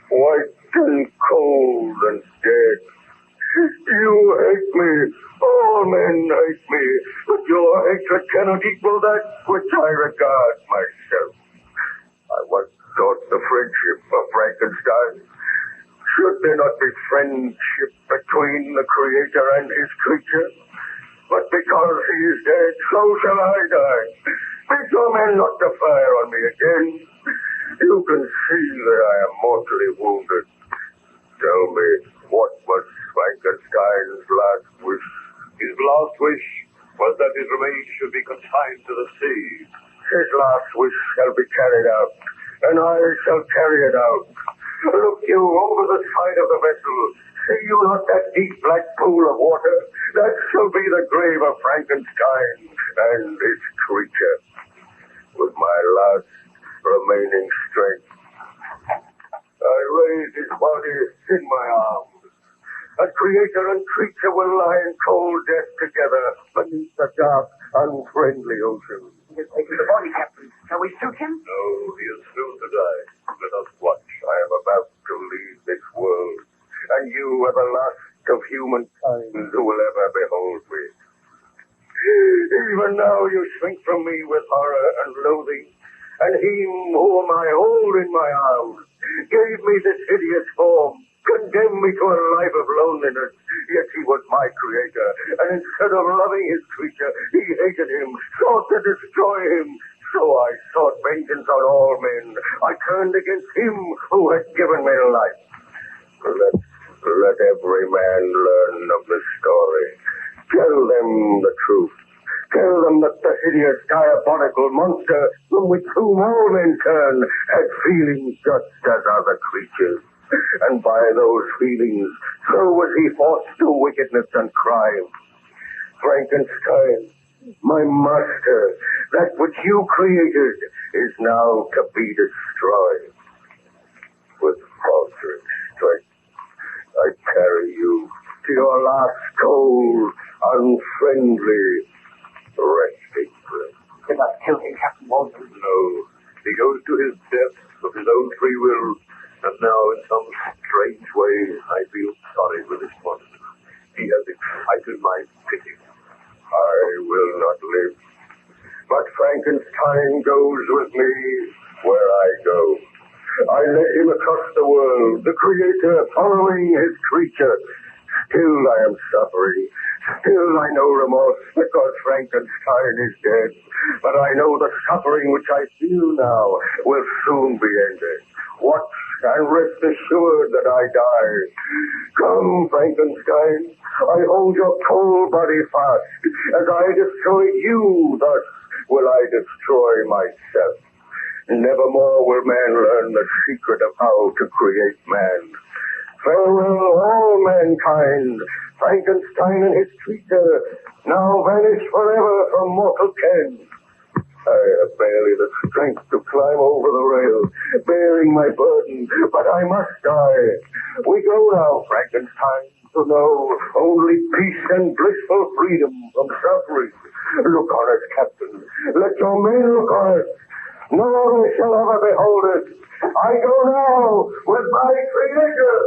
white and cold and dead. You hate me. All men hate me, but your hatred cannot equal that which I regard myself. I once sought the friendship of Frankenstein. Should there not be friendship between the creator and his creature? But because he is dead, so shall I die. Bid your men not to fire on me again. You can see that I am mortally wounded. Tell me, what was Frankenstein's last wish? His last wish was that his remains should be consigned to the sea. His last wish shall be carried out, and I shall carry it out. Look you over the side of the vessel. See you not that deep black pool of water? That shall be the grave of Frankenstein and his creature. With my last remaining strength, I raise his body in my arms. And creator and creature will lie in cold death together beneath the dark, unfriendly ocean. He has taken the body, Captain. Shall we shoot him? No, he is soon to die. Let us watch. I am about to leave this world, and you are the last of humankind who will ever behold me. Even now you shrink from me with horror and loathing, and him whom I hold in my arms gave me this hideous form condemned me to a life of loneliness. Yet he was my creator, and instead of loving his creature, he hated him, sought to destroy him. So I sought vengeance on all men. I turned against him who had given me life. Let every man learn of this story. Tell them the truth. Tell them that the hideous, diabolical monster from which whom all men turn had feelings just as other creatures. And by those feelings, so was he forced to wickedness and crime. Frankenstein, my master, that which you created, is now to be destroyed. With faltering strength, I carry you to your last cold, unfriendly resting place. Did not kill him, Captain Walter. No, he goes to his death of his own free will, and now in some strange way I feel sorry for this monster. He has excited my pity. I will not live, but Frankenstein goes with me where I go. I led him across the world, the creator following his creature. Still I am suffering. Still I know remorse because Frankenstein is dead. But I know the suffering which I feel now will soon be ended. Watch and rest assured that I die. Come, Frankenstein. I hold your cold body fast. As I destroyed you, thus will I destroy myself. Nevermore will man learn the secret of how to create man. Farewell, all mankind. Frankenstein and his creature now vanish forever from mortal ken. I have barely the strength to climb over the rail, bearing my burden, but I must die. We go now, Frankenstein, to know only peace and blissful freedom from suffering. Look on us, Captain. Let your men look on us. No other shall ever behold us. I go now with my creator.